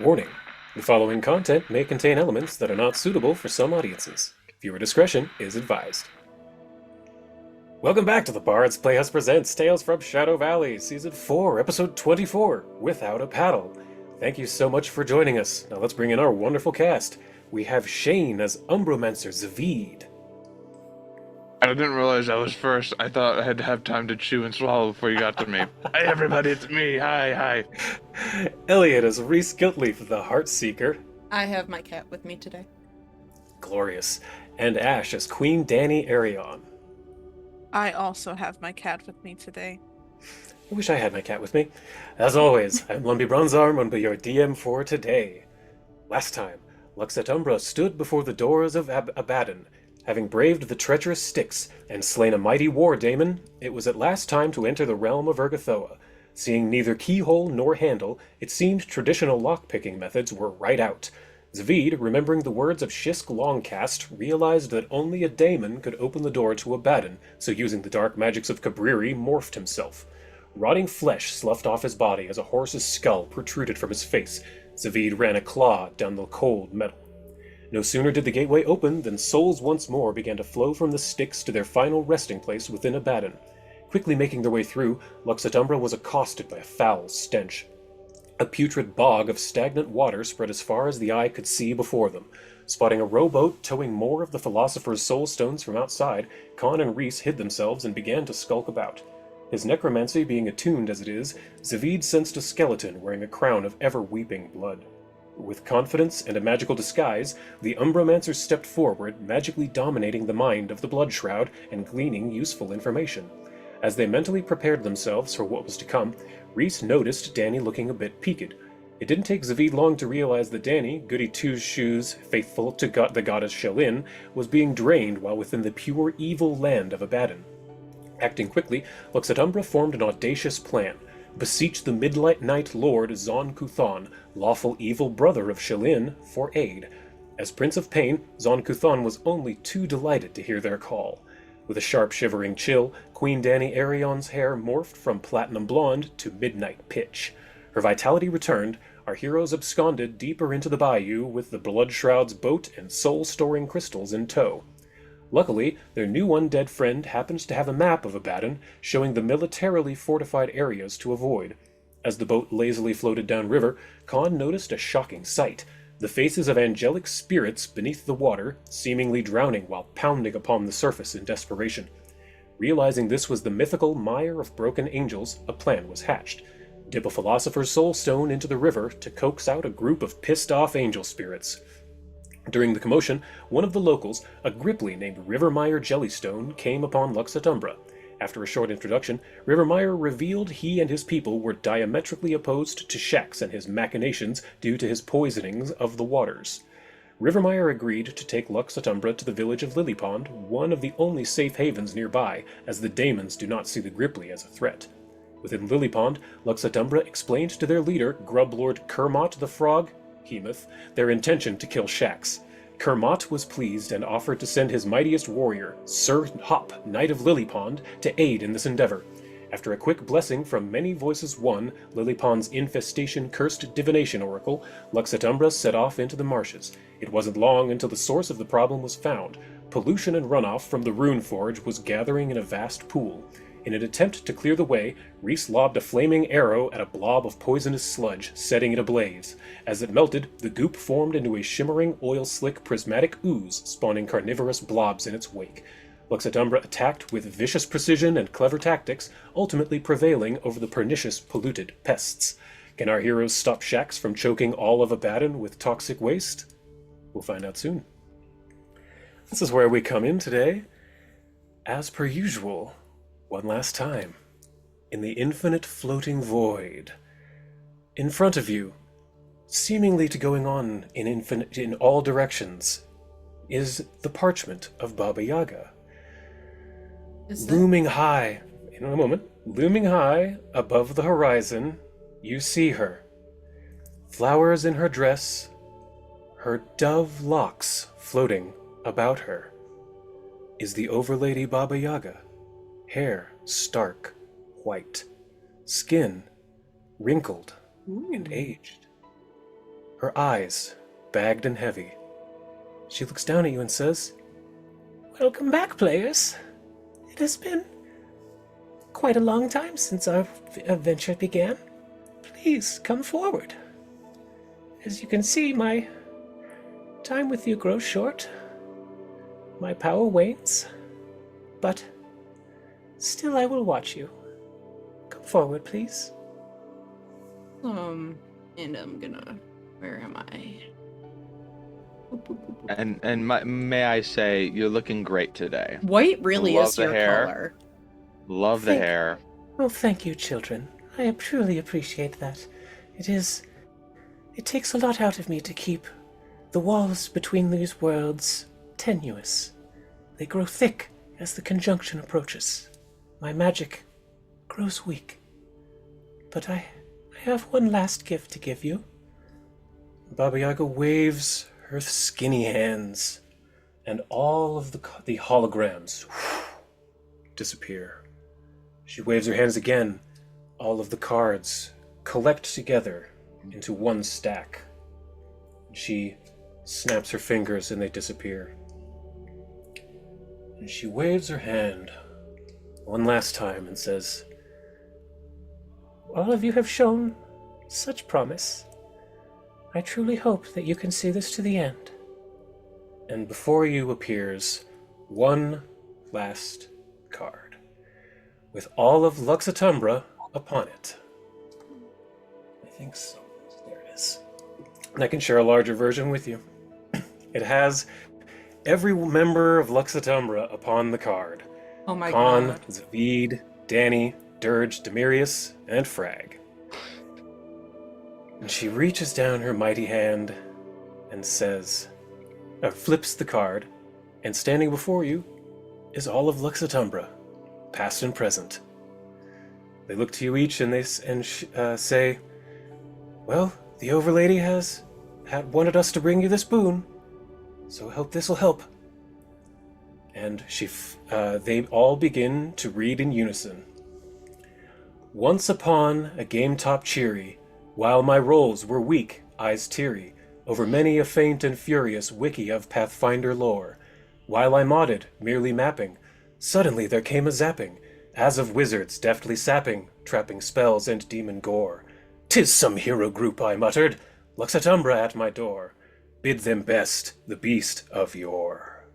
Warning: the following content may contain elements that are not suitable for some audiences. Viewer discretion is advised. Welcome back to the Bard's Playhouse Presents Tales from Shadow Valley, Season 4, Episode 24, Without a Paddle. Thank you so much for joining us. Now let's bring in our wonderful cast. We have Shane as Umbromancer Zavid. I didn't realize I was first. I thought I had to have time to chew and swallow before you got to me. Hey, everybody, it's me. Hi. Elliot as Reese Giltleaf, the Heartseeker. I have my cat with me today. Glorious. And Ash as Queen Danny Arion. I also have my cat with me today. I wish I had my cat with me. As always, I'm Lumpy Bronzearm and will be your DM for today. Last time, Lux Et Umbra stood before the doors of Abaddon. Having braved the treacherous Styx and slain a mighty war daemon, it was at last time to enter the realm of Urgathoa. Seeing neither keyhole nor handle, it seemed traditional lock-picking methods were right out. Zavid, remembering the words of Shisk Longcast, realized that only a daemon could open the door to Abaddon, so using the dark magics of Cabriri, morphed himself. Rotting flesh sloughed off his body as a horse's skull protruded from his face. Zavid ran a claw down the cold metal. No sooner did the gateway open than souls once more began to flow from the Styx to their final resting place within Abaddon. Quickly making their way through, Lux Et Umbra was accosted by a foul stench. A putrid bog of stagnant water spread as far as the eye could see before them. Spotting a rowboat towing more of the Philosopher's Soul Stones from outside, Khan and Reese hid themselves and began to skulk about. His necromancy being attuned as it is, Zavid sensed a skeleton wearing a crown of ever-weeping blood. With confidence and a magical disguise, the Umbromancer stepped forward, magically dominating the mind of the Blood Shroud and gleaning useful information. As they mentally prepared themselves for what was to come, Reese noticed Danny looking a bit peaked. It didn't take Zavid long to realize that Danny, Goody Two-Shoes, faithful to the goddess Shelin, was being drained while within the pure evil land of Abaddon. Acting quickly, Lux Et Umbra formed an audacious plan. Beseech the Midnight Lord Zon Kuthon, lawful evil brother of Shelin, for aid. As Prince of Pain, Zon Kuthon was only too delighted to hear their call. With a sharp shivering chill, Queen Danny Arion's hair morphed from platinum blonde to midnight pitch. Her vitality returned, our heroes absconded deeper into the bayou with the Blood Shroud's boat and soul-storing crystals in tow. Luckily, their new undead friend happens to have a map of Abaddon, showing the militarily fortified areas to avoid. As the boat lazily floated downriver, Khan noticed a shocking sight: the faces of angelic spirits beneath the water, seemingly drowning while pounding upon the surface in desperation. Realizing this was the mythical mire of broken angels, a plan was hatched. Dip a Philosopher's Soul Stone into the river to coax out a group of pissed-off angel spirits. During the commotion, one of the locals, a Gripply named Rivermire Jellystone, came upon Lux Et Umbra. After a short introduction, Rivermire revealed he and his people were diametrically opposed to Shax and his machinations due to his poisonings of the waters. Rivermire agreed to take Lux Et Umbra to the village of Lilypond, one of the only safe havens nearby, as the daemons do not see the Gripply as a threat. Within Lilypond, Lux Et Umbra explained to their leader, Grublord Kermot the Frog, Hemoth, their intention to kill Shax. Kermot was pleased and offered to send his mightiest warrior, Sir Hop, Knight of Lilypond, to aid in this endeavor. After a quick blessing from many voices won, Lilypond's infestation-cursed divination oracle, Lux Et Umbra set off into the marshes. It wasn't long until the source of the problem was found. Pollution and runoff from the Rune Forge was gathering in a vast pool. In an attempt to clear the way, Reese lobbed a flaming arrow at a blob of poisonous sludge, setting it ablaze. As it melted, the goop formed into a shimmering, oil-slick, prismatic ooze, spawning carnivorous blobs in its wake. Lux Et Umbra attacked with vicious precision and clever tactics, ultimately prevailing over the pernicious, polluted pests. Can our heroes stop Shax from choking all of Abaddon with toxic waste? We'll find out soon. This is where we come in today. As per usual, one last time, in the infinite floating void. In front of you, seemingly to going on in all directions, is the parchment of Baba Yaga. Looming high, in a moment, looming high above the horizon, you see her. Flowers in her dress, her dove locks floating about her, is the Overlady Baba Yaga. Hair stark white, skin wrinkled and aged. her eyes bagged and heavy. She looks down at you and says, "Welcome back, players. It has been quite a long time since our adventure began. Please come forward. As you can see, my time with you grows short. My power wanes. But still I will watch you. Come forward, please." And I'm gonna... Where am I? And may I say, you're looking great today. White really Love is the your hair. color. Love the hair. Well, thank you, children. I truly appreciate that. It takes a lot out of me to keep the walls between these worlds tenuous. They grow thick as the conjunction approaches. My magic grows weak. But I have one last gift to give you. Baba Yaga waves her skinny hands, and all of the holograms disappear. She waves her hands again. All of the cards collect together into one stack. She snaps her fingers and they disappear. And she waves her hand one last time and says, "All of you have shown such promise. I truly hope that you can see this to the end." And before you appears one last card, with all of Lux Et Umbra upon it. I think so. There it is. And I can share a larger version with you. It has every member of Lux Et Umbra upon the card. Oh my Khan, god. Zavid, Danny, Dirge, Demirius, and Frag. And she reaches down her mighty hand and says, flips the card, and standing before you is all of Lux Et Umbra, past and present. They look to you each and say, "Well, the Overlady had wanted us to bring you this boon, so I hope this will help." And they all begin to read in unison. "Once upon a game top cheery, while my rolls were weak, eyes teary, over many a faint and furious wiki of Pathfinder lore, while I modded, merely mapping, suddenly there came a zapping, as of wizards deftly sapping, trapping spells and demon gore. 'Tis some hero group,' I muttered, 'Lux Et Umbra at my door. Bid them best the beast of yore.'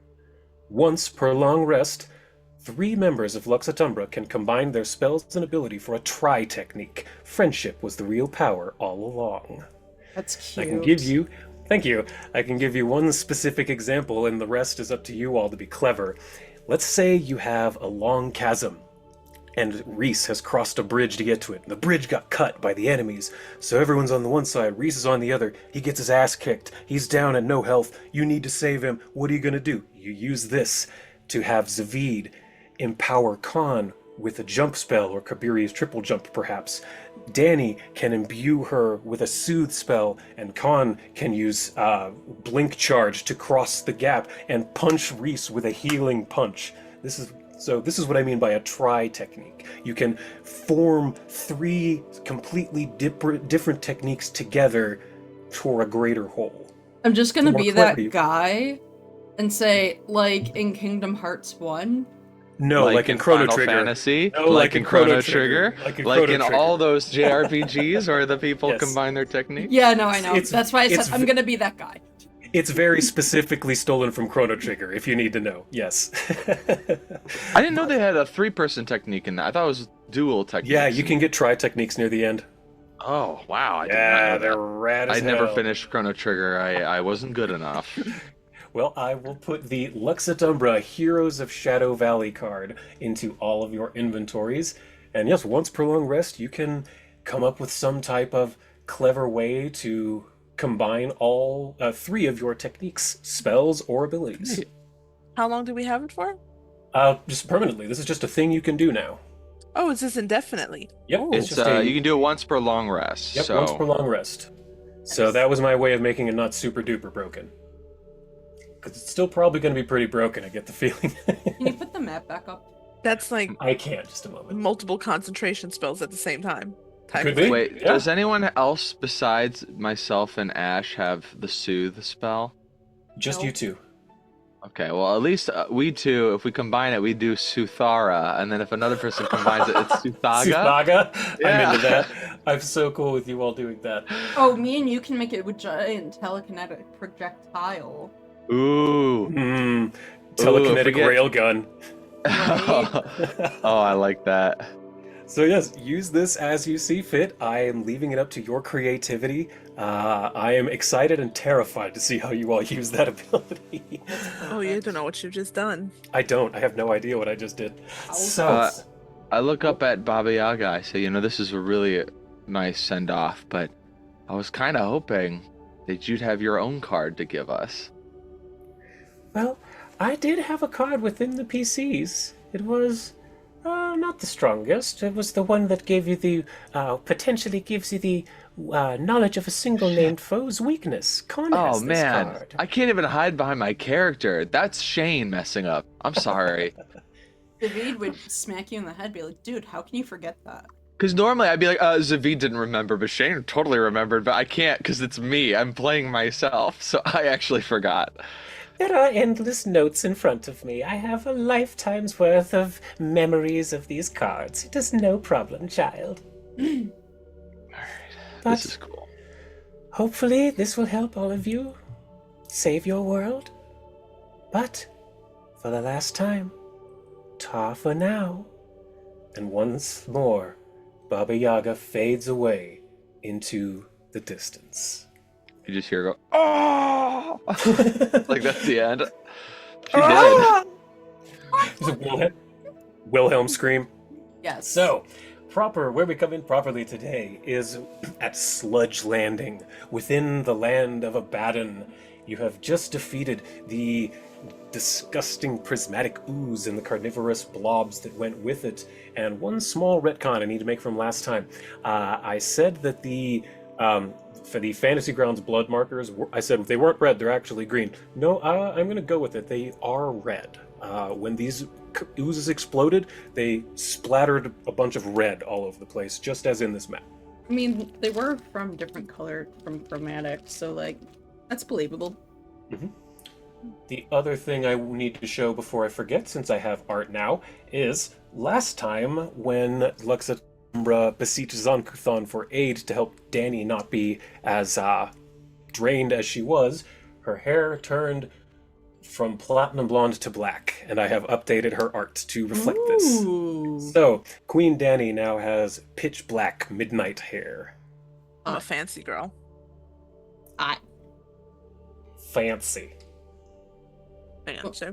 Once per long rest, 3 members of Lux Et Umbra can combine their spells and ability for a tri-technique. Friendship was the real power all along." That's cute. I can give you, thank you, I can give you one specific example, and the rest is up to you all to be clever. Let's say you have a long chasm, and Reese has crossed a bridge to get to it. The bridge got cut by the enemies, so everyone's on the one side, Reese is on the other. He gets his ass kicked. He's down at no health. You need to save him. What are you going to do? You use this to have Zavid empower Khan with a jump spell, or Kabiri's triple jump perhaps. Danny can imbue her with a soothe spell, and Khan can use blink charge to cross the gap and punch Reese with a healing punch. This is what I mean by a try technique. You can form 3 completely different techniques together for a greater whole. I'm just gonna More be that clarity. guy and say, like in Kingdom Hearts 1. No, like in Chrono Final Trigger. Fantasy, No, like in Chrono Trigger, Like in like Chrono in Trigger. all those JRPGs where the people Yes. combine their techniques. Yeah, no, I know. It's- That's why I it's said I'm gonna be that guy. It's very specifically stolen from Chrono Trigger, if you need to know. Yes. I didn't know they had a 3-person technique in that. I thought it was dual techniques. Yeah, you can get try techniques near the end. Oh wow! I did not Yeah, know they're that. rad as I never hell. finished Chrono Trigger. I wasn't good enough. Well, I will put the Lux Et Umbra Heroes of Shadow Valley card into all of your inventories. And yes, once per long rest, you can come up with some type of clever way to combine all 3 of your techniques, spells, or abilities. How long do we have it for? Just permanently. This is just a thing you can do now. Oh, is this indefinitely? Yep, Oh. it's It's just a... you can do it once per long rest. Yep, so once per long rest. So that was my way of making it not super duper broken. Because it's still probably going to be pretty broken, I get the feeling. Can you put the map back up? That's like I can't, just a moment. multiple concentration spells at the same time. type Could of be. thing. Wait, Yeah. does anyone else besides myself and Ash have the soothe spell? Just No. you two. Okay, well at least we two, if we combine it, we do Suthara, and then if another person combines it, it's Suthaga. Suthaga? I'm Yeah. into that. I'm so cool with you all doing that. Oh, me and you can make it with giant telekinetic projectile. Ooh. Mmm. Ooh, Telekinetic forget- railgun. Right? Oh, I like that. So yes, use this as you see fit. I am leaving it up to your creativity. I am excited and terrified to see how you all use that ability. Oh, you don't know what you've just done. I don't. I have no idea what I just did. So, I look up at Baba Yaga. I say, this is a really nice send off, but I was kind of hoping that you'd have your own card to give us. well, I did have a card within the PCs. It was not the strongest. It was the one that gave you the potentially gives you the knowledge of a single named foe's weakness. Con has Oh this man, card. I can't even hide behind my character. That's Shane messing up. I'm sorry. David would smack you in the head, be like, dude, how can you forget that? Because normally I'd be like, Zavid didn't remember, but Shane totally remembered, but I can't because it's me. I'm playing myself, so I actually forgot. There are endless notes in front of me. I have a lifetime's worth of memories of these cards. It is no problem, child. Alright, But this is cool. hopefully this will help all of you save your world. But for the last time, ta for now. And once more, Baba Yaga fades away into the distance. You just hear her go, oh! Like that's the end. She Ah! did. Is it Wilhelm scream? Yes. So, where we come in properly today is at Sludge Landing, within the land of Abaddon. You have just defeated the disgusting prismatic ooze and the carnivorous blobs that went with it. And one small retcon I need to make from last time. I said that for the Fantasy Grounds blood markers, I said they weren't red, they're actually green. No, I'm going to go with it. They are red. When these oozes exploded, they splattered a bunch of red all over the place, just as in this map. I mean, they were from different color, from chromatic, so, like, that's believable. The other thing I need to show before I forget, since I have art now, is last time when Lux Et Umbra beseeched Zancuthon for aid to help Danny not be as drained as she was, her hair turned from platinum blonde to black, and I have updated her art to reflect this. Ooh. So, Queen Danny now has pitch black midnight hair. I'm a fancy girl. Fancy. Fancy.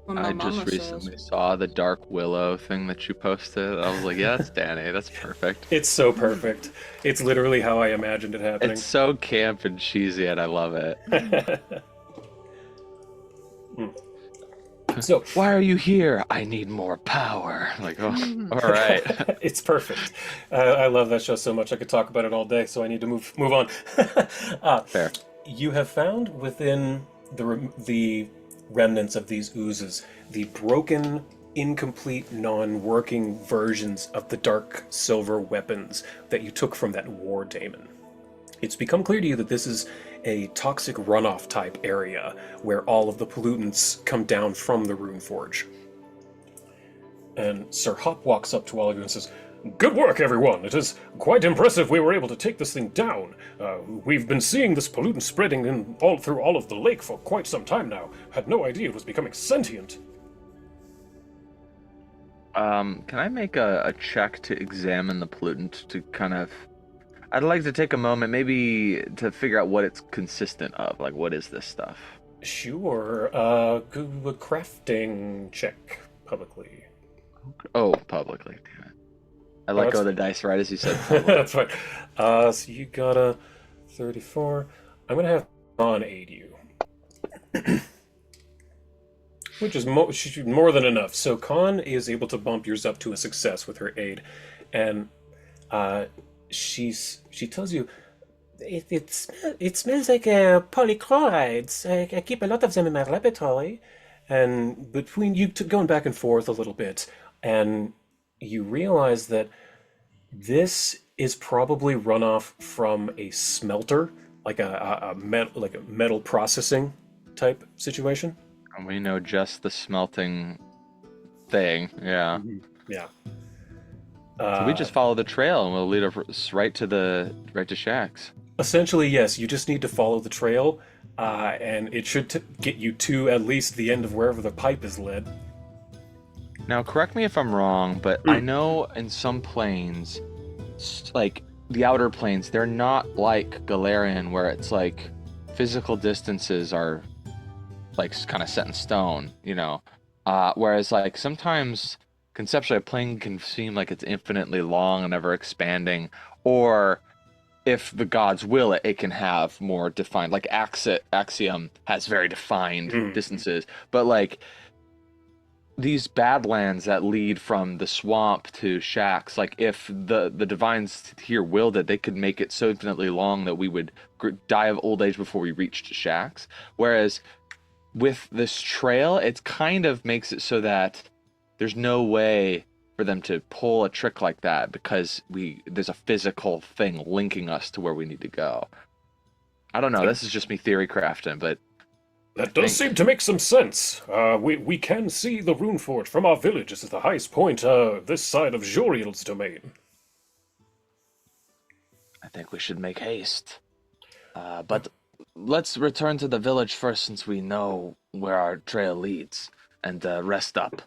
When my I mama just says- recently saw the Dark Willow thing that you posted. I was like, yeah, that's Danny. That's perfect. It's so perfect. It's literally how I imagined it happening. It's so camp and cheesy, and I love it. So, Why are you here? I need more power. Like, oh, all right. it's perfect. I love that show so much. I could talk about it all day, so I need to move on. Fair. You have found within the remnants of these oozes the broken, incomplete, non-working versions of the dark silver weapons that you took from that war daemon. It's become clear to you that this is a toxic runoff type area where all of the pollutants come down from the Rune Forge. And Sir Hop walks up to all of you and says, "Good work, everyone! It is quite impressive we were able to take this thing down. We've been seeing this pollutant spreading through all of the lake for quite some time now. Had no idea it was becoming sentient." Can I make a check to examine the pollutant to kind of... I'd like to take a moment maybe to figure out what it's consistent of. Like, what is this stuff? Sure, do a crafting check publicly. Oh, publicly. Damn it. I let go of the dice right as you said publicly. That's fine. So you got a 34. I'm gonna have Khan aid you. Which is more than enough. So Khan is able to bump yours up to a success with her aid. And she tells you, it smells like polychlorides. I keep a lot of them in my laboratory. And between you going back and forth a little bit, and you realize that This is probably runoff from a smelter, like a metal processing type situation. And we know just the smelting thing. Yeah. Yeah. So we just follow the trail, and we'll lead us right to Shax's. Essentially, yes. You just need to follow the trail, and it should get you to at least the end of wherever the pipe is led. Now, correct me if I'm wrong, but I know in some planes, like the outer planes, they're not like Galarian, where it's like physical distances are like kind of set in stone, you know. Whereas like sometimes conceptually a plane can seem like it's infinitely long and ever expanding, or if the gods will it, it can have more defined, like Axiom has very defined distances, but like these badlands that lead from the swamp to Shax's, like if the divines here willed it, they could make it so infinitely long that we would die of old age before we reached Shax's. Whereas with this trail, it kind of makes it so that there's no way for them to pull a trick like that, because there's a physical thing linking us to where we need to go. I don't know. This is just me theory crafting, but That does seem to make some sense. We can see the Rune Forge from our village. This is the highest point this side of Joriel's domain. I think we should make haste. But let's return to the village first, since we know where our trail leads, and rest up.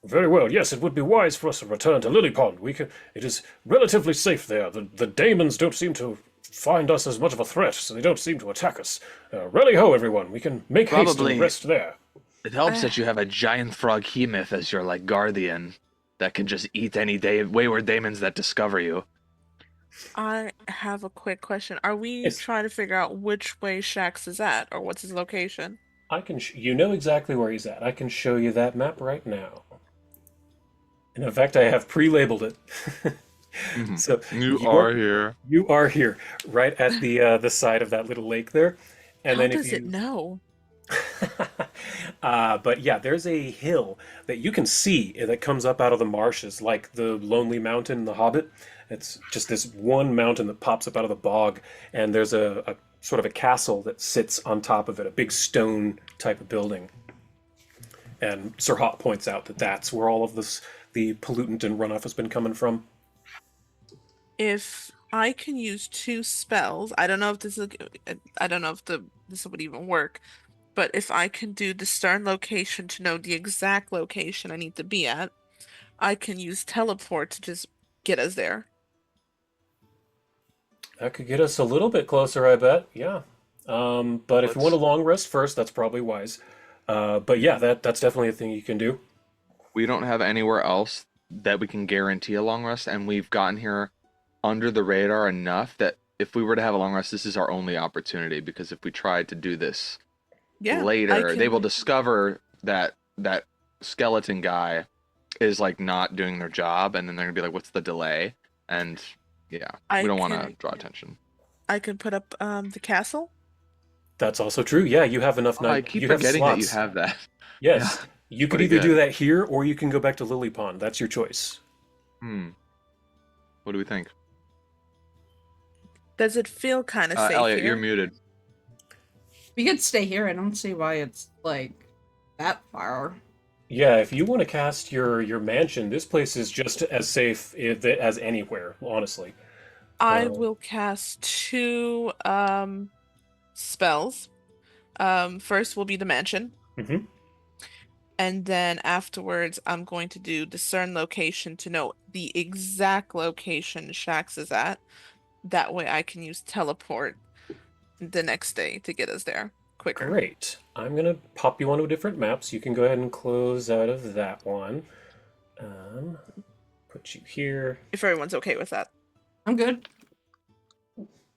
Very well. Yes, it would be wise for us to return to Lily Pond. It is relatively safe there. The daemons don't seem to find us as much of a threat, so they don't seem to attack us. Rally ho, everyone. We can make haste and rest there. It helps that you have a giant frog Hemoth as your like guardian that can just eat any wayward daemons that discover you. I have a quick question. Are we trying to figure out which way Shax's is at, or what's his location? You know exactly where he's at. I can show you that map right now. And in fact, I have pre-labeled it. So You are here. You are here, right at the side of that little lake there. And How then does if you... it know? But yeah, there's a hill that you can see that comes up out of the marshes, like the Lonely Mountain in The Hobbit. It's just this one mountain that pops up out of the bog, and there's a sort of a castle that sits on top of it, a big stone type of building. And Sir Hot points out that that's where all of the pollutant and runoff has been coming from. If I can use 2 spells, I don't know if this would even work, but if I can do discern location to know the exact location I need to be at, I can use teleport to just get us there. That could get us a little bit closer, I bet. Yeah. But if you want a long rest first, that's probably wise. But yeah, that's definitely a thing you can do. We don't have anywhere else that we can guarantee a long rest, and we've gotten here under the radar enough that if we were to have a long rest, this is our only opportunity, because if we tried to do this later, they will discover that that skeleton guy is like not doing their job, and then they're gonna be like, what's the delay? And yeah, we don't want to draw attention. I can put up the castle. That's also true. Yeah, you have enough. I keep forgetting that you have that. Yes, Yeah. you could either do that here, or you can go back to Lily Pond. That's your choice. What do we think? Does it feel kind of safe Elliot, here? you're muted. We could stay here. I don't see why it's like that far. Yeah, if you want to cast your mansion, this place is just as safe as anywhere, honestly. I will cast 2 spells. First will be the mansion. Mm-hmm. And then afterwards, I'm going to do discern location to know the exact location Shax's is at. That way I can use teleport the next day to get us there quicker. Great. I'm going to pop you onto a different map, so you can go ahead and close out of that one. Put you here. If everyone's okay with that. I'm good.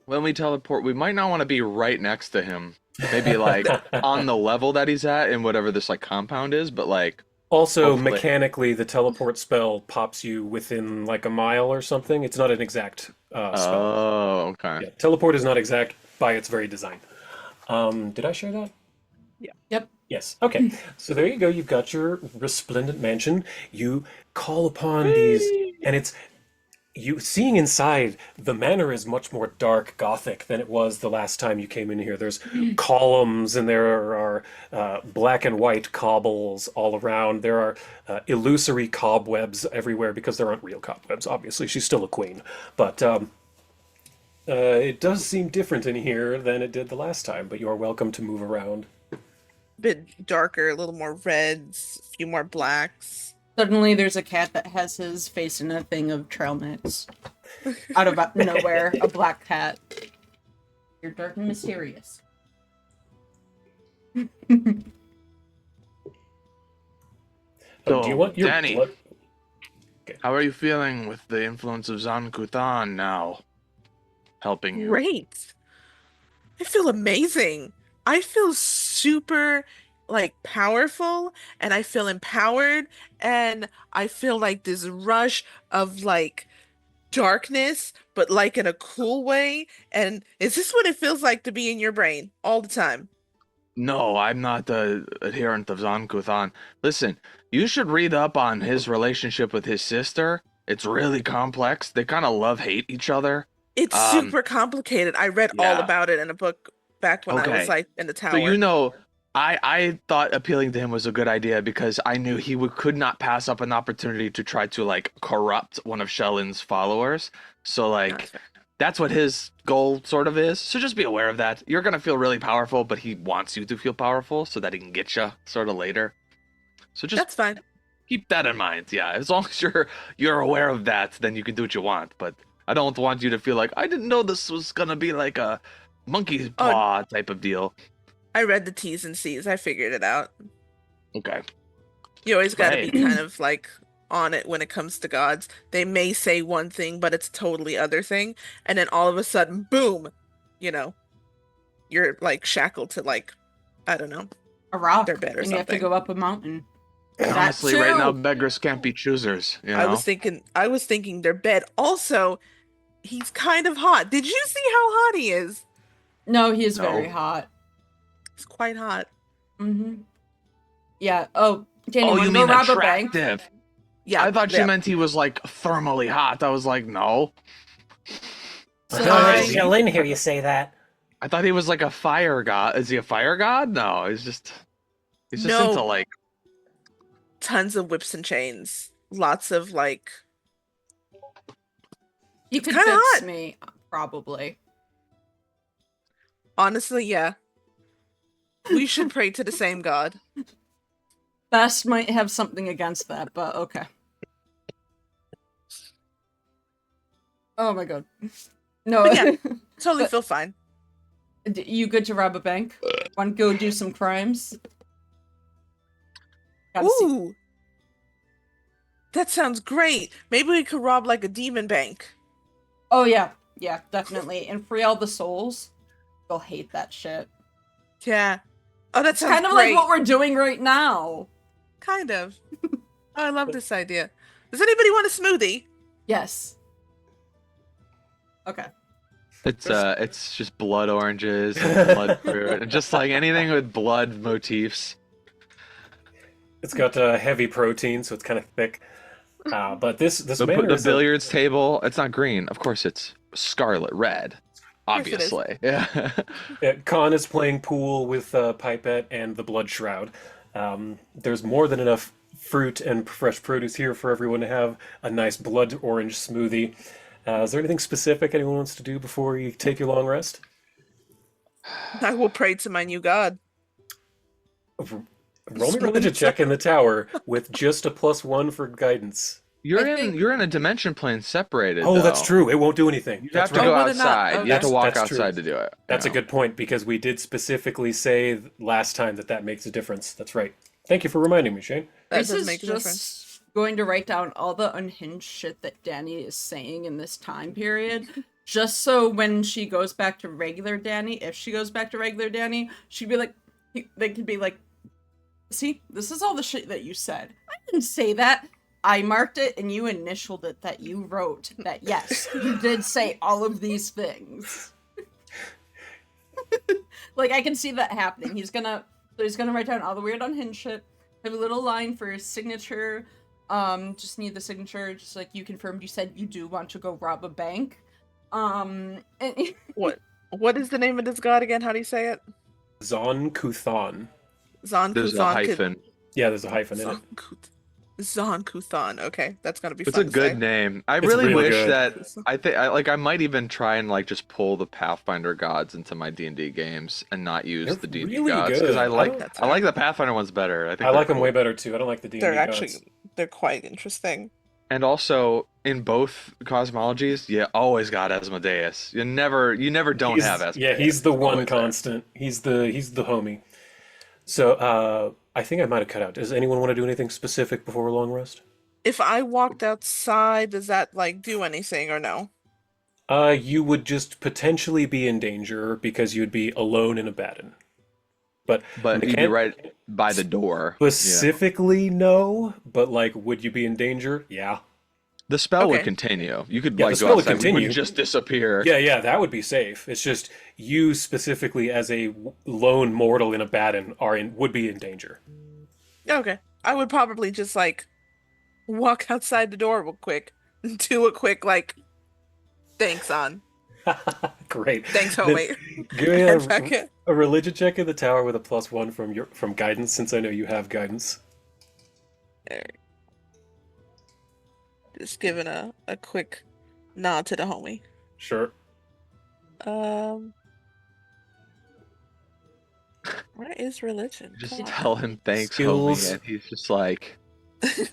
When we teleport, we might not want to be right next to him. Maybe like on the level that he's at in whatever this like compound is, but like Also, hopefully. mechanically, the teleport spell pops you within like a mile or something. It's not an exact spell. Oh, okay. Yeah, teleport is not exact by its very design. Did I share that? Yeah. Yep. Yes. Okay. So there you go. You've got your resplendent mansion. You call upon these, and you seeing inside, the manor is much more dark gothic than it was the last time you came in here. There's columns and there are black and white cobbles all around. There are illusory cobwebs everywhere because there aren't real cobwebs. Obviously, she's still a queen, but it does seem different in here than it did the last time. But you are welcome to move around. Bit darker, a little more reds, a few more blacks. Suddenly there's a cat that has his face in a thing of trail mix. Out of nowhere, a black cat. You're dark and mysterious. So, Do you want your Danny, blood? how are you feeling with the influence of Zan-Kutan now helping you? Great. I feel amazing. I feel super like powerful and I feel empowered and I feel like this rush of like darkness, but like in a cool way. And is this what it feels like to be in your brain all the time? No, I'm not the adherent of Zan-Kutan. Listen, you should read up on his relationship with his sister. It's really complex. They kind of love-hate each other. It's super complicated. I read all yeah. about it in a book back when I was Okay. like in the tower. So you know, I thought appealing to him was a good idea because I knew he could not pass up an opportunity to try to like corrupt one of Shellin's followers. So like that's what his goal sort of is. So just be aware of that. You're gonna feel really powerful, but he wants you to feel powerful so that he can get you sort of later. So just That's fine. keep that in mind. Yeah, as long as you're aware of that, then you can do what you want. But I don't want you to feel like I didn't know this was gonna be like a monkey paw type of deal. I read the T's and C's. I figured it out. Okay. You always got to Right. be kind of like on it when it comes to gods. They may say one thing, but it's totally other thing. And then all of a sudden, boom, you know, you're like shackled to like, I don't know, A rock. their bed or and you have to something. go up a mountain. Honestly, That right too. now beggars can't be choosers. You know. I was thinking their bed. Also, he's kind of hot. Did you see how hot he is? No, he is No. very hot. He's quite hot. Mm-hmm. Yeah. Oh, Danny, Oh, wanna you go mean rob a bank? attractive? Yeah. I thought yeah. you meant he was like thermally hot. I was like, no. So I- Shellin, hear you say that. I thought he was like a fire god. Is he a fire god? No, he's just No. into like. Tons of whips and chains. Lots of like. He could kinda fix hot. me, probably. Honestly, yeah. We should pray to the same god. Bast might have something against that, but okay. Oh my god. No, But yeah. Totally feel fine. You good to rob a bank? Want to go do some crimes? Gotta see- Ooh. That sounds great. Maybe we could rob like a demon bank. Oh yeah, yeah, definitely. And free all the souls. They'll hate that shit. Yeah. Oh, that It's sounds kind of great. like what we're doing right now. Kind of. Oh, I love this idea. Does anybody want a smoothie? Yes. Okay. It's just blood oranges and blood fruit, and just like anything with blood motifs. It's got heavy protein, so it's kind of thick. But this The manor is a- billiards table, it's not green. Of course, it's scarlet red. course it is. Obviously, yeah. Yeah, Khan is playing pool with Pipette and the Blood Shroud. There's more than enough fruit and fresh produce here for everyone to have a nice blood orange smoothie. Is there anything specific anyone wants to do before you take your long rest? I will pray to my new god. Roll me religion check in the tower with just a +1 for guidance. You're I in think- you're in a dimension plane separated. Oh, that's though. true. It won't do anything. You That's have to right. go would it not? outside. You have to Okay. walk That's true. outside to do it. That's a you know. good point because we did specifically say last time that makes a difference. That's right. Thank you for reminding me, Shane. That This does is make a just difference. going to write down all the unhinged shit that Danny is saying in this time period. Just so when she goes back to regular Danny, if she goes back to regular Danny, she'd be like, they could be like, see, this is all the shit that you said. I didn't say that. I marked it and you initialed it that you wrote that, yes, you did say all of these things. Like, I can see that happening. He's gonna write down all the weird unhinged shit, have a little line for his signature Just need the signature, just like you confirmed you said you do want to go rob a bank. And What is the name of this god again? How do you say it? Zon Kuthan. Zon There's a Kuthon. hyphen. Yeah, there's a hyphen in it. Zon Kuthon. Okay, that's gonna be It's fun a to good say. name. I It's really real wish good. that I might even try and like just pull the Pathfinder gods into my D&D games and not use They're the D&D really gods because good. I like That's I like the Pathfinder ones better. I think I they're like them cool. way better too. I don't like the D&D They're gods. actually quite interesting. And also in both cosmologies, you always got Asmodeus. You never don't have Asmodeus. Yeah, he's the It's one always there. constant. He's the homie. So, I think I might have cut out. Does anyone want to do anything specific before a long rest? If I walked outside, does that like do anything or no? You would just potentially be in danger because you'd be alone in Abaddon. But But you'd be right by the door. Yeah. specifically, no. But like, would you be in danger? Yeah. The spell would Okay. continue. You could Yeah, the like spell go would outside. We continue. wouldn't just disappear. Yeah, that would be safe. It's just you specifically as a lone mortal in Abaddon would be in danger. Okay. I would probably just like walk outside the door real quick. Do a quick like thanks on. Great. Thanks, Then homie. Give me Head back in. a religion check in the tower with a +1 from guidance, since I know you have guidance. Just giving a quick nod to the homie. Sure. Where is religion? Just Come tell him thanks, Skills. homie, and he's just like,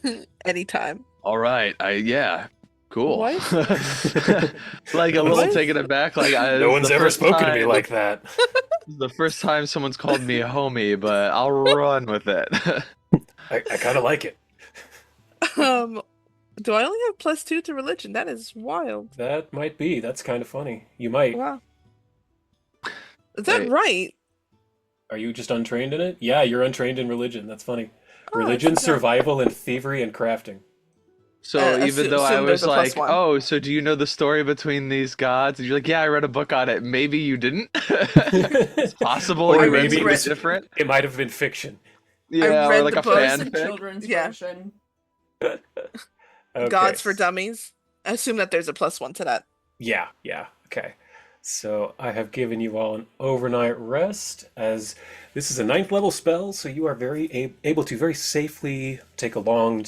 on. Anytime. all right, yeah, cool. What? Like a little What? taken aback. Like No one's ever spoken to me like that. This is the first time someone's called me a homie, but I'll run with it. I kind of like it. Do I only have +2 to religion? That is wild. That might be. That's kind of funny. You might. Wow. Is that Wait. right? Are you just untrained in it? Yeah, you're untrained in religion. That's funny. Oh, I Religion, forgot. survival, and thievery and crafting. So even though I assume there's was a like, +1. oh, so do you know the story between these gods? And you're like, yeah, I read a book on it. Maybe you didn't. It's possible Or you read maybe something it's- different. It might have been fiction. Yeah, read or like the a book. It's a fanfic. children's Yeah. version. Okay. Gods for dummies. I assume that there's a +1 to that. Yeah, okay. So I have given you all an overnight rest, as this is a 9th level spell, so you are very able to very safely take a long,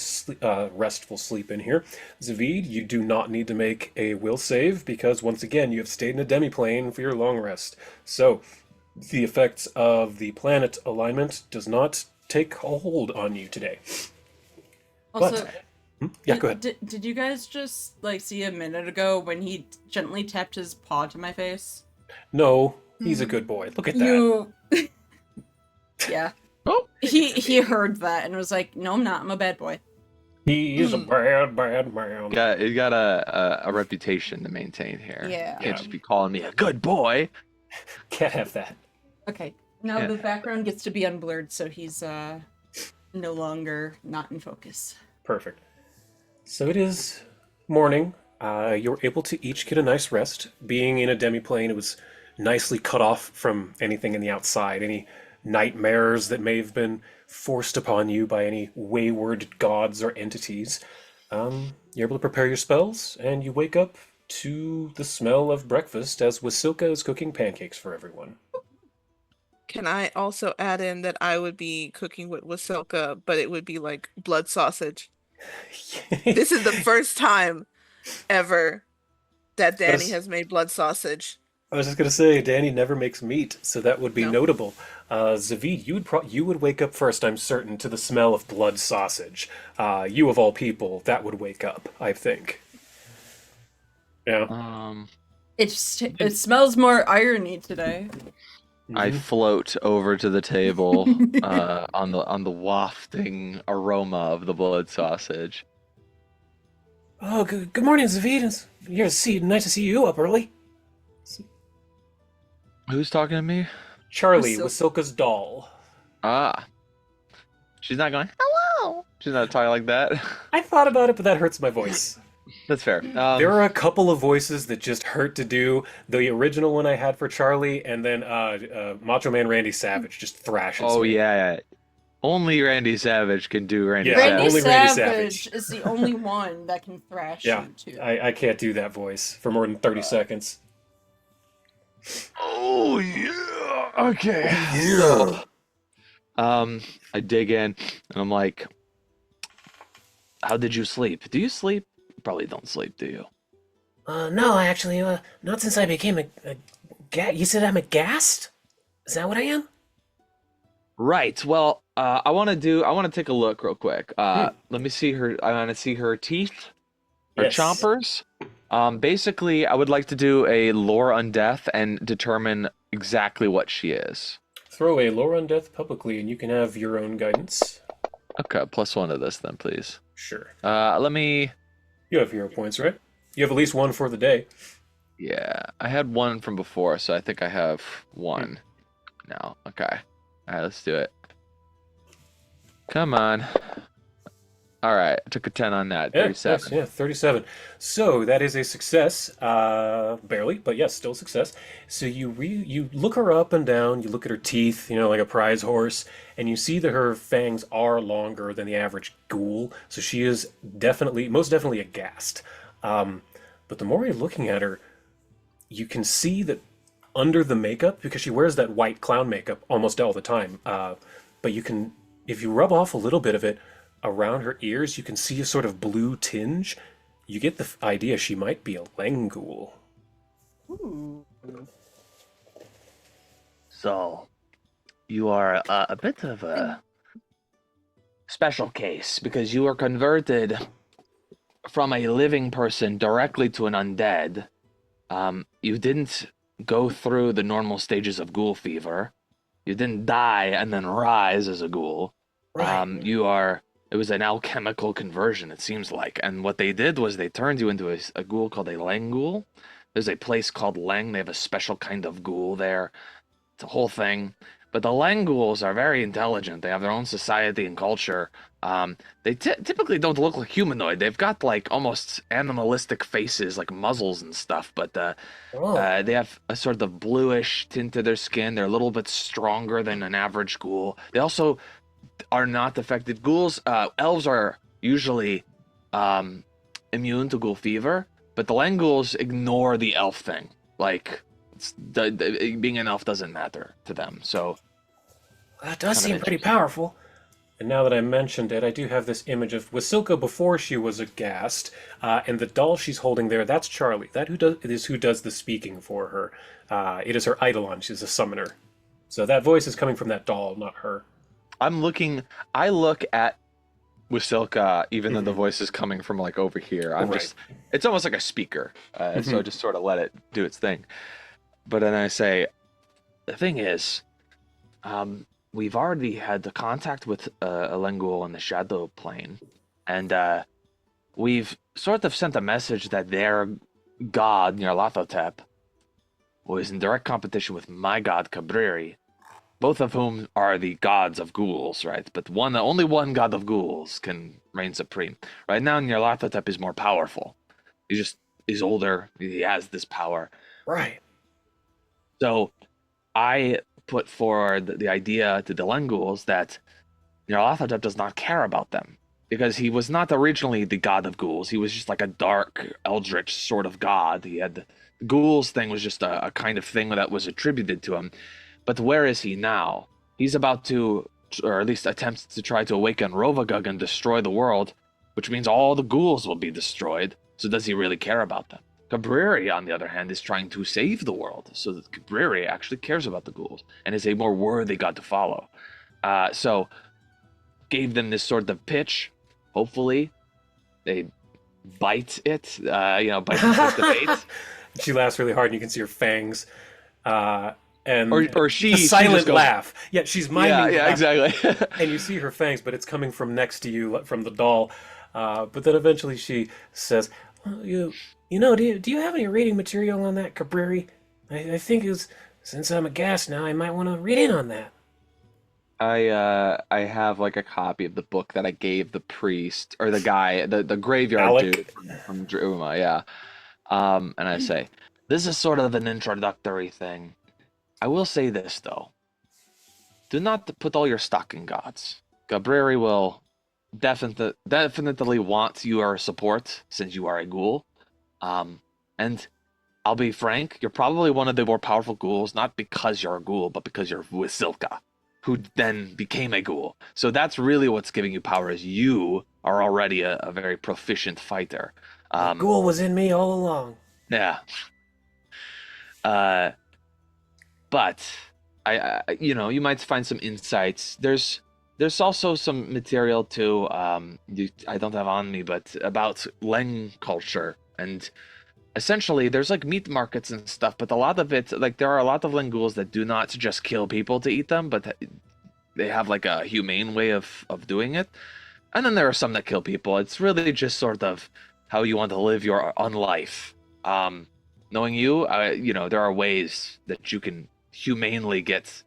restful sleep in here. Zavid, you do not need to make a will save, because once again, you have stayed in a demiplane for your long rest. So the effects of the planet alignment does not take a hold on you today. Also, Yeah, go ahead. Did you guys just like see a minute ago when he gently tapped his paw to my face? No, he's a good boy. Look at that. You. Yeah. Oh. He heard that and was like, "No, I'm not. I'm a bad boy." He is a bad man. You got a reputation to maintain here. Yeah. You can't just be calling me a good boy. Can't have that. Okay. Now Yeah. the background gets to be unblurred, so he's no longer not in focus. Perfect. So it is morning. You're able to each get a nice rest. Being in a demiplane, it was nicely cut off from anything in the outside, any nightmares that may have been forced upon you by any wayward gods or entities. You're able to prepare your spells, and you wake up to the smell of breakfast as Wasilka is cooking pancakes for everyone. Can I also add in that I would be cooking with Wasilka, but it would be like blood sausage? This is the first time ever that Danny That's- has made blood sausage. I was just gonna say, Danny never makes meat, so that would be No. notable. Zavid, you would wake up first, I'm certain, to the smell of blood sausage. You of all people, that would wake up, I think. Yeah. It smells more irony today. I float over to the table on the wafting aroma of the blood sausage. Oh, good morning, Zavid. Nice to see you up early. Who's talking to me? Charlie, Wasilka. Wasilka's doll. Ah. She's not going, hello. She's not talking like that. I thought about it, but that hurts my voice. That's fair. There are a couple of voices that just hurt to do. The original one I had for Charlie, and then Macho Man Randy Savage just thrashes Oh me. yeah. Only Randy Savage can do Randy Yeah, Savage. Randy only Randy Savage Savage. is the only one that can thrash Yeah, you too. I can't do that voice for more than 30 seconds. Oh yeah. Okay. Yeah. I dig in and I'm like, how did you sleep? Do you sleep? You probably don't sleep, do you? No, I actually, not since I became you said I'm a ghast? Is that what I am? Right. Well, I want to take a look real quick. Let me see her. I want to see her teeth, her Yes. chompers. Basically, I would like to do a lore on death and determine exactly what she is. Throw a lore on death publicly, and you can have your own guidance. Okay, +1 to this then, please. Sure. Let me. You have hero points, right? You have at least one for the day. Yeah, I had one from before, so I think I have one now. Okay. All right, let's do it. Come on. All right, I took a 10 on that. Yeah, 37. nice, yeah, 37. So that is a success, barely, but yes, still a success. So you look her up and down, you look at her teeth, like a prize horse, and you see that her fangs are longer than the average ghoul. So she is most definitely a ghast. But the more you're looking at her, you can see that under the makeup, because she wears that white clown makeup almost all the time, but if you rub off a little bit of it around her ears, you can see a sort of blue tinge. You get the idea she might be a Lenghoul. So, you are a bit of a special case because you were converted from a living person directly to an undead. You didn't go through the normal stages of ghoul fever. You didn't die and then rise as a ghoul. Right. It was an alchemical conversion, it seems like. And what they did was they turned you into a ghoul called a Lenghoul. There's a place called Leng. They have a special kind of ghoul there. It's a whole thing. But the Lengghouls are very intelligent. They have their own society and culture. They typically don't look like humanoid. They've got like almost animalistic faces, like muzzles and stuff. But they have a sort of bluish tint to their skin. They're a little bit stronger than an average ghoul. They also are not affected. Elves are usually immune to ghoul fever, but the Lengghouls ignore the elf thing. Like, being an elf doesn't matter to them. So That does kind of seem pretty powerful. And now that I mentioned it, I do have this image of Wasilka before she was a ghast, and the doll she's holding there, that's Charlie. It is who does the speaking for her. It is her eidolon. She's a summoner. So that voice is coming from that doll, not her. I look at Wasilka, even though the voice is coming from like over here. It's almost like a speaker. So I just sort of let it do its thing. But then I say, the thing is, we've already had the contact with a Lenghoul on the Shadow Plane, and we've sort of sent a message that their god, Nyarlathotep, was in direct competition with my god, Cabriri, both of whom are the gods of ghouls, right? But only one god of ghouls can reign supreme. Right now, Nyarlathotep is more powerful. He just is older. He has this power. Right. So I put forward the idea to the Lengghouls that Nyarlathotep does not care about them, because he was not originally the god of ghouls. He was just like a dark, eldritch sort of god. The ghouls thing was just a kind of thing that was attributed to him. But where is he now? He's about to, or at least attempts to try to awaken Rovagug and destroy the world, which means all the ghouls will be destroyed. So does he really care about them? Cabriri, on the other hand, is trying to save the world, so that Cabriri actually cares about the ghouls and is a more worthy god to follow. So gave them this sort of pitch. Hopefully, they bite it. Bite the bait. She laughs really hard, and you can see her fangs. And or she a silent just goes, laugh. Yeah, she's miming. Yeah, exactly. And you see her fangs, but it's coming from next to you, from the doll. But then eventually she says, well, do you have any reading material on that, Cabriri? I think since I'm a ghast now, I might want to read in on that. I have like a copy of the book that I gave the priest or the guy, the graveyard Alec? dude from Druma, yeah. And I say, this is sort of an introductory thing. I will say this though. Do not put all your stock in gods. Gabrieri will definitely want your support since you are a ghoul. And I'll be frank, you're probably one of the more powerful ghouls, not because you're a ghoul, but because you're with Silka, who then became a ghoul. So that's really what's giving you power, is you are already a very proficient fighter. The ghoul was in me all along. Yeah. Uh, but you might find some insights. There's also some material too. I don't have on me, but about Leng culture, and essentially there's like meat markets and stuff. But a lot of it, like there are a lot of Lenguls that do not just kill people to eat them, but they have like a humane way of doing it. And then there are some that kill people. It's really just sort of how you want to live your on life. Knowing you, there are ways that you can humanely get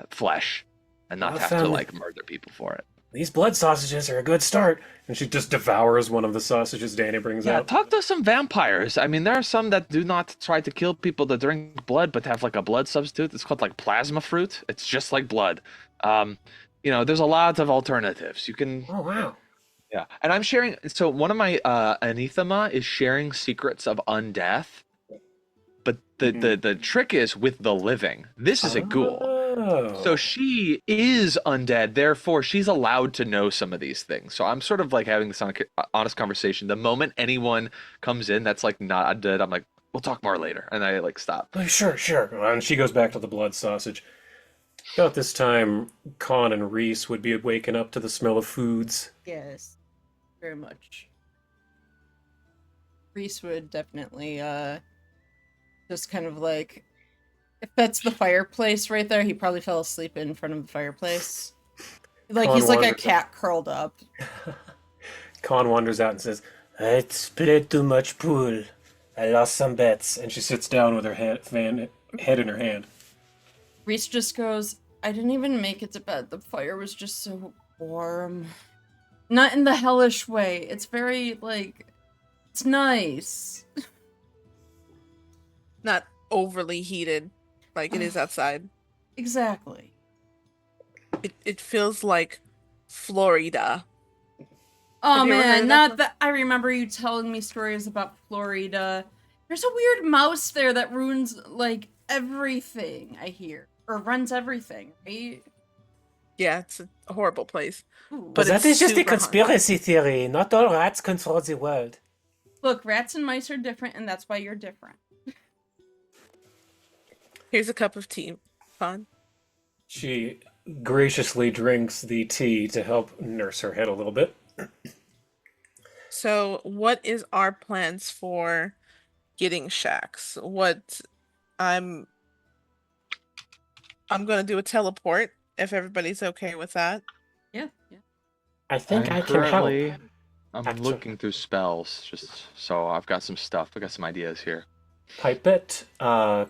flesh and not have to like murder people for it. These blood sausages are a good start. And she just devours one of the sausages Danny brings Yeah, out. talk to some vampires. I mean, there are some that do not try to kill people that drink blood, but have like a blood substitute. It's called like plasma fruit. It's just like blood. There's a lot of alternatives. You can. Oh, wow. Yeah, and I'm sharing. So one of my anathema is sharing secrets of undeath. But the trick is with the living. This is a ghoul. Oh. So she is undead, therefore she's allowed to know some of these things. So I'm sort of like having this honest conversation. The moment anyone comes in that's like not undead, I'm like, we'll talk more later. And I like stop. Oh, sure. And she goes back to the blood sausage. About this time, Con and Reese would be waking up to the smell of foods. Yes, very much. Reese would definitely just kind of like, if that's the fireplace right there, he probably fell asleep in front of the fireplace. Like he's like a cat curled up. Con wanders out and says, "I played too much pool. I lost some bets." And she sits down with her head in her hand. Reese just goes, "I didn't even make it to bed. The fire was just so warm. Not in the hellish way. It's very, like, it's nice." Not overly heated like it is outside. Exactly. It feels like Florida. Oh man, not that I remember you telling me stories about Florida. There's a weird mouse there that ruins like everything, I hear. Or runs everything, right? Yeah, it's a horrible place. Ooh. But that is just a super conspiracy theory. Not all rats control the world. Look, rats and mice are different, and that's why you're different. Here's a cup of tea. Fun. She graciously drinks the tea to help nurse her head a little bit. So, what is our plans for getting Shax? I'm gonna do a teleport if everybody's okay with that. Yeah. I think I'm I can help. currently- I'm Actually- looking through spells, just so I've got some stuff. I got some ideas here. Pipette,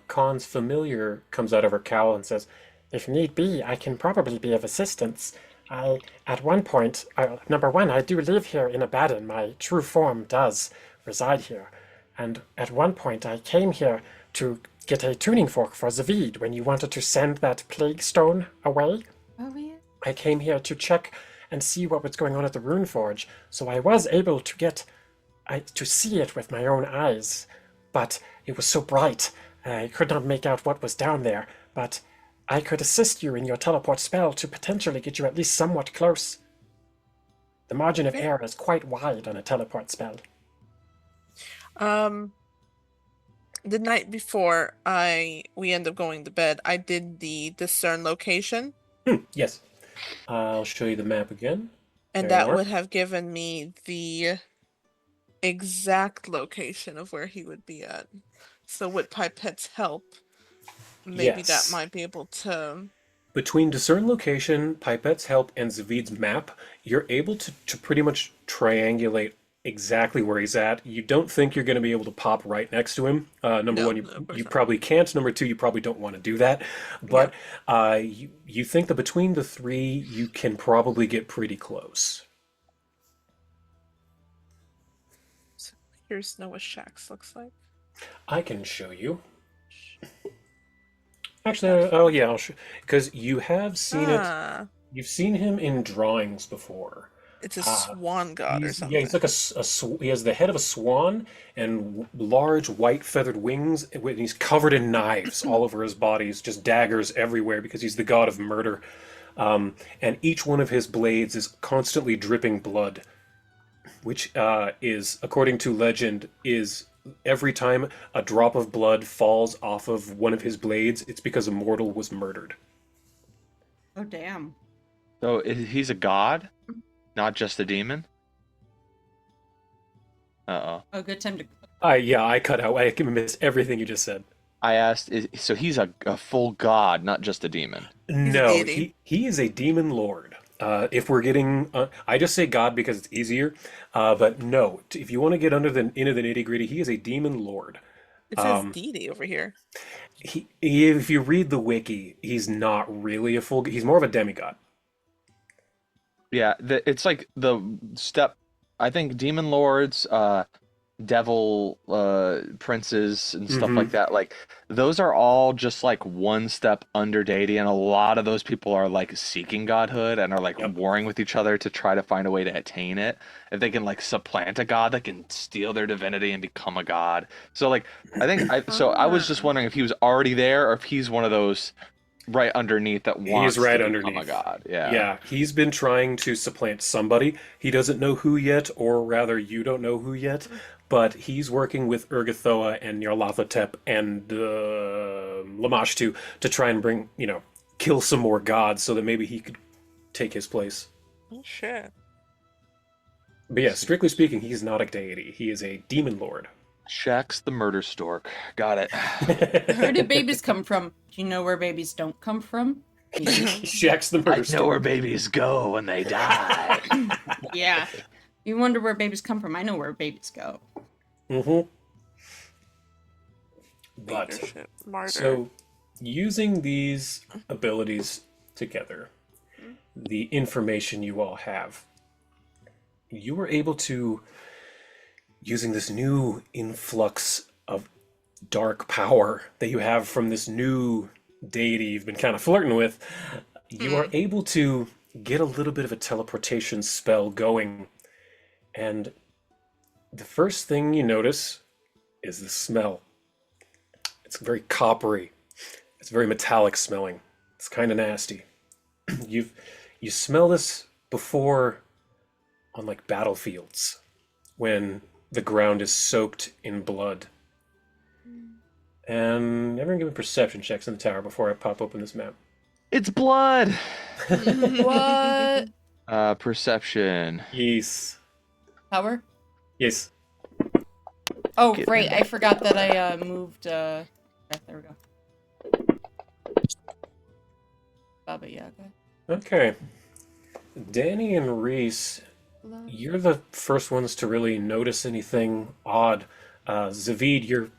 Khan's familiar, comes out of her cowl and says, "If need be, I can probably be of assistance. At one point, number one, I do live here in Abaddon. My true form does reside here. And at one point, I came here to get a tuning fork for Zavid when you wanted to send that plague stone away. Oh yeah. I came here to check and see what was going on at the Rune Forge, so I was able to see it with my own eyes. But it was so bright, I could not make out what was down there, but I could assist you in your teleport spell to potentially get you at least somewhat close. The margin of error is quite wide on a teleport spell." The night before we end up going to bed, I did the discern location, Yes. I'll show you the map again. and There you that are. would have given me the exact location of where he would be at. So with Pipette's help, maybe that Yes. might be able to. Between discern location, Pipette's help, and Zavid's map, you're able to pretty much triangulate exactly where he's at. You don't think you're going to be able to pop right next to him. Number No, one, no, of course you not. probably can't. Number two, you probably don't want to do that. But you think that between the three, you can probably get pretty close. So here's what Shax looks like. I can show you. Actually, oh yeah, I'll show, because you have seen it. You've seen him in drawings before. It's a Uh, swan god or he's something. like he has the head of a swan and large white feathered wings, and he's covered in knives all over his body. He's just daggers everywhere because he's the god of murder. And each one of his blades is constantly dripping blood, which is, according to legend, is every time a drop of blood falls off of one of his blades, it's because a mortal was murdered. Oh damn. So he's a god, not just a demon. Uh-oh. A good time to. Yeah, I cut out. I missed everything you just said. I asked, so he's a full god, not just a demon. a No, deity. he is a demon lord. If we're getting, I just say God because it's easier. But no, if you want to get into the nitty gritty, he is a demon lord. It says Um, deity over here. if you read the wiki, he's not really a full. He's more of a demigod. Yeah, it's like the step. I think demon lords, devil princes and stuff like that, like those are all just like one step under deity, and a lot of those people are like seeking godhood and are like Yep. warring with each other to try to find a way to attain it. If they can like supplant a god, they can steal their divinity and become a god. So like I was just wondering if he was already there or if he's one of those right underneath that wants He's right to become a underneath. god. Yeah. Yeah, he's been trying to supplant somebody. He doesn't know who yet, or rather, you don't know who yet. But he's working with Urgathoa and Nyarlathotep and Lamashtu to try and kill some more gods so that maybe he could take his place. Oh shit. But yeah, strictly speaking, he's not a deity. He is a demon lord. Shax the murder stork. Got it. Where do babies come from? Do you know where babies don't come from? Shax the murder I know where babies go when they die. Yeah. You wonder where babies come from. I know where babies go. Mm-hmm. But Leadership. Martyr. so, using these abilities together, the information you all have, you were able to, using this new influx of dark power that you have from this new deity you've been kind of flirting with, you are able to get a little bit of a teleportation spell going. And the first thing you notice is the smell. It's very coppery. It's very metallic smelling. It's kind of nasty. You smell this before on like battlefields when the ground is soaked in blood. And everyone give me perception checks in the tower before I pop open this map. It's blood. What? Perception. Yes. Power? Yes. Oh, Get right. in I forgot that I moved. There we go. Baba Yaga. Okay. Danny and Reese, you're the first ones to really notice anything odd. Zavid, you're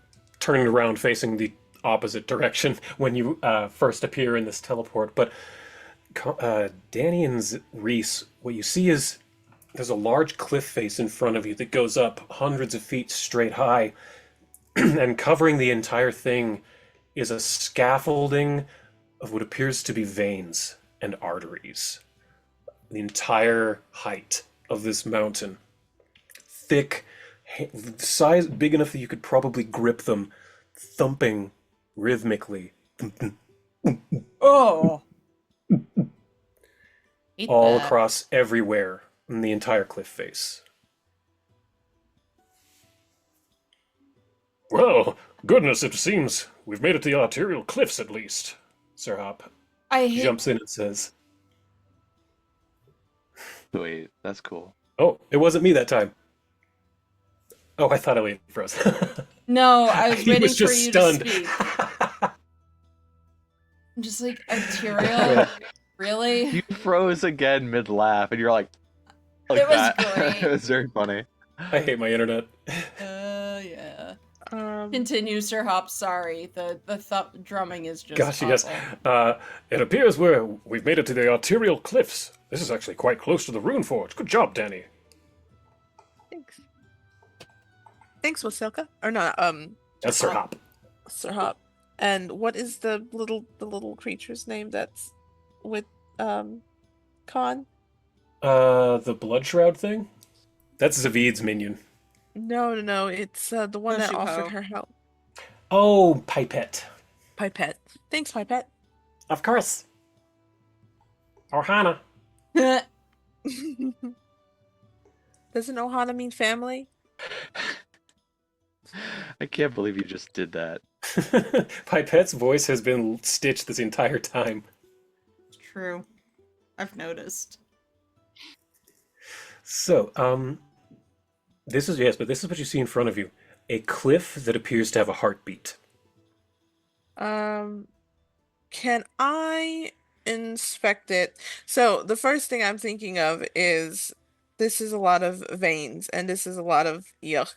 turning around facing the opposite direction when you first appear in this teleport. But Danny and Reese, what you see is there's a large cliff face in front of you that goes up hundreds of feet straight high, and covering the entire thing is a scaffolding of what appears to be veins and arteries. The entire height of this mountain. Thick, size big enough that you could probably grip them, thumping rhythmically Oh. Hate all that. across everywhere in the entire cliff face. Well, goodness, it seems we've made it to the arterial cliffs at least. Sir Hop I hate. jumps in and says, Wait, that's cool. "Oh, it wasn't me that time." Oh, I thought I waited for us. No, I was He waiting was for just you stunned. to speak. I'm just like arterial. Really? You froze again mid laugh, and you're like It was that. great. It was very funny. I hate my internet. Yeah. Um, Continue, Sir Hop. Sorry, the drumming is just. Gosh, yes. awful. It appears we've made it to the arterial cliffs. This is actually quite close to the Rune Forge. Good job, Danny. Thanks. Thanks, Wasilka. Or no, That's Sir Hop. Sir Hop. And what is the little creature's name that's with con? The Blood Shroud thing? That's Zavid's minion. No. It's the one that offered Hoshipo. her help. Oh, Pipette. Pipette. Thanks, Pipette. Of course. Ohana. Doesn't Ohana mean family? I can't believe you just did that. Pipette's voice has been stitched this entire time. True. I've noticed. So, this is, yes, but this is what you see in front of you. A cliff that appears to have a heartbeat. Can I inspect it? So the first thing I'm thinking of is this is a lot of veins and this is a lot of yuck.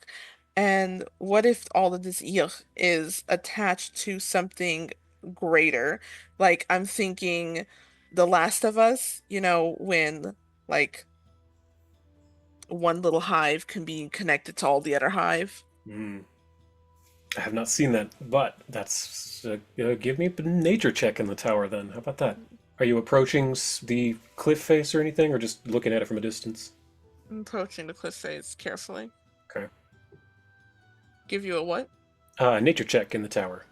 And what if all of this yuck is attached to something greater? Like I'm thinking The Last of Us, when like one little hive can be connected to all the other hive. Hmm. I have not seen that, but that's give me a nature check in the tower then. How about that? Are you approaching the cliff face or anything, or just looking at it from a distance? I'm approaching the cliff face carefully. Okay. Give you a what? Nature check in the tower.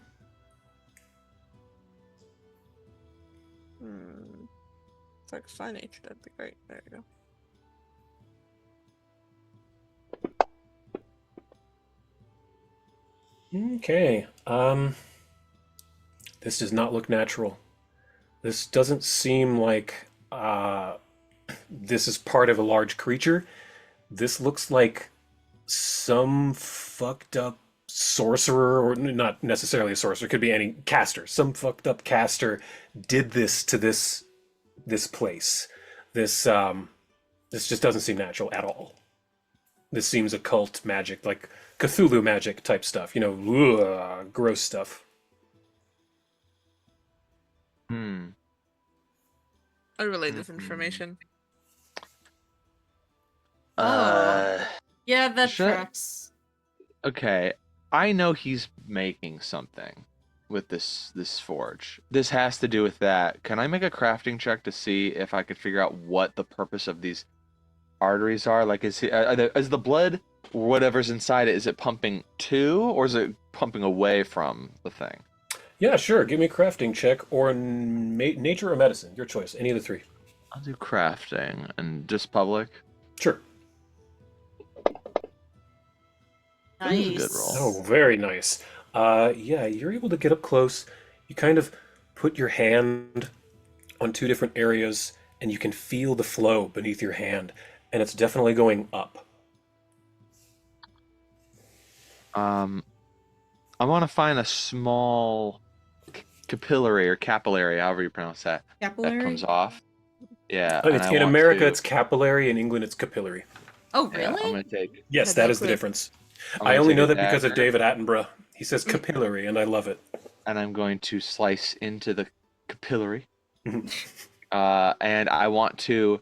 If I could find nature, that'd be great. There you go. Okay. This does not look natural. This doesn't seem like this is part of a large creature. This looks like some fucked up sorcerer, or not necessarily a sorcerer, could be any caster. Some fucked up caster did this to this place. This just doesn't seem natural at all. This seems occult magic, like Cthulhu magic type stuff. Gross stuff. Hmm. I relay this Mhm. information. Yeah, that Should- tracks. Okay, I know he's making something with this forge. This has to do with that. Can I make a crafting check to see if I could figure out what the purpose of these arteries are? Like, is the blood or whatever's inside it, is it pumping to, or is it pumping away from the thing? Yeah, sure. Give me a crafting check or nature or medicine. Your choice. Any of the three. I'll do crafting and just public. Sure. This is a good roll. Oh, very nice. Yeah, you're able to get up close. You kind of put your hand on two different areas, and you can feel the flow beneath your hand, and it's definitely going up. I want to find a small capillary or capillary, however you pronounce that, Capillary? that comes off. Yeah, Oh, and it's, I in want America, to- it's capillary. In England, it's capillary. Oh, Yeah, I'm really? gonna take. Yes, Had that no is the clue. difference. I'm I gonna only take know a that because of dagger, David Attenborough. He says capillary, and I love it. and I'm going to slice into the capillary. Mhm. And I want to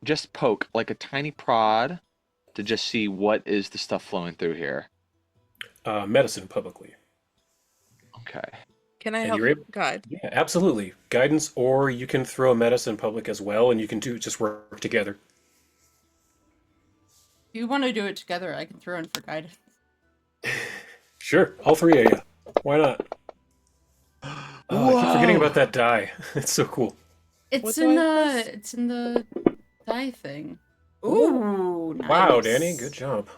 just poke like a tiny prod to just see what is the stuff flowing through here. Medicine publicly. Okay. Can I And help you're able- guide? Yeah, absolutely. Guidance, or you can throw a medicine public as well, and you can just work together. If you want to do it together, I can throw in for guidance. Sure, all three of you. Why not? Oh, I keep forgetting Whoa. about that die. It's so cool. It's What in do I the press? it's in the die thing. Ooh, nice. Wow, Danny, good job.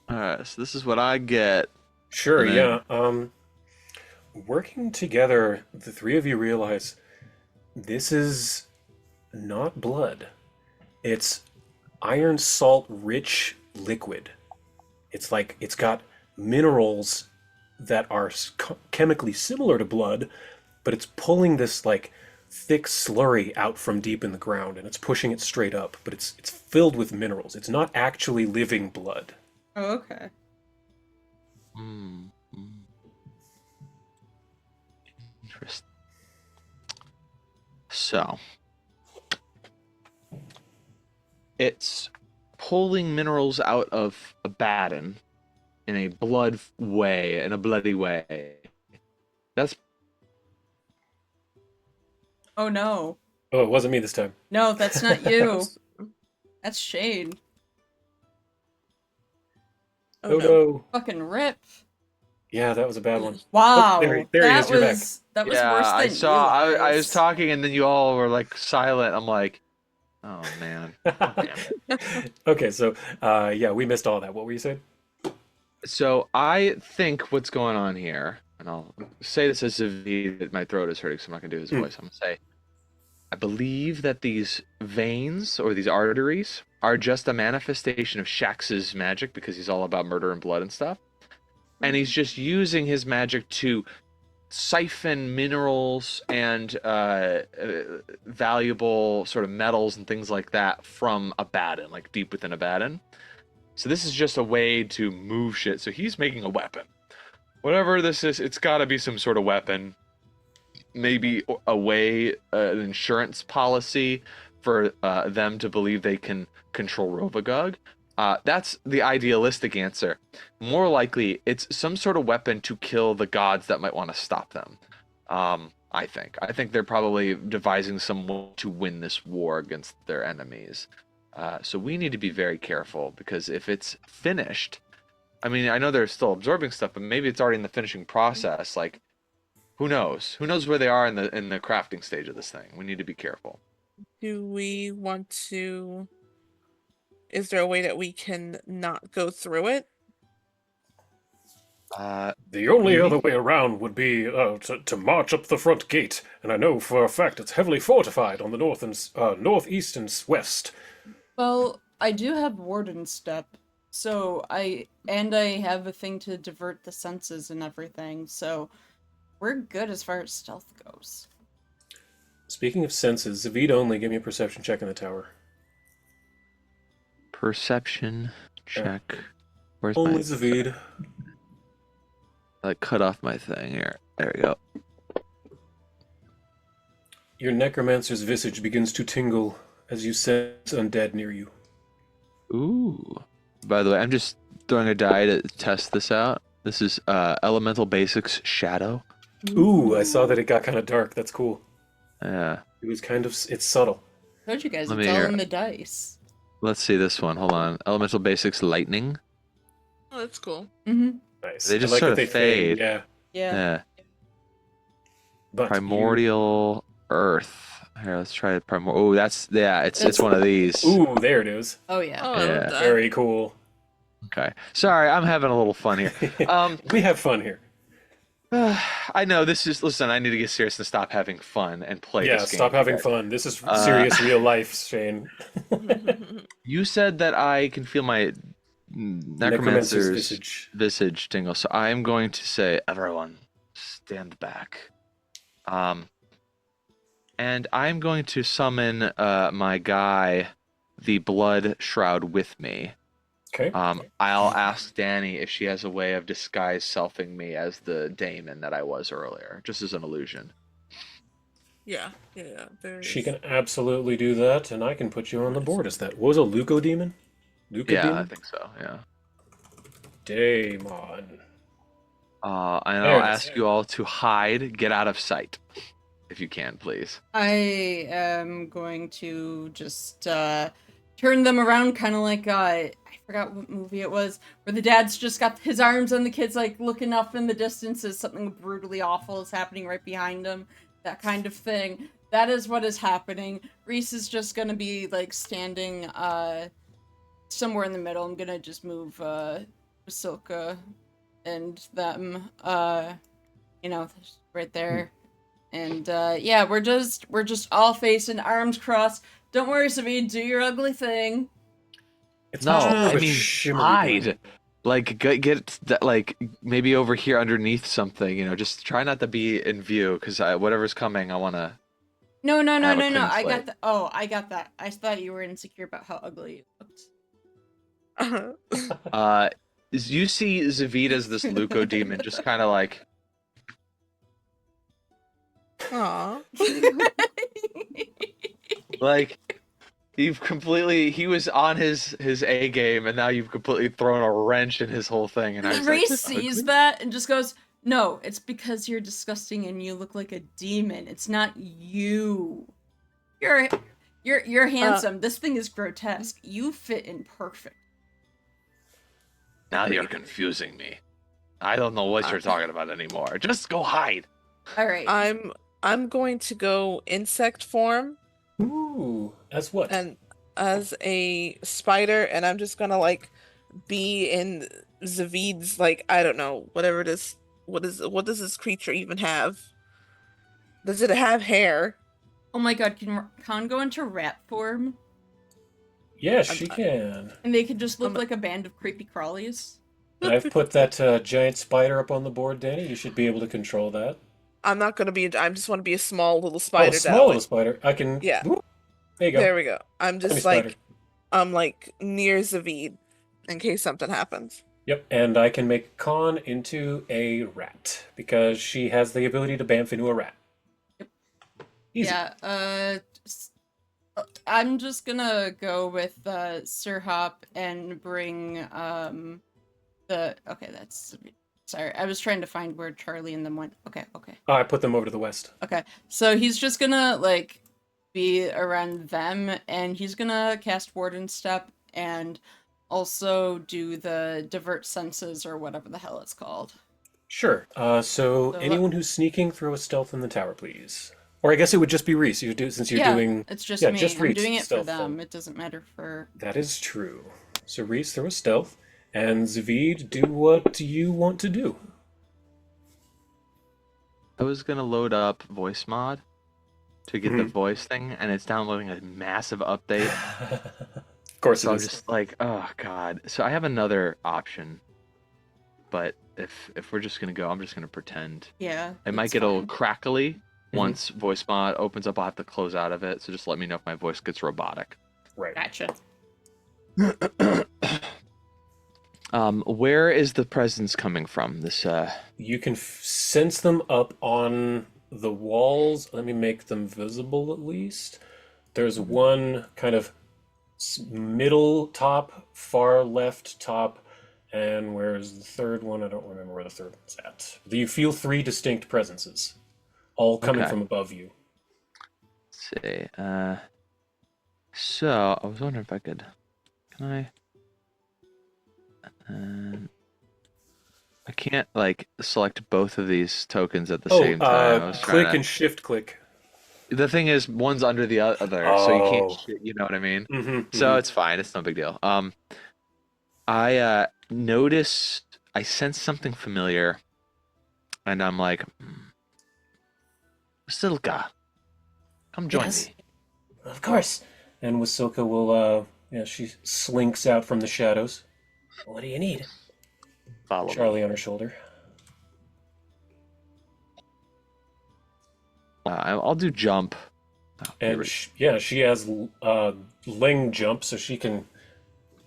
All right. So this is what I get. Sure, And yeah. then- Working together, the three of you realize this is not blood. It's iron salt rich liquid. It's like it's got minerals that are chemically similar to blood, but it's pulling this like thick slurry out from deep in the ground and it's pushing it straight up, but it's filled with minerals. It's not actually living blood. Oh, okay. Mm, mm. Interesting. So, it's pulling minerals out of a baden in a bloody way. That's Oh no. Oh, it wasn't me this time. No, that's not you. That's Shade. Oh Oh no. no. Fucking rip. Yeah, that was a bad one. Wow. There he is. You're back. That was Yeah, worse than I saw. I was Eli's. talking, and then you all were like silent. I'm like, oh man. Okay, so yeah, we missed all that. What were you saying? So I think what's going on here, and I'll say this as if my throat is hurting, so I'm not gonna do his voice. I'm gonna say, I believe that these veins or these arteries are just a manifestation of Shax's magic because he's all about murder and blood and stuff, and he's just using his magic to siphon minerals and valuable sort of metals and things like that from Abaddon, like deep within Abaddon. So this is just a way to move shit. So he's making a weapon. Whatever this is, it's got to be some sort of weapon. Maybe a way, an insurance policy for them to believe they can control Rovagog. That's the idealistic answer. More likely, it's some sort of weapon to kill the gods that might want to stop them. I think. I think they're probably devising some way to win this war against their enemies. So we need to be very careful because if it's finished, I mean, I know they're still absorbing stuff, but maybe it's already in the finishing process. Like, who knows? Who knows where they are in the crafting stage of this thing? We need to be careful. Do we want to? Is there a way that we can not go through it? The only Maybe. other way around would be to march up the front gate, and I know for a fact it's heavily fortified on the north and northeast and west. Well, I do have Warden Step, so I have a thing to divert the senses and everything, so we're good as far as stealth goes. Speaking of senses, Zavid only give me a perception check in the tower. Perception check. Where's Only my Zavid. like cut off my thing here? There we go. Your necromancer's visage begins to tingle as you sense undead near you. Ooh. By the way, I'm just throwing a die to test this out. This is Elemental Basics Shadow. Ooh, I saw that it got kind of dark. That's cool. Yeah. It was it's subtle. Told you guys, Let it's me all hear in it. the dice. Let's see this one. Hold on. Elemental Basics Lightning. Oh, that's cool. Mm-hmm. Nice. They just I like sort that of they fade. fade. Yeah. Yeah. Yeah. But Primordial Earth. Here, let's try it. Oh, it's one of these. Ooh, there it is. Oh yeah. Oh, I Yeah. love that. Very cool. Okay. Sorry, I'm having a little fun here. We have fun here. I know this is. Listen, I need to get serious and stop having fun and play Yeah, this game. stop having Okay. fun. This is serious real life, Shane. You said that I can feel my necromancer's visage tingle, so I am going to say, everyone, stand back. And I'm going to summon my guy, the Blood Shroud, with me. Okay. I'll ask Danny if she has a way of disguise selfing me as the daemon that I was earlier, just as an illusion. Yeah. There She is. can absolutely do that, and I can put you on the board as that. What was a Leucodemon? Yeah, I think so. Yeah. Daemon. And There I'll it is. ask you all to hide, get out of sight, if you can, please. I am going to just turn them around, kind of like I forgot what movie it was, where the dad's just got his arms on the kids, like looking off in the distance as something brutally awful is happening right behind him. That kind of thing. That is what is happening. Reese is just gonna be like standing somewhere in the middle. I'm gonna just move Basilka and them right there. And yeah, we're just all facing, arms crossed. Don't worry, Savid, do your ugly thing. It's No, much more of I a mean, shimmery hide. blue. Like, get that, like, maybe over here underneath something, just try not to be in view, because whatever's coming, I want to... No. Have a clean I slate. got that. Oh, I got that. I thought you were insecure about how ugly you looked. You see Zavid as this Leucodemon, just kind of like... Aw. Like, he was on his A game, and now you've completely thrown a wrench in his whole thing, and I was Reese like, sees that and just goes, "No, it's because you're disgusting and you look like a demon. It's not you." You're you're handsome. This thing is grotesque. You fit in perfect. Now you're confusing me. I don't know what you're talking about anymore. Just go hide. All right. I'm going to go insect form Ooh, as what? and as a spider, and I'm just gonna like be in Zavid's, like, I don't know, whatever it is. What does this creature even have? Does it have hair? Oh my god, can Khan go into rat form? Yes, she can. And they could just look I'm- like a band of creepy crawlies. And I've put that giant spider up on the board, Danny. You should be able to control that. I'm not gonna be. I just want to be a small little Oh, spider. a small that, little like, spider. I can. Yeah. Whoop. There you go. There we go. I'm Tiny just spider. like, I'm like near Zavid in case something happens. Yep, and I can make Khan into a rat because she has the ability to bamf into a rat. Easy. Yeah, I'm just gonna go with Sir Hop and bring okay, that's sorry. I was trying to find where Charlie and them went. Okay. Oh, I put them over to the west. Okay. So he's just gonna like be around them and he's gonna cast Warden Step and also do the divert senses or whatever the hell it's called. Sure. So anyone who's sneaking, throw a stealth in the tower, please. Or I guess it would just be Reese. You do since you're doing. It's just yeah, me. just I'm Reese, doing it for stealth them. then. It doesn't matter for. That is true. So Reese, throw a stealth, and Zavid, do what you want to do. I was gonna load up voice mod to get the voice thing, and it's downloading a massive update. Of course So it I'm is. just like, oh god. So I have another option, but if we're just gonna go, I'm just gonna pretend. Yeah. It might it's get a little fine. crackly once voice mod opens up. I'll have to close out of it. So just let me know if my voice gets robotic. Right. Gotcha. Where is the presence coming from? This You can sense them up on the walls. Let me make them visible at least. There's one kind of middle top, far left top, and where's the third one? I don't remember where the third one's at. You feel three distinct presences, all coming Okay. from above you. let's see. So I was wondering if I could. Can I? I can't like select both of these tokens at the same time. I was trying click to... and shift click. The thing is, one's under the other, so you can't. You know what I mean? So it's fine. It's no big deal. I noticed. I sensed something familiar, and I'm like, Silka, come join Yes. me. Of course. And Wasilka will, she slinks out from the shadows. What do you need? Follow me. Charlie on her shoulder. I'll do jump. Oh, And she has Ling jump, so she can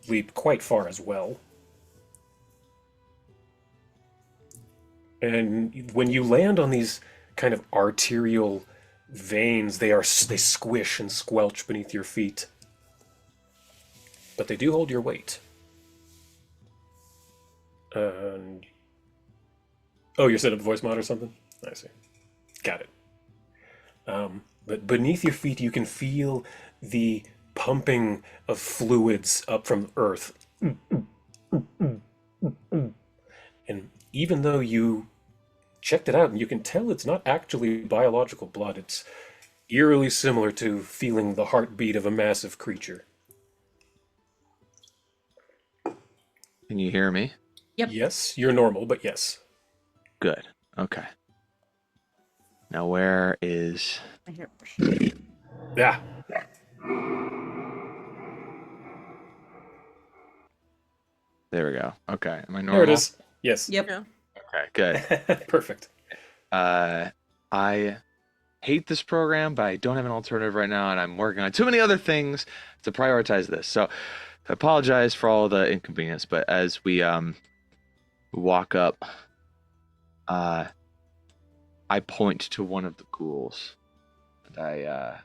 leap quite far as well. And when you land on these kind of arterial veins, they squish and squelch beneath your feet. But they do hold your weight. And oh, you're set up voice mod or something? I see. Got it. But beneath your feet, you can feel the pumping of fluids up from Earth. And even though you checked it out, and you can tell it's not actually biological blood, it's eerily similar to feeling the heartbeat of a massive creature. Can you hear me? Yep. Yes, you're normal, but yes. Good. Okay. Now where is... I hear. Yeah. There we go. Okay. Am I normal? There it is. Yes. Yep. Yeah. Okay, good. Perfect. I hate this program, but I don't have an alternative right now, and I'm working on too many other things to prioritize this. So I apologize for all the inconvenience, but as we walk up, I point to one of the ghouls, and I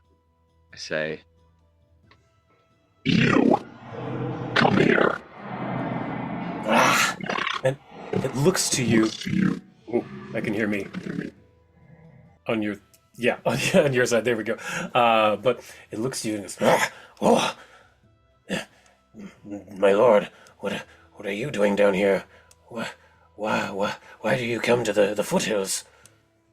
say, "You come here." Ah, and it looks to you. Oh, I can hear me. On your Yeah, on your side. There we go. But it looks to you and goes, "Oh, my lord, what are you doing down here? Why do you come to the foothills?"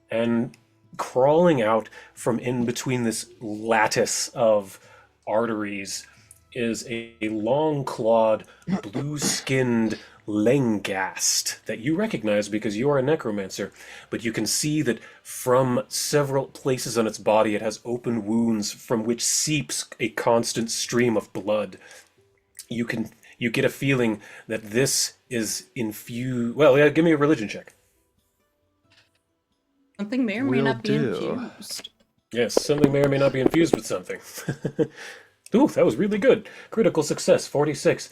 And crawling out from in between this lattice of arteries is a long-clawed, blue-skinned Lengast that you recognize because you are a necromancer, but you can see that from several places on its body it has open wounds from which seeps a constant stream of blood. You get a feeling that this is infused. Well, yeah, give me a religion check. Something may or may Will not be do. infused. Yes, something may or may not be infused with something. Ooh, that was really good. Critical success, 46.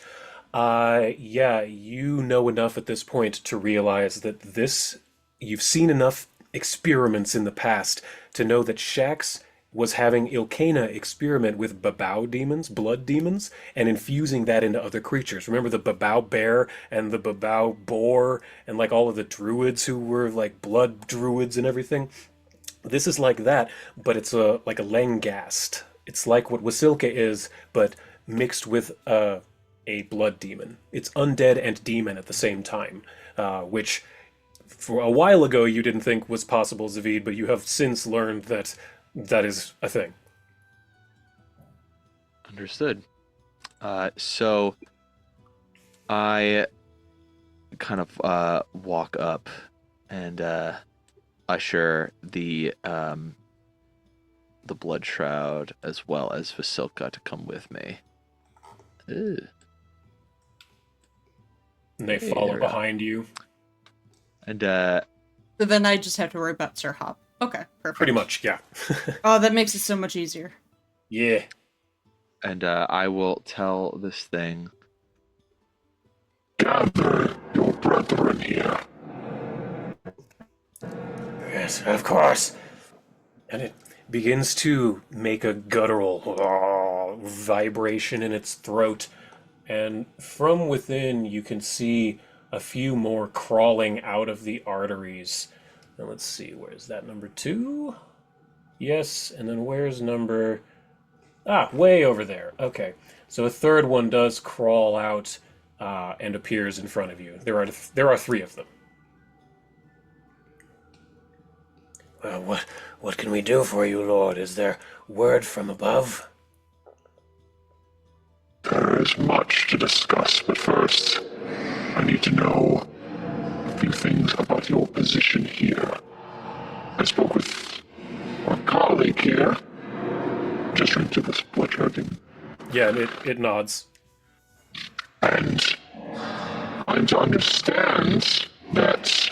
Yeah, you know enough at this point to realize that you've seen enough experiments in the past to know that Shax was having Ilkana experiment with Babao demons, blood demons, and infusing that into other creatures. Remember the Babao bear and the Babao boar and like all of the druids who were like blood druids and everything? This is like that, but it's like a Lengast. It's like what Wasilka is, but mixed with a blood demon. It's undead and demon at the same time, which for a while ago you didn't think was possible, Zavid, but you have since learned that that is a thing. Understood. So I kind of walk up and usher the blood shroud as well as Vasilka to come with me. Ew. And they Hey, follow there we go. behind you. And So then I just have to worry about Sir Hop. Okay, perfect. Pretty much, yeah. Oh, that makes it so much easier. Yeah. I will tell this thing. Gather your brethren here. Yes, of course. And it begins to make a guttural vibration in its throat. And from within, you can see a few more crawling out of the arteries. And let's see, where's that number 2? Yes, and then where's number... way over there. Okay, so a third one does crawl out and appears in front of you. There are 3 of them. What can we do for you, Lord? Is there word from above? There is much to discuss, but first, I need to know a few things about your position here. I spoke with our colleague here. Just into this blood dragon. Yeah, and it nods. And I'm to understand that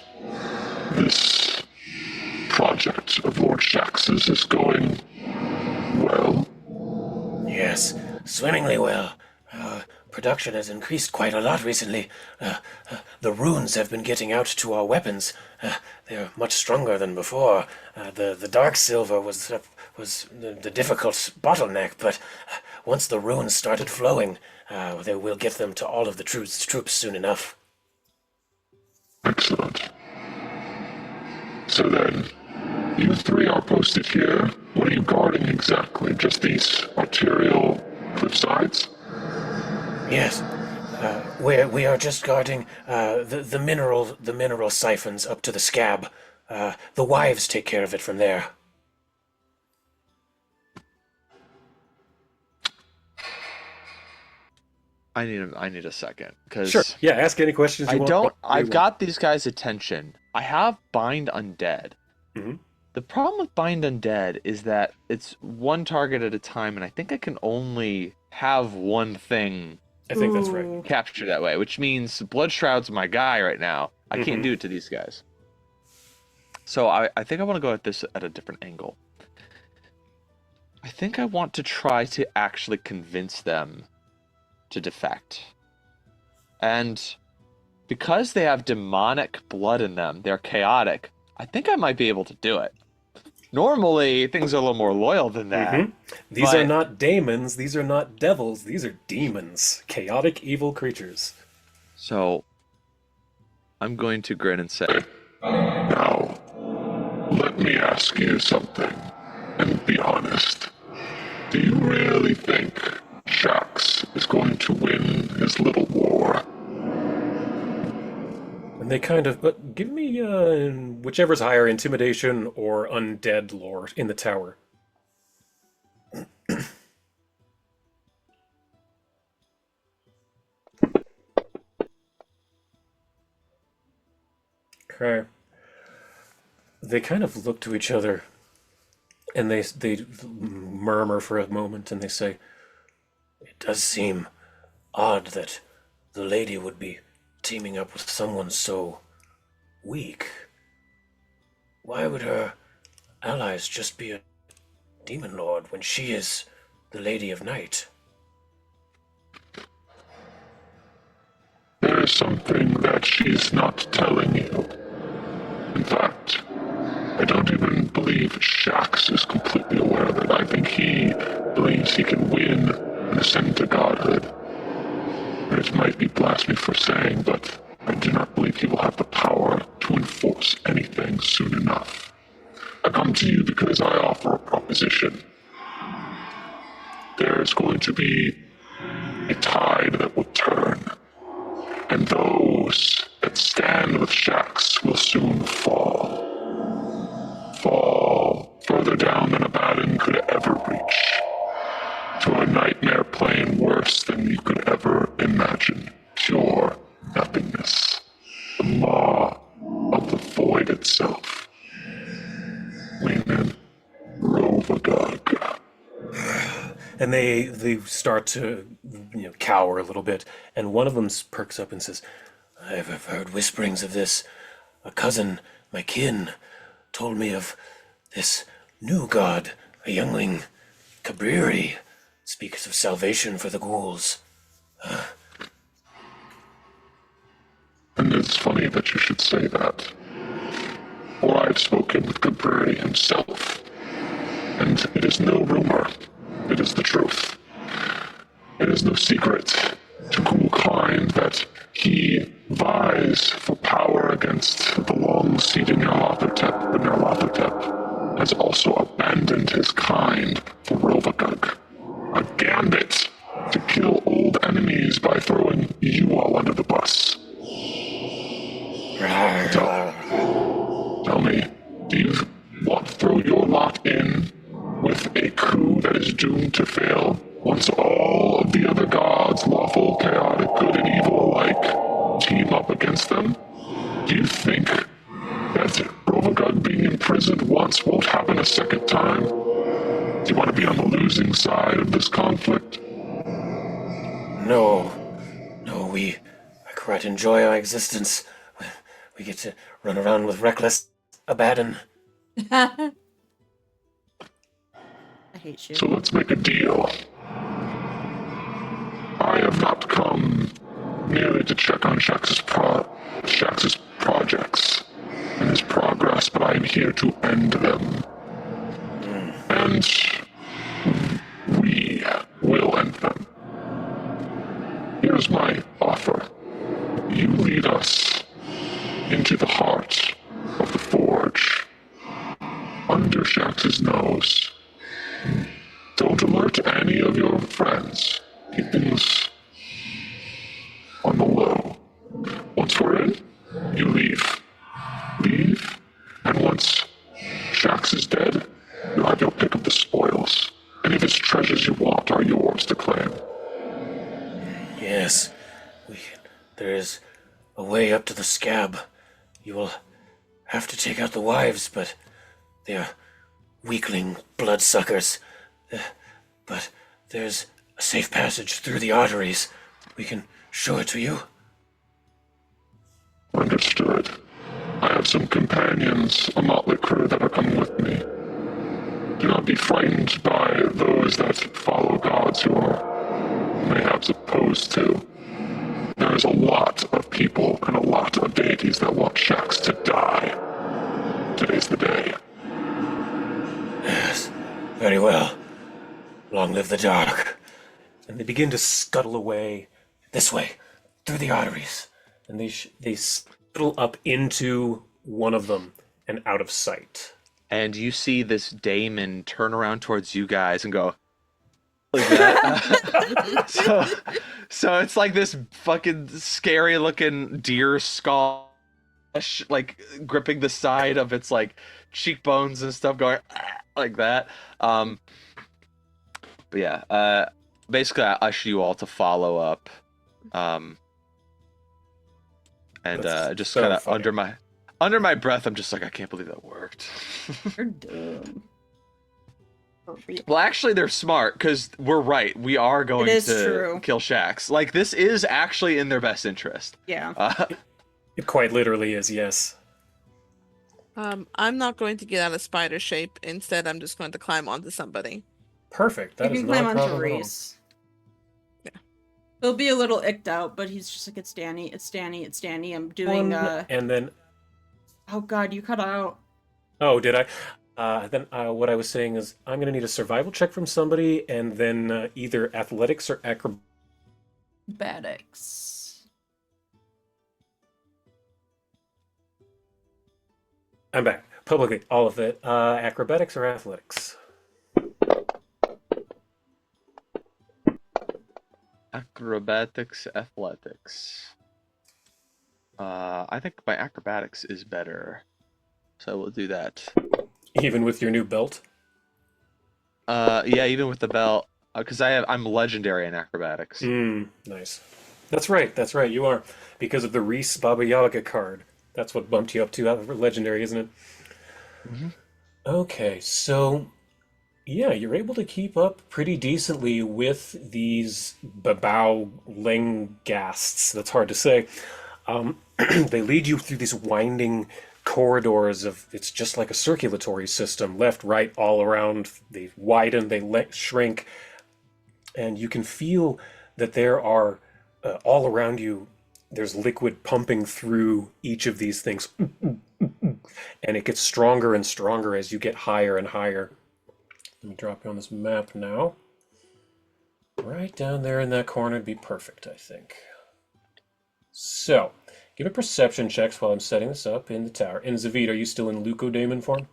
this project of Lord Shax's is going well. Yes, swimmingly well. Production has increased quite a lot recently. The runes have been getting out to our weapons. They're much stronger than before. The dark silver was the difficult bottleneck, but once the runes started flowing, they will get them to all of the troops soon enough. Excellent. So then, you 3 are posted here. What are you guarding exactly? Just these arterial cliffsides? Yes, we are just guarding the mineral siphons up to the scab. The wives take care of it from there. I need a second because Sure. Yeah. Ask any questions you want. I've got these guys' attention. I have Bind Undead. Mm-hmm. The problem with Bind Undead is that it's one target at a time, and I think I can only have one thing I think that's right. Ooh. captured that way, which means Blood Shroud's my guy right now. I Mhm. can't do it to these guys. So I think I want to go at this at a different angle. I think I want to try to actually convince them to defect. And because they have demonic blood in them, they're chaotic, I think I might be able to do it. Normally, things are a little more loyal than that. Mhm. These are But- not daemons. These are not devils. These are demons. Chaotic, evil creatures. So, I'm going to grin and say, Now, let me ask ask you something, and be honest. Do you really think Shax is going to win his little war? And they kind of, but give me whichever's higher, intimidation or undead lore in the tower. Okay. They kind of look to each other, and they murmur for a moment, and they say, "It does seem odd that the lady would be teaming up with someone so weak. Why would her allies just be a demon lord when she is the Lady of Night?" There's something that she's not telling you. In fact, I don't even believe Shax is completely aware of it. I think he believes he can win and ascend to godhood. It might be blasphemy for saying, but I do not believe he will have the power to enforce anything soon enough. I come to you because I offer a proposition. There's going to be a tide that will turn, and those that stand with Shax will soon fall. Fall further down than Abaddon could ever reach, to a nightmare plane worse than you could ever imagine. Pure nothingness. The maw of the void itself. Lean in. Rovagog. And they start to cower a little bit, and one of them perks up and says, "I've heard whisperings of this. A cousin, my kin, told me of this new god, a youngling, Cabriri, speaks of salvation for the ghouls." And it's funny that you should say that. For I've spoken with Cabriri himself, and it is no rumor. It is the truth. It is no secret to Ghoulkind that he vies for power against the long-seated Nyarlathotep, but Nyarlathotep has also abandoned his kind for Rovagug. A gambit to kill old enemies by throwing you all under the bus. Tell me, do you want to throw your lot in with a coup that is doomed to fail once all of the other gods, lawful, chaotic, good, and evil alike, team up against them? Do you think that Rovagug being imprisoned once won't happen a second time? Do you want to be on the losing side of this conflict? No, we quite enjoy our existence. We get to run around with reckless Abaddon. I hate you. So let's make a deal. I have not come merely to check on Shax's projects and his progress, but I am here to end them. And we will end them. Here's my offer. You lead us into the heart of the forge, under Shax's nose. Don't alert any of your friends. Keep things on the low. Once we're in, you leave. Leave, and once Shax is dead, you'll have your pick of the spoils. Any of his treasures you want are yours to claim. Yes, there is a way up to the scab. You will have to take out the wives, but they are weakling bloodsuckers. But there's a safe passage through the arteries. We can show it to you. Understood. I have some companions, a motley crew that are coming with me. Do not be frightened by those that follow gods you are mayhaps opposed to. There is a lot of people and a lot of deities that want Shax to die. Today's the day. Yes, very well. Long live the dark. And they begin to scuttle away this way, through the arteries. And they scuttle up into one of them and out of sight. and you see this daemon turn around towards you guys and go like that. So it's like this fucking scary looking deer skull, like gripping the side of its like cheekbones and stuff, going like that. But yeah, basically I usher you all to follow up, and That's just so kind of funny. under my breath, I'm just like, I can't believe that worked. You're dumb. For real. Well, actually, they're smart because we're right. We are going is to true. kill Shax. Like this is actually in their best interest. Yeah. It quite literally is, yes. I'm not going to get out of spider shape. Instead, I'm just going to climb onto somebody. Perfect. That You is can not climb a onto problem at all. Reese. Yeah. He'll be a little icked out, but he's just like, it's Danny, it's Danny, it's Danny. I'm doing And then, oh god, you cut out. oh, did I? Then what I was saying is I'm going to need a survival check from somebody, and then either athletics or acrobatics. Badics. I'm back. Publicly, all of it. Acrobatics or athletics? Acrobatics, athletics. I think my acrobatics is better, so we'll do that. Even with your new belt? Yeah, even with the belt, because I'm legendary in acrobatics. Nice. That's right, you are. Because of the Reese Baba Yaga card. That's what bumped you up to legendary, isn't it? Mm-hmm. Okay, so yeah, you're able to keep up pretty decently with these Babao Lengasts. That's hard to say. They lead you through these winding corridors of, it's just like a circulatory system, left, right, all around. They widen, they shrink, and you can feel that there are all around you. There's liquid pumping through each of these things, and it gets stronger and stronger as you get higher and higher. Let me drop you on this map now. Right down there in that corner would be perfect, I think. So, give a perception checks while I'm setting this up in the tower. And Zavid, are you still in Leucodaemon form?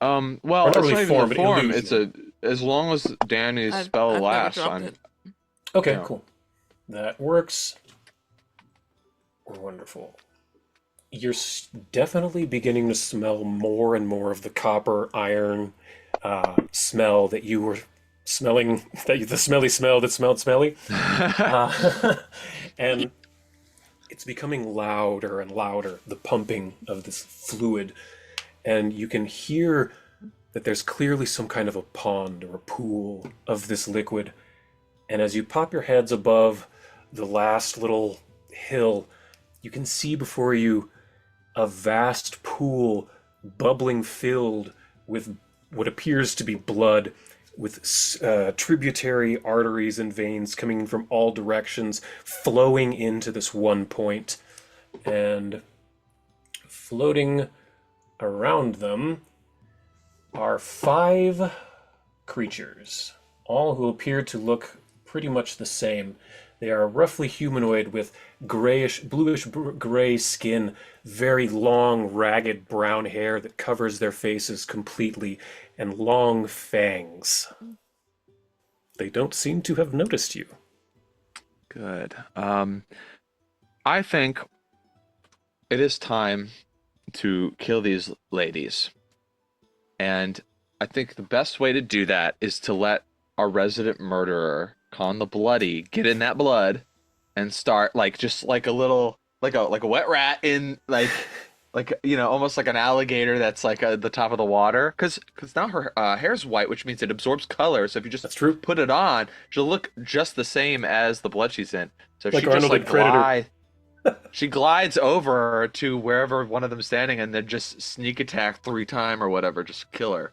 Well, Or not it's really not even form, the but form. It's illusion. as long as Danny's spell I've never lasts. dropped it. Okay, Yeah. cool. That works. Wonderful. You're definitely beginning to smell more and more of the copper iron smell that you were smelling, the smelly smell that smelled smelly. And it's becoming louder and louder, the pumping of this fluid. And you can hear that there's clearly some kind of a pond or a pool of this liquid. And as you pop your heads above the last little hill, you can see before you a vast pool bubbling, filled with what appears to be blood, with tributary arteries and veins coming from all directions, flowing into this one point. And floating around them are 5 creatures, all who appear to look pretty much the same. They are roughly humanoid with bluish gray skin, very long, ragged brown hair that covers their faces completely, and long fangs. They don't seem to have noticed you. Good. I think it is time to kill these ladies. And I think the best way to do that is to let our resident murderer, Con the Bloody, get in that blood and start just like a little like a wet rat in like almost like an alligator that's like at the top of the water, because now her hair's white, which means it absorbs color. So if you just That's true. put it on, she'll look just the same as the blood she's in. So Like she just Arnold in Predator. she glides over to wherever one of them's standing and then just sneak attack 3 times or whatever, just kill her.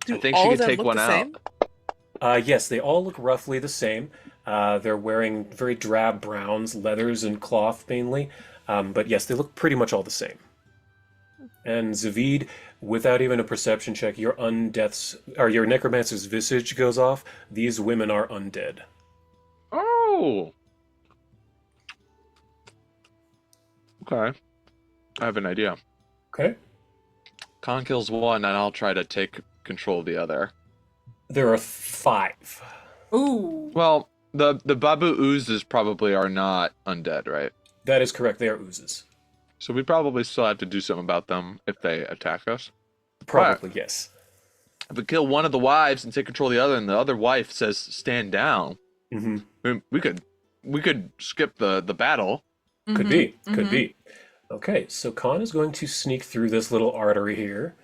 Do I think all she of could them take look one the out. same? Yes, they all look roughly the same. They're wearing very drab browns, leathers, and cloth mainly. But yes, they look pretty much all the same. And Zavid, without even a perception check, your necromancer's visage goes off. These women are undead. Oh. Okay. I have an idea. Okay. Khan kills one, and I'll try to take control of the other. There are 5. Ooh. Well, the Babu oozes probably are not undead, right? That is correct. They are oozes. So we probably still have to do something about them if they attack us. Probably, yes. If we kill one of the wives and take control of the other, and the other wife says stand down, Mm-hmm. I mean, we could skip the battle. Could be. Could be. Okay, so Khan is going to sneak through this little artery here.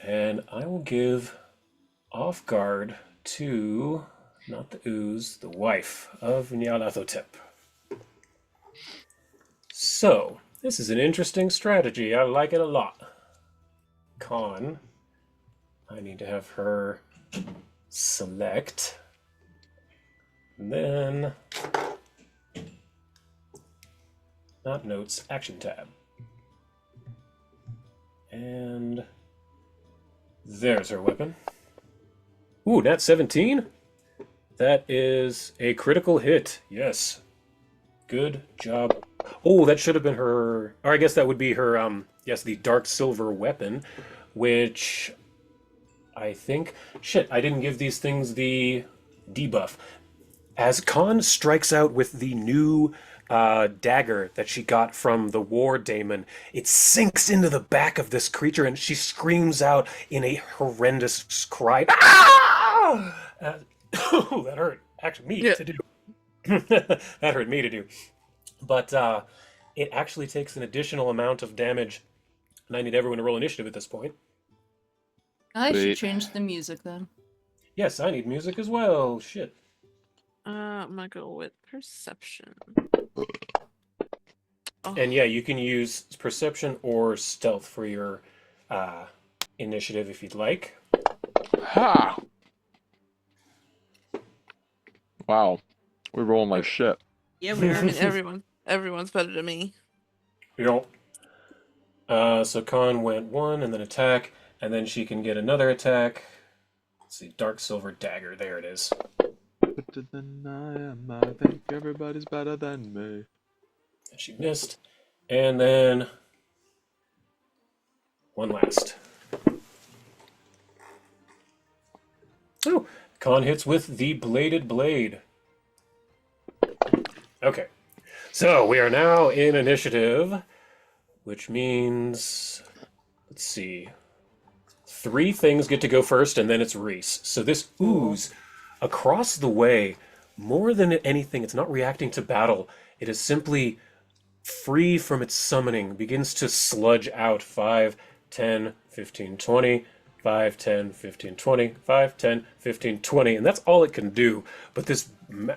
And I will give off guard to, not the ooze, the wife of Nyarlathotep. So, this is an interesting strategy. I like it a lot. Khan, I need to have her select. And then, not notes, action tab. And there's her weapon. Ooh, nat 17? That is a critical hit. Yes. Good job. Oh, that should have been her... Or I guess that would be her, yes, the dark silver weapon, which I think... Shit, I didn't give these things the debuff. As Khan strikes out with the new dagger that she got from the war daemon, it sinks into the back of this creature and she screams out in a horrendous cry. Ah! That hurt. Actually, me to do. That hurt me to do. But it actually takes an additional amount of damage, and I need everyone to roll initiative at this point. I should Sweet. change the music then. Yes, I need music as well. Shit. I'm gonna go with perception. Oh, And yeah, you can use perception or stealth for your initiative if you'd like. Ha! Wow, we're rolling like shit. Yeah, I mean, everyone's better than me. Yep. So Khan went 1 and then attack, and then she can get another attack. Let's see, dark silver dagger. There it is. Better than I am, I think everybody's better than me. And she missed. And then one last. Oh, Khan hits with the bladed blade. Okay. So we are now in initiative, which means, let's see, 3 things get to go first, and then it's Reese. So this ooze across the way, more than anything, it's not reacting to battle. It is simply free from its summoning, begins to sludge out 5, 10, 15, 20, 5, 10, 15, 20, 5, 10, 15, 20, and that's all it can do. But this,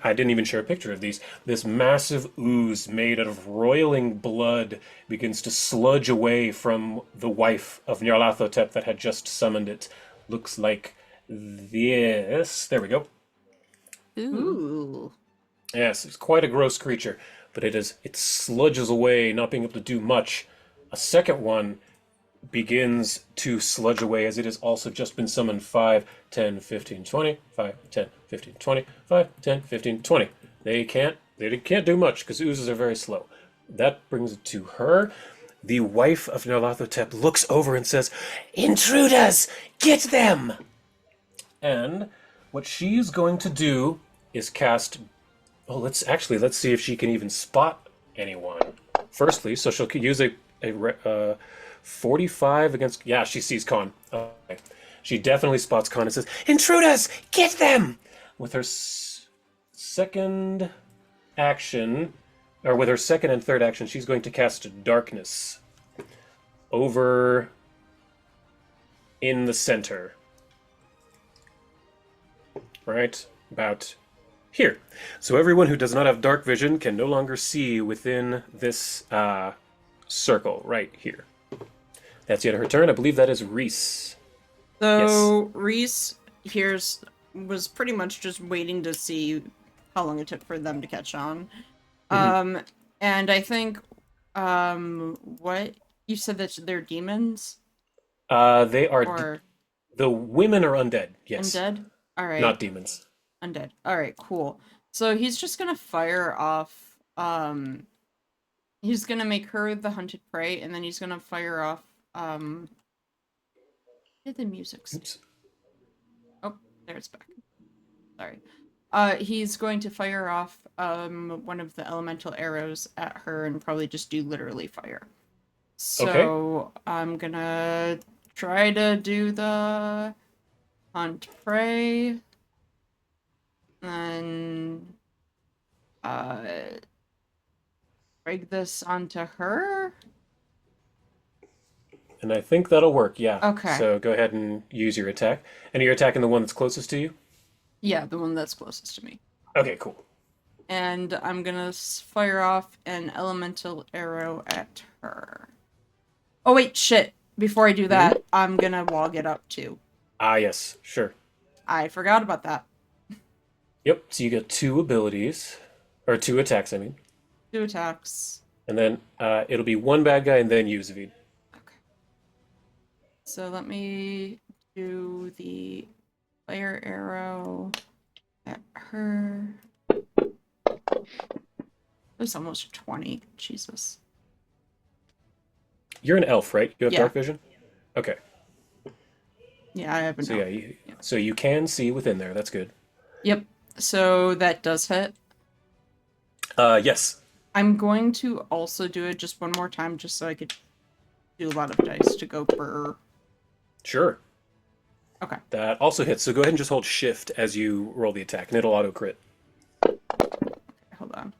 I didn't even share a picture of these, this massive ooze made out of roiling blood begins to sludge away from the wife of Nyarlathotep that had just summoned it. Looks like this. There we go. Ooh. Yes, it's quite a gross creature, but it sludges away, not being able to do much. A second one begins to sludge away as it has also just been summoned 5, 10, 15, 20, 5, 10, 15, 20, 5, 10, 15, 20. They can't do much because oozes are very slow. That brings it to her. The wife of Nyarlathotep looks over and says, "Intruders! Get them!" And what she's going to do is cast... Oh, let's see if she can even spot anyone. Firstly, so she'll use a 45 against... Yeah, she sees Khan. Okay. She definitely spots Khan and says, "Intruders! Get them!" With her second action, or with her second and third action, she's going to cast Darkness over in the center. Right about here. So everyone who does not have dark vision can no longer see within this circle right here. That's the end of her turn. I believe that is Reese. So Reese was pretty much just waiting to see how long it took for them to catch on. And I think what you said that they're demons? They are Or the women are undead. Yes. undead? Alright. Not demons. Undead. Alright, cool. So he's just gonna fire off he's gonna make her the hunted prey, and then he's gonna fire off Did the music stay? Oops. Oh, there it's back. Sorry. He's going to fire off one of the elemental arrows at her and probably just do literally fire. So I'm gonna try to do the hunt prey and break this onto her. And I think that'll work, yeah. Okay. So go ahead and use your attack. And you're attacking the one that's closest to you? Yeah, the one that's closest to me. Okay, cool. And I'm gonna fire off an elemental arrow at her. Oh wait, shit. Before I do that, I'm gonna wall get up too. Ah, yes, sure. I forgot about that. Yep, so you get 2 abilities. Or 2 attacks, I mean. 2 attacks. And then it'll be 1 bad guy and then you, Zavid. Okay. So let me do the fire arrow at her. There's almost 20. Jesus. You're an elf, right? You have Yeah. dark vision? Okay. Yeah, I haven't. So yeah, so you can see within there. That's good. Yep. So that does hit. Yes. I'm going to also do it just one more time, just so I could do a lot of dice to go per. Sure. Okay. That also hits. So go ahead and just hold shift as you roll the attack, and it'll auto crit. Hold on.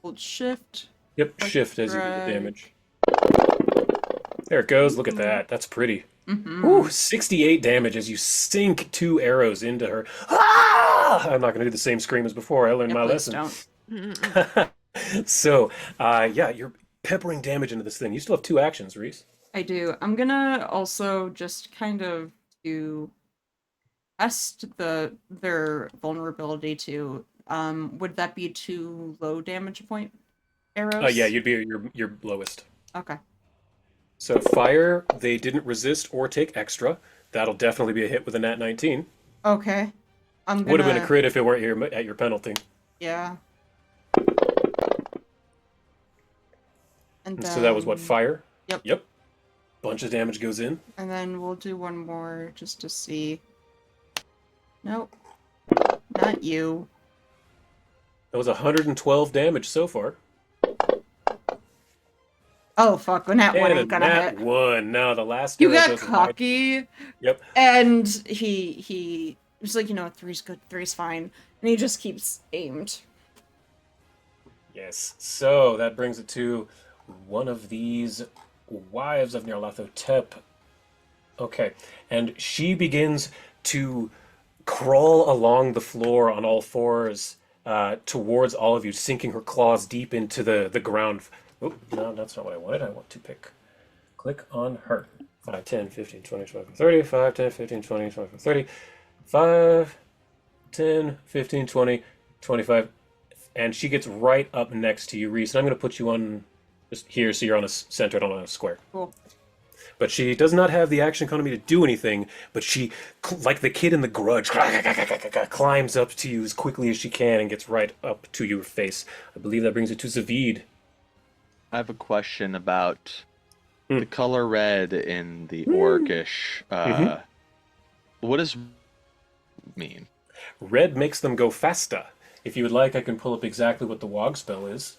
Hold shift. Yep, That's shift as you do the right. damage. There it goes. Look at that. That's pretty. Mm-hmm. Ooh, 68 damage as you sink 2 arrows into her. Ah! I'm not going to do the same scream as before. I learned my Please lesson. don't. So, yeah, you're peppering damage into this thing. You still have 2 actions, Reese. I do. I'm gonna also just kind of to test their vulnerability to. Would that be 2 low damage point arrows? Yeah, you'd be your lowest. Okay. So fire, they didn't resist or take extra. That'll definitely be a hit with a nat 19. Okay. I'm gonna. Would have been a crit if it weren't at your penalty. Yeah. And So that was what, fire? Yep. Yep. Bunch of damage goes in. And then we'll do one more just to see. Nope. Not you. That was 112 damage so far. Oh fuck, when that one And a ain't gonna nat hit. 1. No, the last You arrow got goes wide. cocky. Yep. And he was like, you know, 3's good, 3's fine. And he just keeps aimed. Yes. So that brings it to one of these wives of Nyarlathotep. Okay. And she begins to crawl along the floor on all fours towards all of you, sinking her claws deep into the ground. Oh, no, that's not what I wanted. I want to click on her. 5, 10, 15, 20, 25, 30. 5, 10, 15, 20, 25, 30. 5, 10, 15, 20, 25. And she gets right up next to you, Reese. And I'm going to put you on just here so you're on centered on a square. Cool. But she does not have the action economy to do anything, but she, like the kid in The Grudge, climbs up to you as quickly as she can and gets right up to your face. I believe that brings it to Zavid. I have a question about the color red in the orcish. What does mean? Red makes them go faster. If you would like, I can pull up exactly what the Wog spell is.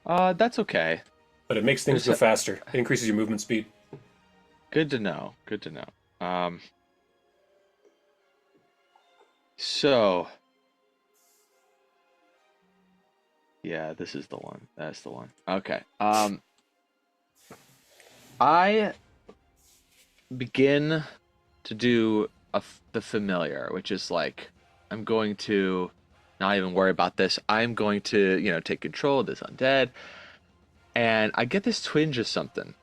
That's okay. But it makes things go faster. It increases your movement speed. Good to know. Good to know. So, yeah, this is the one. That's the one. Okay. I begin to do the familiar, which is like, I'm going to not even worry about this. I'm going to, take control of this undead. And I get this twinge of something.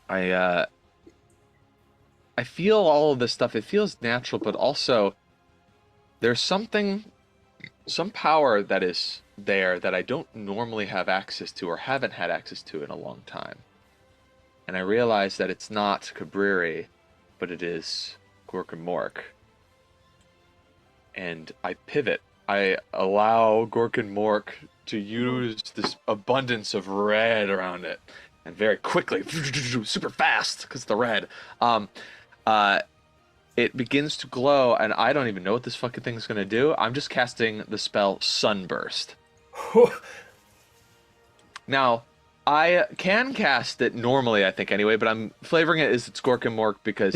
I feel all of this stuff. It feels natural, but also there's some power that is there that I don't normally have access to or haven't had access to in a long time. And I realize that it's not Cabriri, but it is Gork and Mork. And I pivot. I allow Gork and Mork to use this abundance of red around it. and very quickly, super fast because the red, it begins to glow, and I don't even know what this fucking thing's gonna do. I'm just casting the spell Sunburst. Now, I can cast it normally, I think, anyway, but I'm flavoring it as it's Gork and Mork because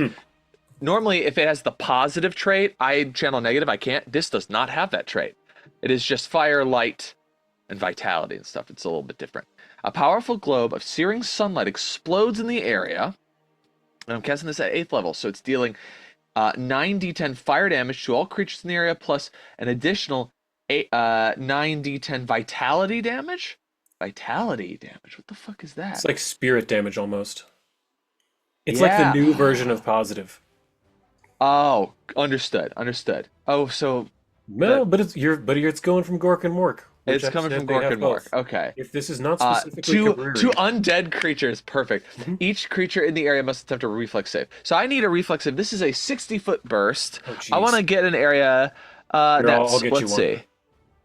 normally if it has the positive trait, I channel negative, I can't. This does not have that trait. It is just fire, light, and vitality and stuff. It's a little bit different. A powerful globe of searing sunlight explodes in the area, and I'm casting this at 8th level, so it's dealing 9d10 fire damage to all creatures in the area, plus an additional 9d10 vitality damage? Vitality damage? What the fuck is that? It's like spirit damage almost. It's like the new version of positive. Oh, understood. Oh, so No, but it's going from Gork and Mork. which it's coming said from they Gork have and Mork. both. Okay. If this is not Two specifically Kabriri, undead creatures. Perfect. Each creature in the area must attempt a reflex save. So I need a reflex save. This is a 60-foot burst. Oh, I want to get an area Here, that's, I'll get you let's one. see.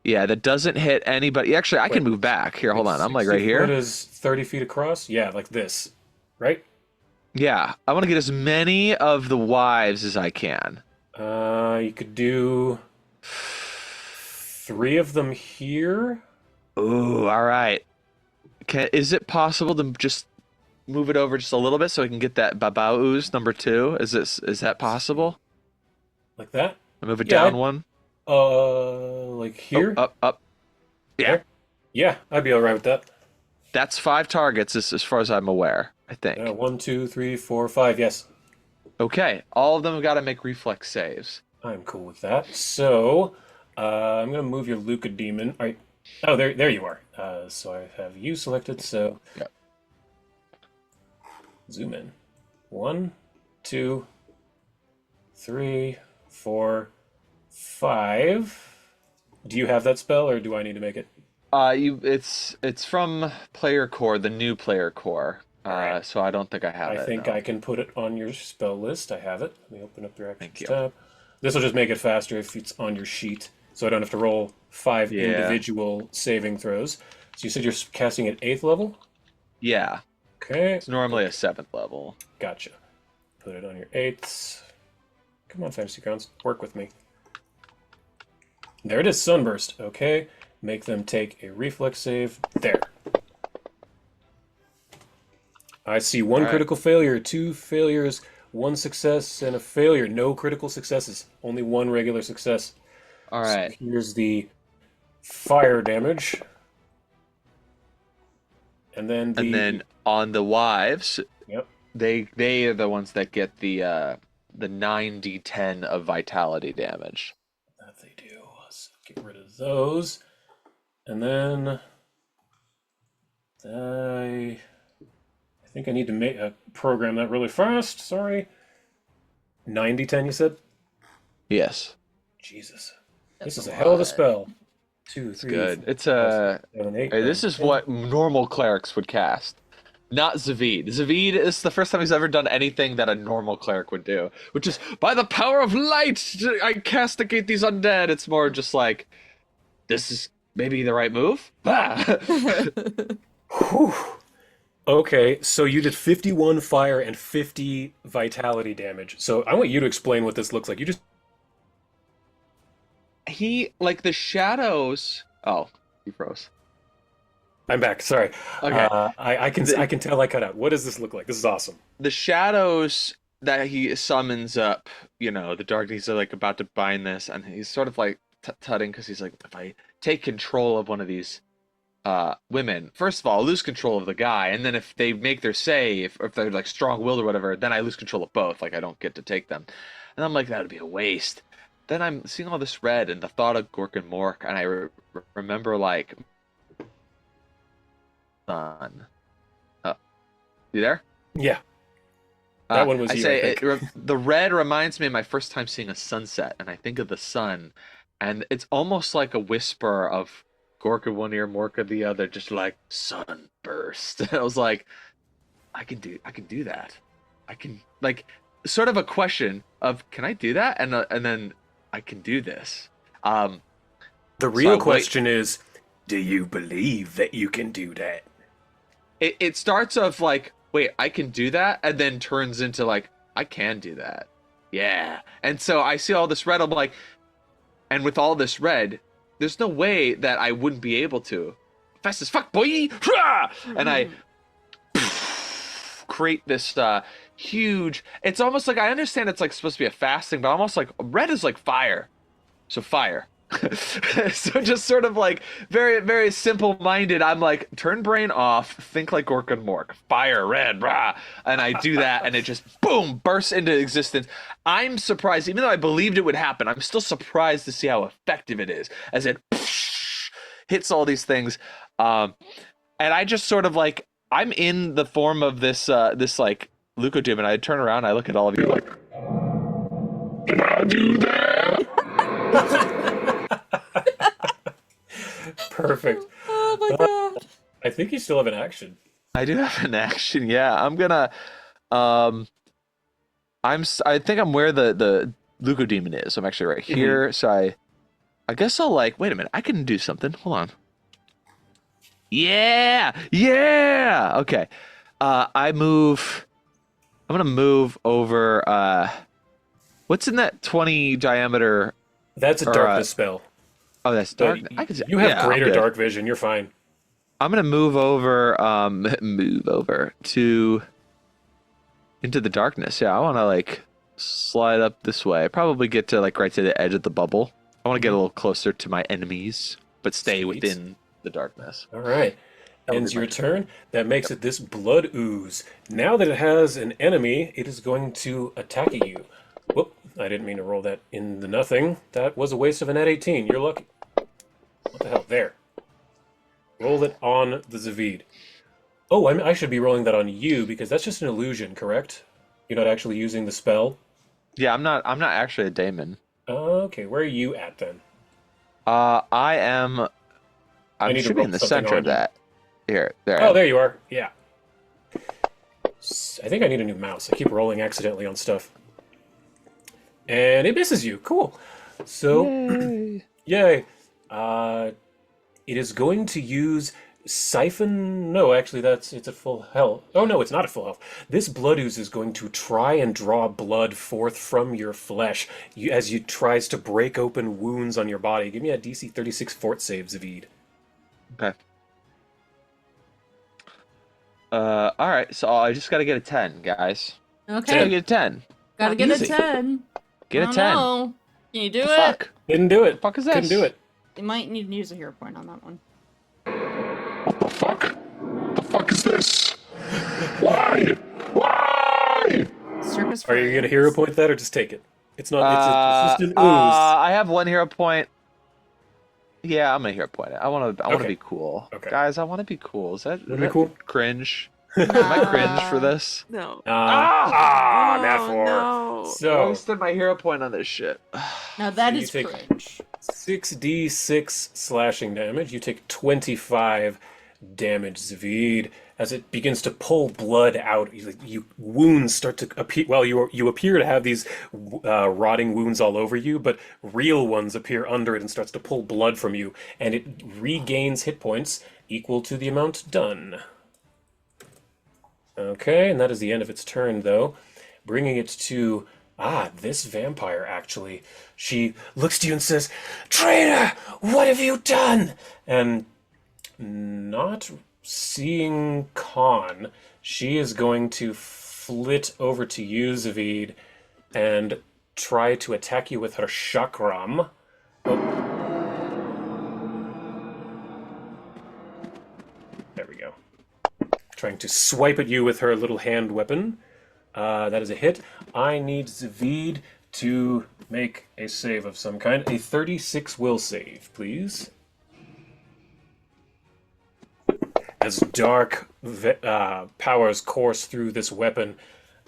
Yeah, that doesn't hit anybody. Actually, I can move back. Here, hold on. I'm like right 60 foot here. is 30 feet across? Yeah, like this. Right? Yeah, I want to get as many of the wives as I can. You could do 3 of them here. Ooh, all right. Is it possible to just move it over just a little bit so I can get that Babao ooze number 2? Is that possible? Like that? I move it Yeah, down one. Like here? Oh, up. Yeah, There? Yeah, I'd be alright with that. that's 5 targets as far as I'm aware, I think. 1, 2, 3, 4, 5, yes. Okay, all of them have got to make reflex saves. I'm cool with that. So, I'm gonna move your Luca Demon. All right. Oh, there you are. So I have you selected, so... Yep. Zoom in. 1, 2, 3, 4, 5. Do you have that spell, or do I need to make it? It's from player core, the new player core. Alright. So I don't think I have it. I think no. I can put it on your spell list. I have it. Let me open up your Thank actions you. tab. This will just make it faster if it's on your sheet, so I don't have to roll 5 Yeah. individual saving throws. So you said you're casting at 8th level? Yeah, Okay. it's normally a 7th level. Gotcha. Put it on your 8th. Come on, Fantasy Grounds. Work with me. There it is, Sunburst. Okay. Make them take a reflex save. There. I see 1 Alright. critical failure, 2 failures, 1 success, and a failure. No critical successes. Only 1 regular success. All So right. here's the fire damage. And then on the wives, Yep. they are the ones that get the 9d10 of vitality damage. That they do. Let's get rid of those. And then I think I need to make program that really fast. Sorry. 90-10, you said? Yes, Jesus. That's This is a a hell of a lot. spell. 2, 3, good. 4, It's 5, 6, 7, 8. Hey, this is what normal clerics would cast. Not Zavid. Zavid is the first time he's ever done anything that a normal cleric would do, which is, by the power of light, I castigate these undead. It's more just like, this is maybe the right move? Ah. Whew. Okay, so you did 51 fire and 50 vitality damage. So I want you to explain what this looks like. You just Like the shadows. Oh, he froze. I'm back. Sorry. Okay. I can tell I cut out. What does this look like? This is awesome. The shadows that he summons up, the darkness are like about to bind this, and he's sort of like tutting because he's like, if I take control of one of these women, first of all, I lose control of the guy, and then if they make their save, or if they're like strong-willed or whatever, then I lose control of both. Like I don't get to take them, and I'm like, that would be a waste. Then I'm seeing all this red and the thought of Gork and Mork, and I remember like, son, you there? Yeah. That one was I you, say I think. the red reminds me of my first time seeing a sunset, and I think of the sun, and it's almost like a whisper of Gorka one ear, Morka the other, just like sunburst. And I was like, I can do that. I can, like, sort of a question of, can I do that? And then I can do this. The real question is, do you believe that you can do that? it starts off like, wait, I can do that, and then turns into like, I can do that. Yeah. And so I see all this red, I'm like, and with all this red, there's no way that I wouldn't be able to. Fast as fuck, boy! And I create this huge, it's almost like, I understand it's like supposed to be a fast thing, but almost like red is like fire. So fire. So just sort of like very, very simple minded. I'm like, turn brain off, think like Gork and Mork, fire, red, rah. And I do that and it just boom, bursts into existence. I'm surprised, even though I believed it would happen, I'm still surprised to see how effective it is as it hits all these things. And I just sort of like, I'm in the form of this this like Luco and I turn around, I look at all of you like, Can I do that? Perfect. Oh my god. I think you still have an action. I do have an action. Yeah, I'm gonna. I think I'm where the Luco demon is. I'm actually right here. So I guess I'll like. Wait a minute. I can do something. Hold on. Yeah. Okay. I move. I'm gonna move over. What's in that 20 diameter? That's a Or, darkness spell. Oh, that's But dark. I can see. you have Yeah, I'm greater good. dark vision. You're fine. I'm gonna move over to into the darkness. Yeah, I want to like slide up this way. Probably get to like right to the edge of the bubble. I want to get a little closer to my enemies, but stay Sweet. within the darkness. All right. That would Ends be my your turn. That makes it this blood ooze. Now that it has an enemy, it is going to attack you. Whoop! I didn't mean to roll that in the nothing. That was a waste of an at 18. You're lucky. What the hell? There. Roll it on the Zavid. Oh, I should be rolling that on you because that's just an illusion, correct? You're not actually using the spell? Yeah, I'm not actually a daemon. Okay, where are you at then? I am. I I need to should be in roll the something center on of you. that. Here, there. Oh, there you are. Yeah. I think I need a new mouse. I keep rolling accidentally on stuff. And it misses you. Cool. So, yay. It is going to use Siphon. No, actually, it's at full health. Oh, no, it's not at full health. This blood ooze is going to try and draw blood forth from your flesh as it tries to break open wounds on your body. Give me a DC 36 fort save, Zavid. Okay. All right. So I just gotta get a 10, guys. Gotta Okay. get a 10. Gotta get Easy. a 10. Get I a don't 10. know. Can you do The it? fuck? Didn't do it. The fuck is Couldn't this? do it. You might need to use a hero point on that one. What the fuck? The fuck is this? Why? Why? Circus Are you going to friends. hero point that or just take it? It's not, it's just an ooze. I have one hero point. Yeah, I'm gonna hero point it. I want to Okay. be cool. Okay. Guys, I want to be cool. Is that, Wanna be cool? cringe? Am I cringe for Nah. this? No. Nat Oh, 4. no. I So, wasted my hero point on this shit. Now that you is take- cringe. 6d6 slashing damage. You take 25 damage, Zavid, as it begins to pull blood out. You wounds start to appear. Well, you appear to have these rotting wounds all over you, but real ones appear under it and starts to pull blood from you, and it regains hit points equal to the amount done. Okay, and that is the end of its turn, though, bringing it to this vampire, actually. She looks to you and says, "Traitor, what have you done?" And not seeing Khan, she is going to flit over to you, Zavid, and try to attack you with her chakram. Oh. There we go. Trying to swipe at you with her little hand weapon. That is a hit. I need Zavid to make a save of some kind. A 36 will save, please. As dark powers course through this weapon.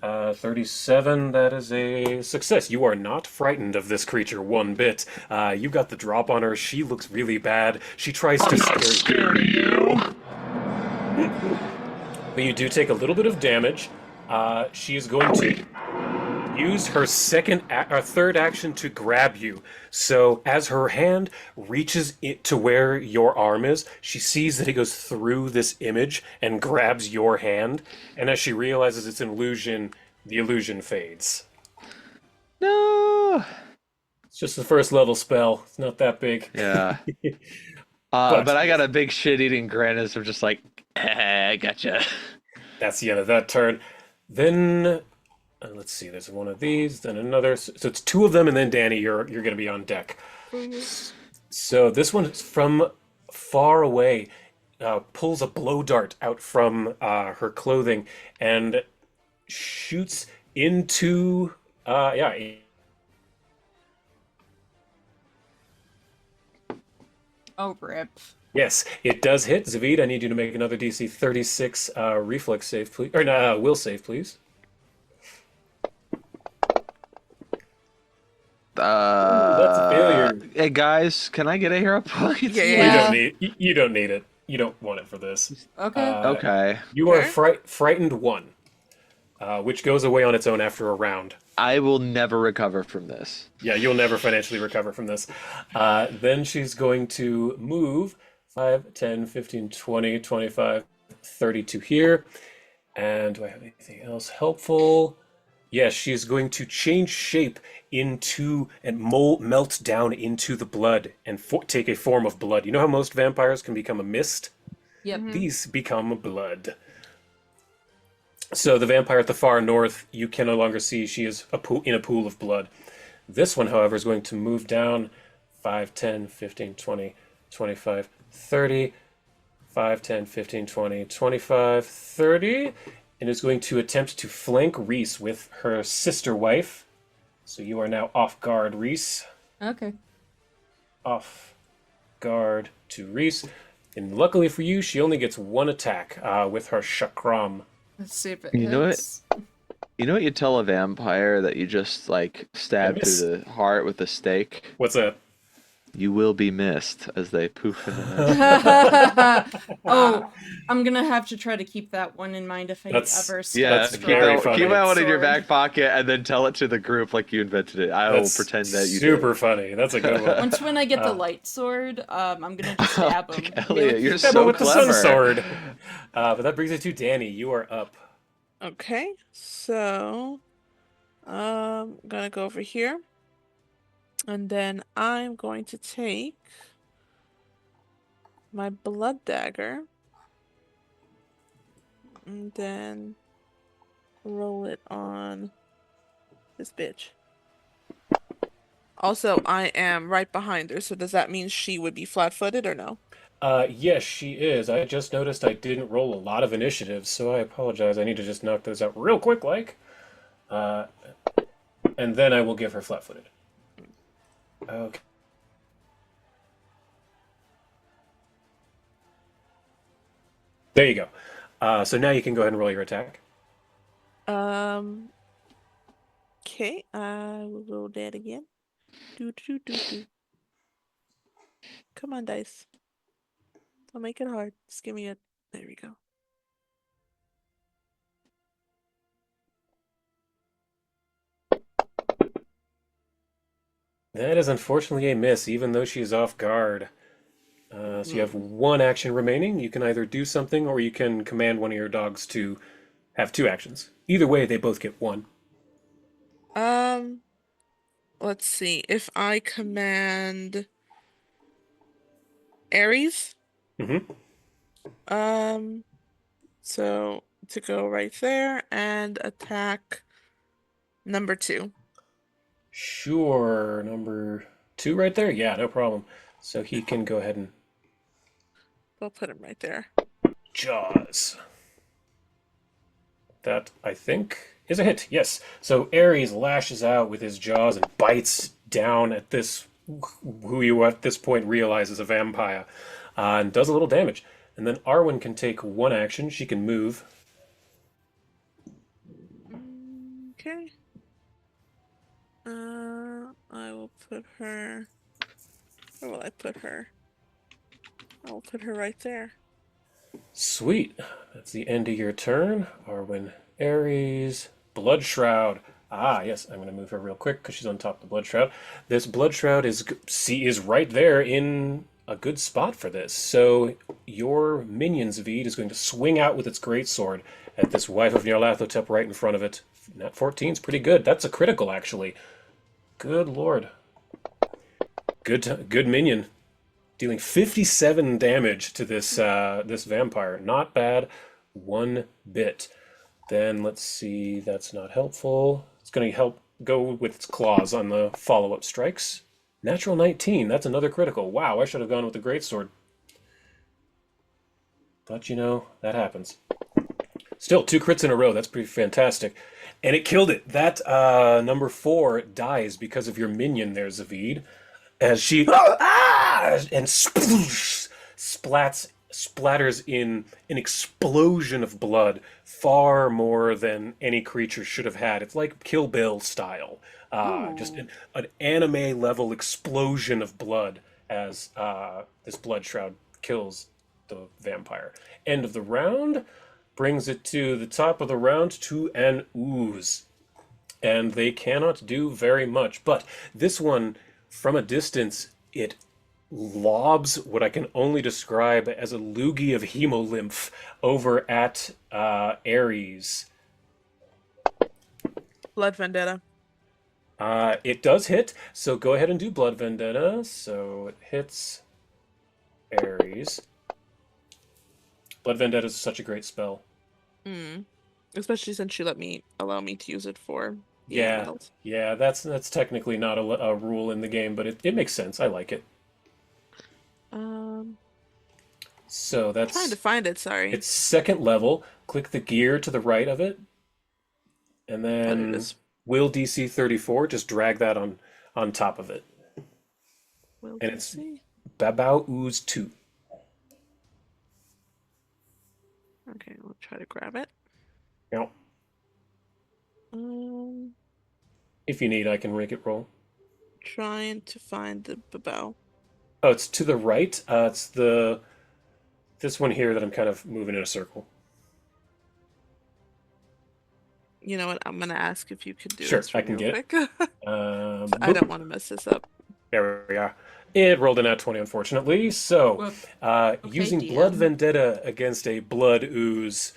37, that is a success. You are not frightened of this creature one bit. You got the drop on her. She looks really bad. She tries to I'm not scare scared of you. But you do take a little bit of damage. She is going to used her third action to grab you. So as her hand reaches it to where your arm is, she sees that it goes through this image and grabs your hand. And as she realizes it's an illusion, the illusion fades. No. It's just the first level spell. It's not that big. Yeah. But But I got a big shit-eating grin as I'm just like, I gotcha. that's the end of that turn. Then let's see. There's one of these, then another. So it's two of them, and then Danny, you're going to be on deck. So this one is from far away. Pulls a blow dart out from her clothing and shoots into Oh, rip. Yes, it does hit. Zavid, I need you to make another DC 36 reflex save, please. Or no, will save, please. That's a failure. Hey guys, can I get a hero point? Yeah. You don't need it. You don't want it for this. Okay. Okay. You are Okay. frightened one, which goes away on its own after a round. I will never recover from this. Yeah, you'll never financially recover from this. Then she's going to move 5, 10, 15, 20, 25, 30 to here. And do I have anything else helpful? Yes, she's going to change shape into and melt down into the blood and take a form of blood. You know how most vampires can become a mist? Yep. These become blood. So the vampire at the far north, you can no longer see. She is in a pool of blood. This one, however, is going to move down 5, 10, 15, 20, 25, 30, 5, 10, 15, 20, 25, 30, and is going to attempt to flank Reese with her sister wife. So you are now off guard, Reese. Okay. Off guard to Reese. And luckily for you, she only gets one attack with her chakram. Let's see if it You know what? hits. You know what you tell a vampire that you just like stab miss. through the heart with a stake? What's that? You will be missed as they poof in the night. Oh, I'm gonna have to try to keep that one in mind if I That's- ever Yeah, That's keep very that, funny. keep that one in your Sword. back pocket and then tell it to the group like you invented it. I will That's pretend that you super funny. That's a good one. Once when I get the light sword, I'm gonna just stab him. Be Elliot, you're Yeah, so but with the clever. sun sword. But that brings it to Danny. You are up. Okay, so I'm gonna go over here, and then I'm going to take my blood dagger, and then roll it on this bitch. Also, I am right behind her, so does that mean she would be flat-footed or no? Yes, she is. I just noticed I didn't roll a lot of initiatives, so I apologize. I need to just knock those out real quick, and then I will give her flat-footed. Okay. There you go. So now you can go ahead and roll your attack. Okay, I will roll that again. Do. Come on, dice. Don't make it hard. Just give me a. There we go. That is unfortunately a miss, even though she is off guard. So you have one action remaining. You can either do something or you can command one of your dogs to have two actions. Either way, they both get one. Let's see. If I command Ares, Mm-hmm. so to go right there and attack number 2. Sure. Number 2 right there? Yeah, no problem. So he can go ahead and I'll put him right there. Jaws. That, I think, is a hit. Yes. So Ares lashes out with his jaws and bites down at this, who you at this point realize is a vampire, and does a little damage. And then Arwen can take one action. She can move. Okay. I will put her. Where will I put her? I'll put her right there. Sweet. That's the end of your turn. Arwen, Ares, Blood Shroud. Ah, yes, I'm going to move her real quick because she's on top of the Blood Shroud. This Blood Shroud is right there in a good spot for this. So your minion's Veed is going to swing out with its greatsword at this Wife of Nyarlathotep right in front of it. Nat 14's pretty good. That's a critical, actually. Good lord. Good minion. Dealing 57 damage to this this vampire. Not bad one bit. Then let's see, that's not helpful. It's going to help go with its claws on the follow-up strikes. Natural 19, that's another critical. Wow, I should have gone with the greatsword. But you know, that happens. Still, 2 crits in a row, that's pretty fantastic. And it killed it. That number 4 dies because of your minion there, Zavid. As she and splatters in an explosion of blood, far more than any creature should have had. It's like Kill Bill style, just an anime level explosion of blood as this blood shroud kills the vampire. End of the round brings it to the top of the round to an ooze, and they cannot do very much. But this one, from a distance, it lobs what I can only describe as a loogie of hemolymph over at Ares. Blood Vendetta. It does hit, so go ahead and do Blood Vendetta. So it hits Ares. Blood Vendetta is such a great spell. Especially since you allow me to use it for Yeah, emails. yeah, that's technically not a rule in the game, but it makes sense. I like it. So that's Trying to find it, sorry. it's second level. Click the gear to the right of it, and There it then is. will DC 34. Just drag that on top of it, Will and it's DC? Babao Ooze 2. Okay, we'll try to grab it. Now, Um, if you need, I can make it roll. trying to find the babao. Oh, it's to the right. It's this one here that I'm kind of moving in a circle. You know what? I'm gonna ask if you could do Sure, this for I me can real get it. quick. I Boop. don't want to mess this up. There we are. It rolled a nat 20, unfortunately. So, Whoop. using DM. Blood Vendetta against a Blood Ooze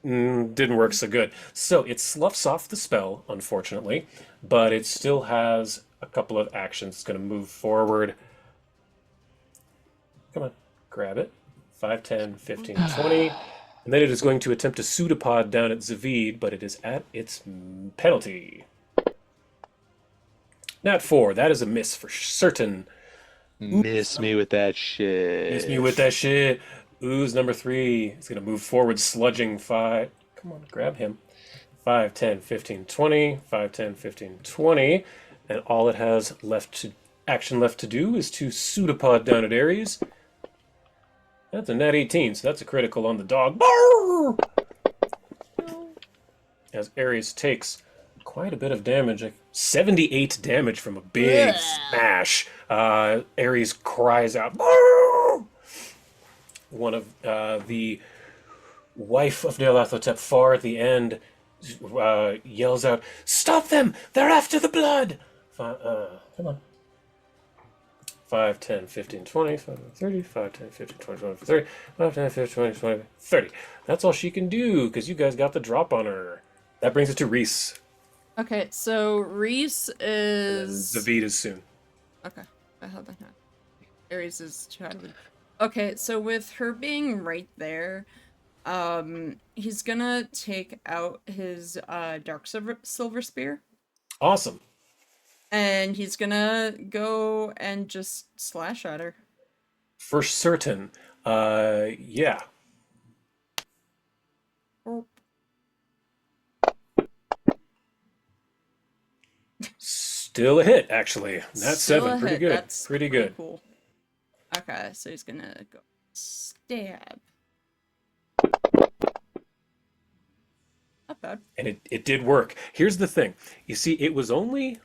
didn't work so good. So, it sloughs off the spell, unfortunately, but it still has a couple of actions. It's going to move forward. Come on, grab it. 5, 10, 15, 20. And then it is going to attempt a pseudopod down at Zavid, but it is at its penalty. Nat 4, that is a miss for certain. Miss me with that shit. Miss me with that shit. Ooze number 3 is going to move forward, sludging 5. Come on, grab him. 5, 10, 15, 20. 5, 10, 15, 20. And all it has action left to do is to pseudopod down at Ares. That's a nat 18, so that's a critical on the dog. As Ares takes quite a bit of damage, like 78 damage from a big smash. Ares cries out. One of the wife of Nyarlathotep far at the end yells out, "Stop them! They're after the blood!" Come on. 5, 10, 15, 20, 5, 30, 5, 10, 15, 20, 20, 30, 5, 10, 15, 20, 20, 30. That's all she can do, because you guys got the drop on her. That brings it to Reese. Okay, so Reese is. Zavid is soon. Okay, I have that. Ares is trying. Okay, so with her being right there, he's gonna take out his dark silver spear, Awesome. and he's gonna go and just slash at her. For certain. Yeah. Oh. Still a hit, actually. That's Still 7. a Pretty hit. good. That's Pretty good. Cool. Okay, so he's gonna go stab. Not bad. And it did work. Here's the thing. You see, it was only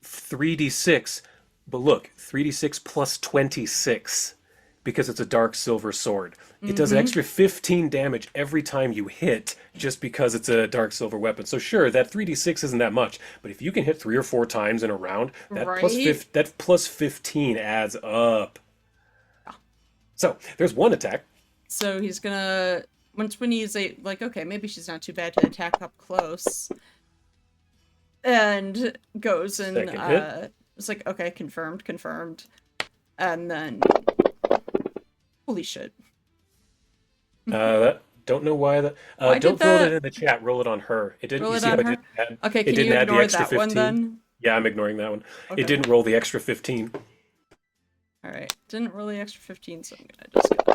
3d6, but look, 3d6 plus 26. because it's a dark silver sword. It does an extra 15 damage every time you hit, just because it's a dark silver weapon. So sure, that 3d6 isn't that much, but if you can hit 3 or 4 times in a round, that Right? that plus 15 adds up. So there's one attack. So he's gonna when he's like, okay, maybe she's not too bad to attack up close, and goes and Second hit. it's like, okay, confirmed, and then holy shit. Don't know why that. Why Don't did roll that? it in the chat. Roll it on her. It didn't. Roll You it see on how her? it didn't add? Okay, It can didn't you add the ignore extra that one 15. then? Yeah, I'm ignoring that one. Okay. It didn't roll the extra 15. All right, didn't roll the extra 15, so I'm gonna just go.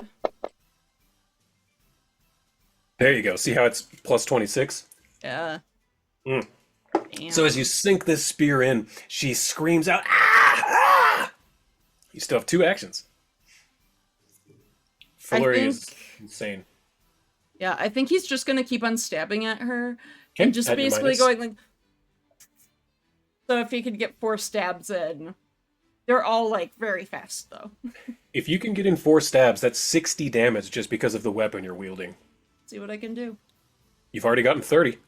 There you go. See how it's plus 26? Yeah. Mm. Damn. So as you sink this spear in, she screams out, "Ah! Ah!" You still have 2 actions. Flurry is think- insane. Yeah, I think he's just gonna keep on stabbing at her Okay, and just add your basically minus. going like. So if he could get 4 stabs in, they're all like very fast though. If you can get in 4 stabs, that's 60 damage just because of the weapon you're wielding. See what I can do. You've already gotten 30.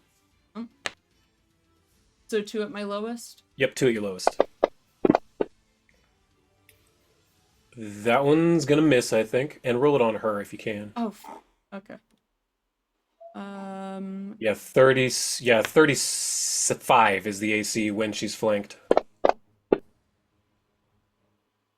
So 2 at my lowest. Yep, 2 at your lowest. That one's gonna miss, I think. And roll it on her if you can. Oh, okay. Yeah, 30. Yeah, 35 is the AC when she's flanked.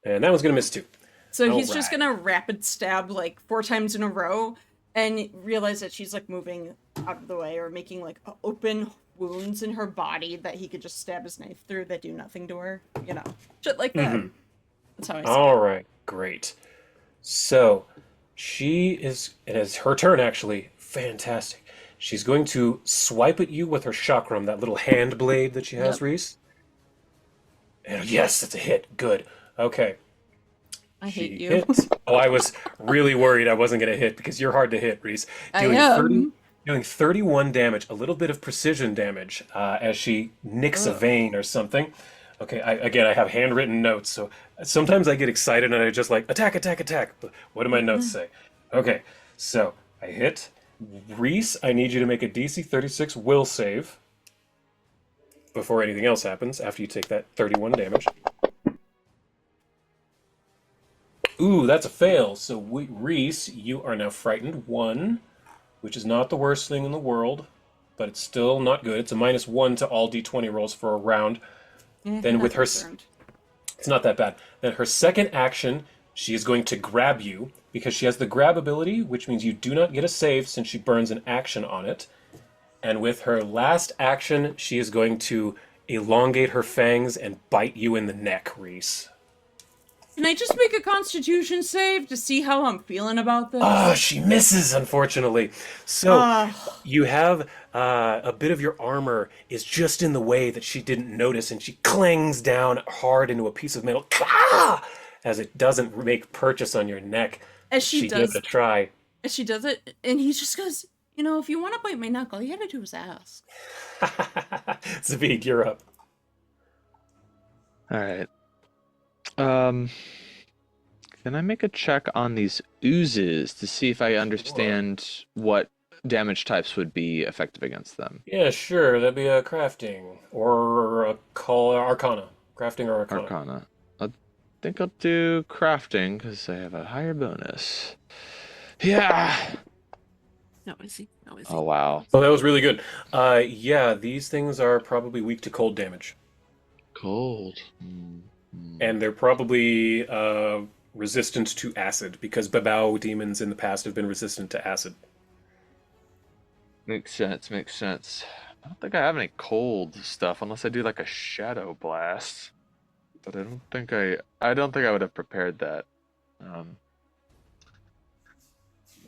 And that one's gonna miss too. So he's just Alright. gonna rapid stab like 4 times in a row, and realize that she's like moving out of the way or making like open wounds in her body that he could just stab his knife through that do nothing to her. You know, shit like that. That's how I see it. All right, great. So she is. It is her turn actually. Fantastic. She's going to swipe at you with her chakram, that little hand blade that she has, Yep. Reese. And yes, it's a hit. Good. Okay. I hate She you. hit. Oh, I was really worried I wasn't going to hit because you're hard to hit, Reese. I Doing am. doing 31 damage, a little bit of precision damage as she nicks a Ugh. vein or something. Okay, I have handwritten notes, so sometimes I get excited and I just like, attack, attack, attack. But what do my notes say? Okay, so I hit. Reese, I need you to make a DC 36 will save before anything else happens, after you take that 31 damage. Ooh, that's a fail. So Reese, you are now frightened 1, which is not the worst thing in the world, but it's still not good. It's a -1 to all d20 rolls for a round. Then with her, it's not that bad. Then her second action, she is going to grab you because she has the grab ability, which means you do not get a save since she burns an action on it. And with her last action, she is going to elongate her fangs and bite you in the neck, Reese. Can I just make a Constitution save to see how I'm feeling about this? Ah, she misses, unfortunately. So Ah. you have a bit of your armor is just in the way that she didn't notice, and she clangs down hard into a piece of metal. Ah! As it doesn't make purchase on your neck. As she Gave does, it a try. as she does it, and he just goes, you know, if you want to bite my neck, all you gotta do is ask. Zavig, you're up. All right. Can I make a check on these oozes to see if I understand what damage types would be effective against them? Yeah, sure. That'd be a crafting or a call arcana. Crafting or arcana. Arcana. I think I'll do crafting because I have a higher bonus. Yeah. No, is he? No, is he? Oh wow. Oh, that was really good. Yeah, these things are probably weak to cold damage. Cold. And they're probably resistant to acid, because Babao demons in the past have been resistant to acid. Makes sense. Makes sense. I don't think I have any cold stuff unless I do like a shadow blast. But I don't think I would have prepared that.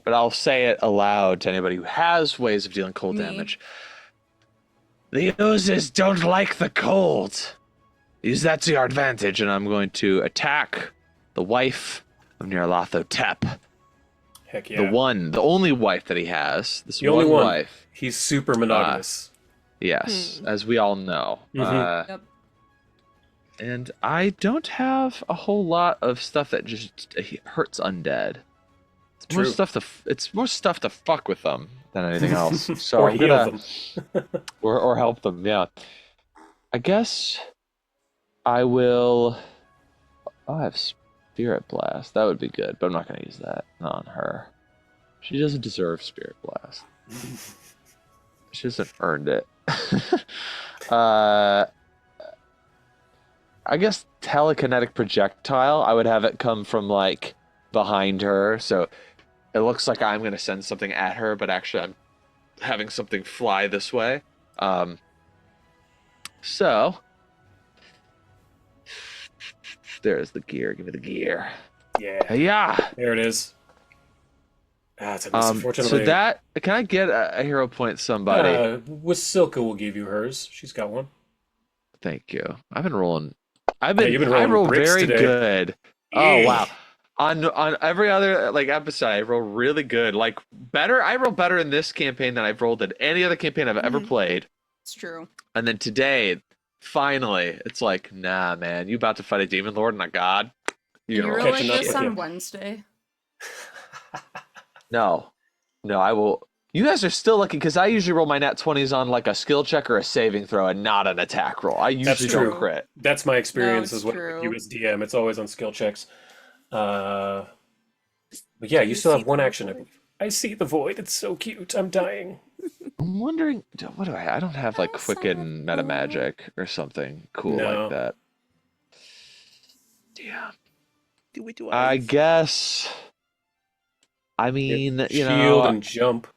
But I'll say it aloud to anybody who has ways of dealing cold Me. damage. The oozes don't like the cold. Use that to your advantage, and I'm going to attack the wife of Nyarlathotep. Heck yeah. The only wife that he has. This The only one one. wife. He's super monogamous. Yes, as we all know. Mhm. Yep. And I don't have a whole lot of stuff that just hurts undead. It's more True. it's more stuff to fuck with them than anything else. So Or I'm heal gonna them. or help them. Yeah. I guess I will. I have Spirit Blast. That would be good, but I'm not gonna use that on her. She doesn't deserve Spirit Blast. She hasn't earned it. uh, I guess telekinetic projectile. I would have it come from like behind her, so it looks like I'm gonna send something at her, but actually I'm having something fly this way. So there's the gear. Give me the gear. Yeah. Yeah. There it is. It's a miss, unfortunately. So that can I get a hero point, somebody? Wasilka will give you hers. She's got one. Thank you. I've been rolling. You've been I rolling roll bricks very today. good. Oh Yeah. wow. On every other like episode, I roll really good. Like better. I roll better in this campaign than I've rolled in any other campaign I've ever played. It's true. And then today, finally, it's like, nah, man, you about to fight a demon lord and a god? You You're were gonna like catching up this with on you. Wednesday. No, I will. You guys are still lucky because I usually roll my nat 20s on like a skill check or a saving throw and not an attack roll. I That's usually true. don't crit. That's my experience it's as well true. with you as DM. It's always on skill checks. But yeah, Do you you still see have one the action. I void? believe. I see the void. It's so cute. I'm dying. I'm wondering, what do I don't have like Quicken meta magic or something cool No. like that. Yeah. Do we do I ice? guess. I mean, you Shield know. and jump.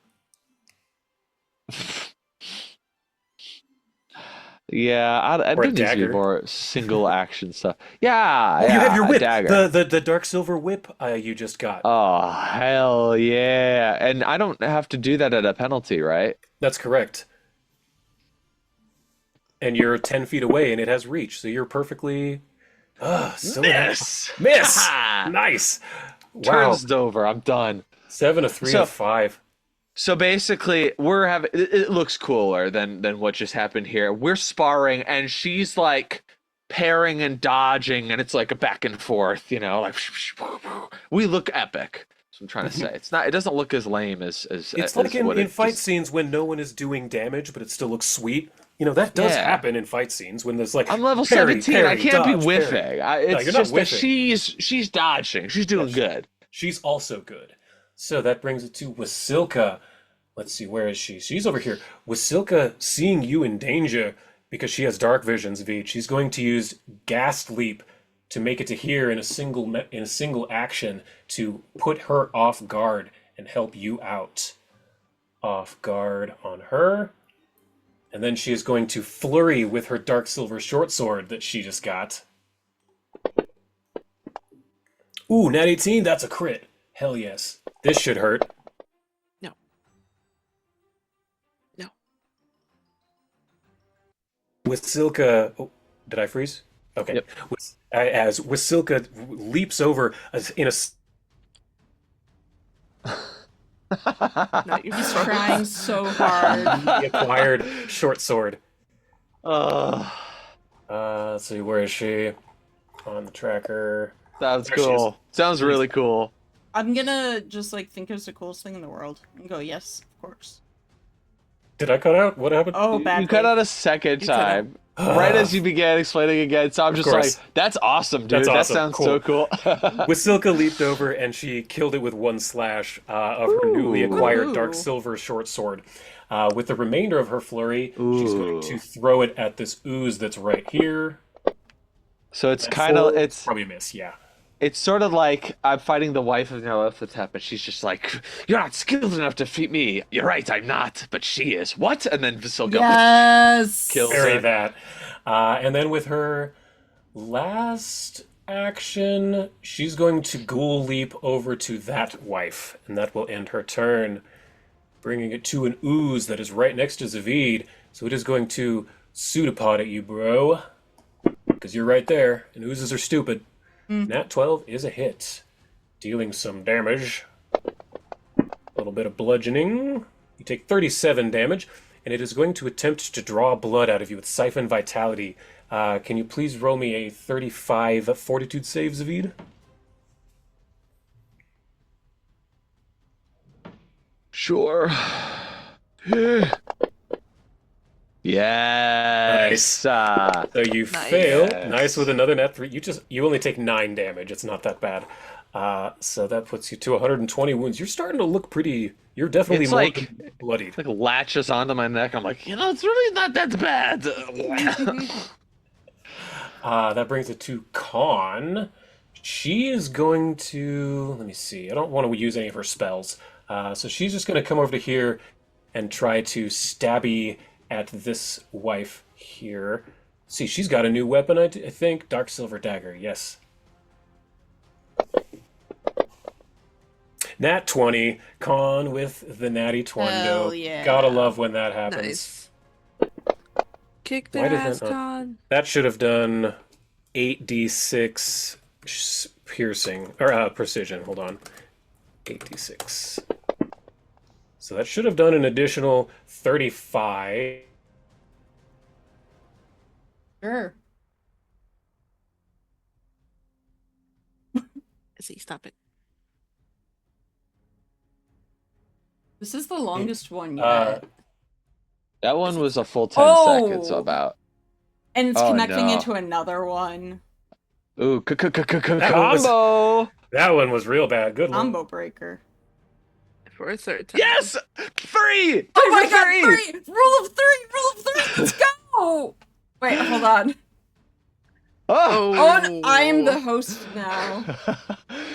Yeah, I Or a do need to dagger. do more single action stuff. Yeah, Oh, you have your a whip. dagger. The dark silver whip you just got. Oh, hell yeah. And I don't have to do that at a penalty, right? That's correct. And you're 10 feet away, and it has reach, so you're perfectly. So Miss! Miss. Ha! Nice. Wow. Turns over. I'm done. 7, a 3, So- a 5. So basically, we're having it looks cooler than what just happened here. We're sparring, and she's like parrying and dodging, and it's like a back and forth, like we look epic. That's what I'm trying to say. It's not. It doesn't look as lame as It's like what in it fight just- scenes when no one is doing damage, but it still looks sweet. That does Yeah. happen in fight scenes when there's like I'm level parry, 17. I parry, can't be dodge, whiffing. parry. It's you're not just that whiffing. she's dodging. She's doing Yes. good. She's also good. So that brings it to Wasilka. Let's see, where is she? She's over here. Wasilka, seeing you in danger because she has dark visions, Veed, she's going to use Ghast Leap to make it to here in a single action to put her off guard and help you out. Off guard on her. And then she is going to flurry with her dark silver short sword that she just got. Ooh, nat 18, that's a crit. Hell yes. This should hurt. No. No. Wasilka... Oh, did I freeze? Okay. Yep. As Wasilka leaps over in a... Not your He's fault. trying so hard. newly acquired short sword. Oh, Let's see, where is she? On the tracker. sounds There she cool. Sounds really cool. I'm gonna just think it's the coolest thing in the world and go, yes, of course. Did I cut out? What happened? Oh, You badly. cut out a second You cut out. time. Right as you began explaining again, so I'm just course. like, that's awesome, dude. That's That awesome. sounds Cool. so cool. Wasilka leaped over and she killed it with one slash of her newly Ooh. acquired dark Ooh. silver short sword. With the remainder of her flurry, she's going Ooh. to throw it at this ooze that's right here. So it's At kind of 4, it's probably a miss, yeah. it's sort of like I'm fighting the wife of Nyarlathotep, and she's just like, "You're not skilled enough to defeat me." You're right, I'm not, but she is. What? And then Vasilka Yes. kills Bury her. that. And then with her last action, she's going to ghoul leap over to that wife, and that will end her turn, bringing it to an ooze that is right next to Zavid. So it is going to pseudopod at you, bro, because you're right there, and oozes are stupid. Nat 12 is a hit, dealing some damage. A little bit of bludgeoning. You take 37 damage, and it is going to attempt to draw blood out of you with Siphon Vitality. Can you please roll me a 35 fortitude save, Zavid? Sure. Yes. So you Nice. fail. Yes. Nice with another net 3. You only take 9 damage. It's not that bad. So that puts you to 120 wounds. You're starting to look pretty. You're definitely It's more like- than bloodied. like latches onto my neck. I'm like, it's really not that bad. That brings it to Con. She is going to. Let me see. I don't want to use any of her spells. So she's just going to come over to here and try to stabby at this wife here. See, she's got a new weapon, I think. Dark Silver Dagger, yes. Nat 20. Con with the natty twendo. Hell yeah. Gotta love when that happens. Nice. Kick Why their did that ass, not- Con. That should have done 8d6 piercing, or precision. Hold on. 8d6. So that should have done an additional 35. Sure. See, stop it. This is the longest one yet. That one was a full 10 seconds Oh. about. And it's Oh, connecting no. into another one. Ooh, was- combo! That one was real bad. Good one. Combo breaker. For a third time. Yes! 3! Oh my for god, 3! 3! Rule of 3! Rule of 3! Let's go! Wait, hold on. Oh! Oh, I am the host now.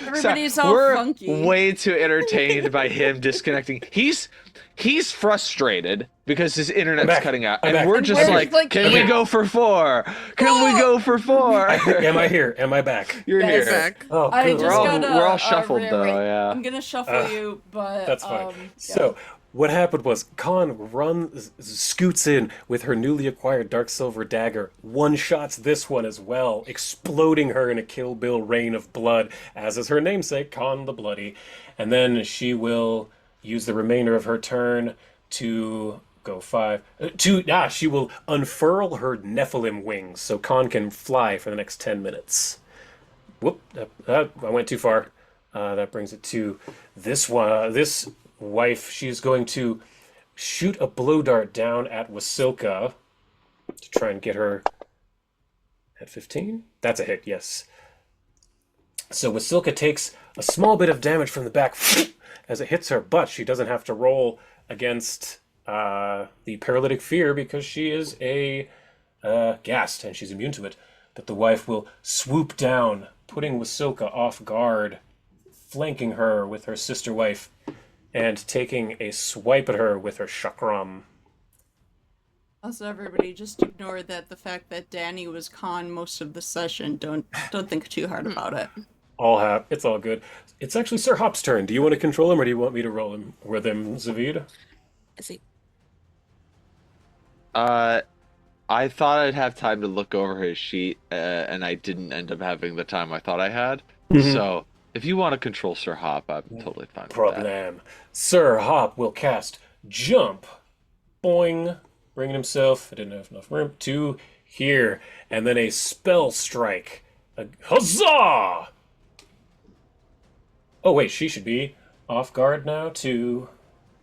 Everybody's all we're funky. way too entertained by him disconnecting. He's frustrated because his internet's I'm back. cutting out, I'm and back. we're I'm just back. like, can we Yeah. go for 4? Can we go for 4? Am I here? Am I back? You're Yes. here. Back. Oh, I good. just gotta. we're all shuffled rearrange- though, yeah. I'm gonna shuffle you, but That's fine. yeah. So, what happened was Khan scoots in with her newly acquired Dark Silver Dagger, one-shots this one as well, exploding her in a Kill Bill rain of blood, as is her namesake, Khan the Bloody. And then she will use the remainder of her turn to go 5. She will unfurl her Nephilim wings so Khan can fly for the next 10 minutes. Whoop, I went too far. That brings it to this one. This wife, she's going to shoot a blow dart down at Wasilka to try and get her at 15. That's a hit, yes. So Wasilka takes a small bit of damage from the back as it hits her, but she doesn't have to roll against the paralytic fear because she is a ghast and she's immune to it. But the wife will swoop down, putting Wasilka off guard, flanking her with her sister wife, and taking a swipe at her with her chakram. Also, everybody, just ignore that the fact that Danny was con most of the session. Don't think too hard about it. It's all good. It's actually Sir Hop's turn. Do you want to control him, or do you want me to roll him with him, Zavid? I see. I thought I'd have time to look over his sheet, and I didn't end up having the time I thought I had. So, if you want to control Sir Hop, I'm totally fine with that. Problem. Sir Hop will cast Jump. Boing. Bringing himself, I didn't have enough room, to here. And then a Spell Strike. Huzzah! Oh, wait, she should be off guard now, too,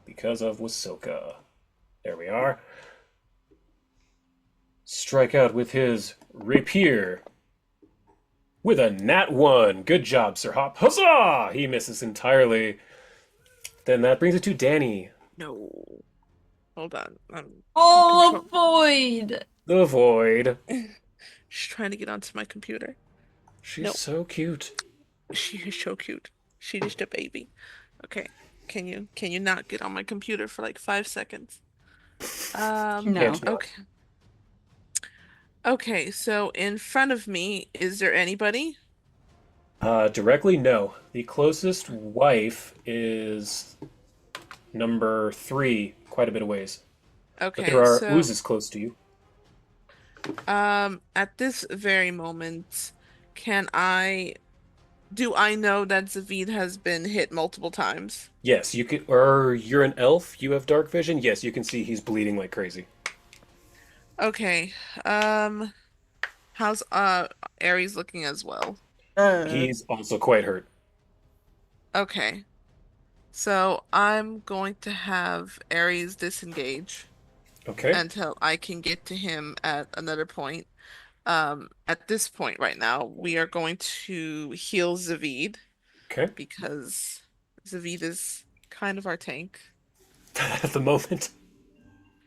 because of Wasilka. There we are. Strike out with his rapier. With a nat 1. Good job, Sir Hop. Huzzah! He misses entirely. Then that brings it to Danny. No. Hold on. Oh, avoid! The Void. She's trying to get onto my computer. She's Nope. so cute. She is so cute. She just a baby. Okay. Can you not get on my computer for like 5 seconds? No. Can't you? Okay. Okay, so in front of me, is there anybody? Directly, no. The closest wife is number 3, quite a bit of ways. Okay, But there are so oozes close to you. at this very moment, do I know that Zavid has been hit multiple times? Yes, you could. Or you're an elf. You have dark vision. Yes, you can see he's bleeding like crazy. Okay. How's Ares looking as well? He's also quite hurt. Okay. So I'm going to have Ares disengage Okay. until I can get to him at another point. At this point right now, we are going to heal Zavid Okay. because Zavid is kind of our tank. At the moment.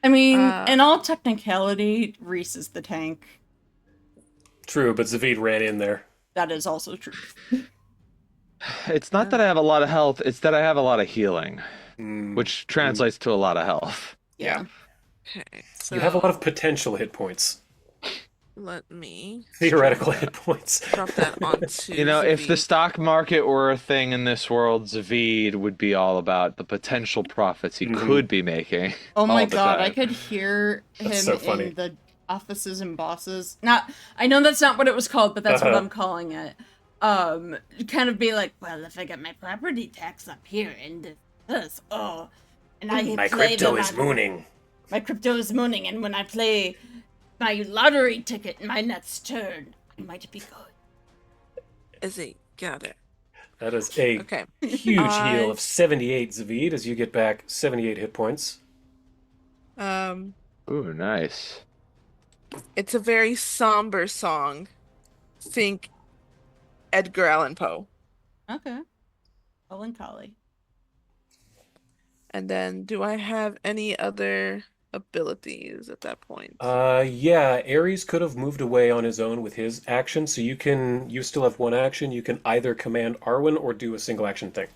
I mean, Uh, in all technicality, Reese is the tank. True, but Zavid ran in there. That is also true. It's not that I have a lot of health, it's that I have a lot of healing, Mm, which translates to a lot of health. Yeah. okay, You have a lot of so potential hit points. let me Theoretical drop hit points. that onto You know, if the Zavid. stock market were a thing in this world, Zavid would be all about the potential profits he Mhm. could be making Oh my all the god, I time. could hear That's him so funny. in the offices and bosses. Not, I know that's not what it was called, but that's what I'm calling it. Kind of be like, well, if I get my property tax up here and this, oh, and I My play crypto them is on- mooning. My crypto is mooning, and when I play my lottery ticket in my next turn, I might be good. Izzy, got it. That is a Okay. huge heal I- of 78 Zavid as you get back 78 hit points. Um, Ooh, nice. it's a very somber song. Think Edgar Allan Poe. Okay. Colin Collie. And then do I have any other abilities at that point? Yeah, Ares could have moved away on his own with his action, so you still have one action. You can either command Arwen or do a single action thing.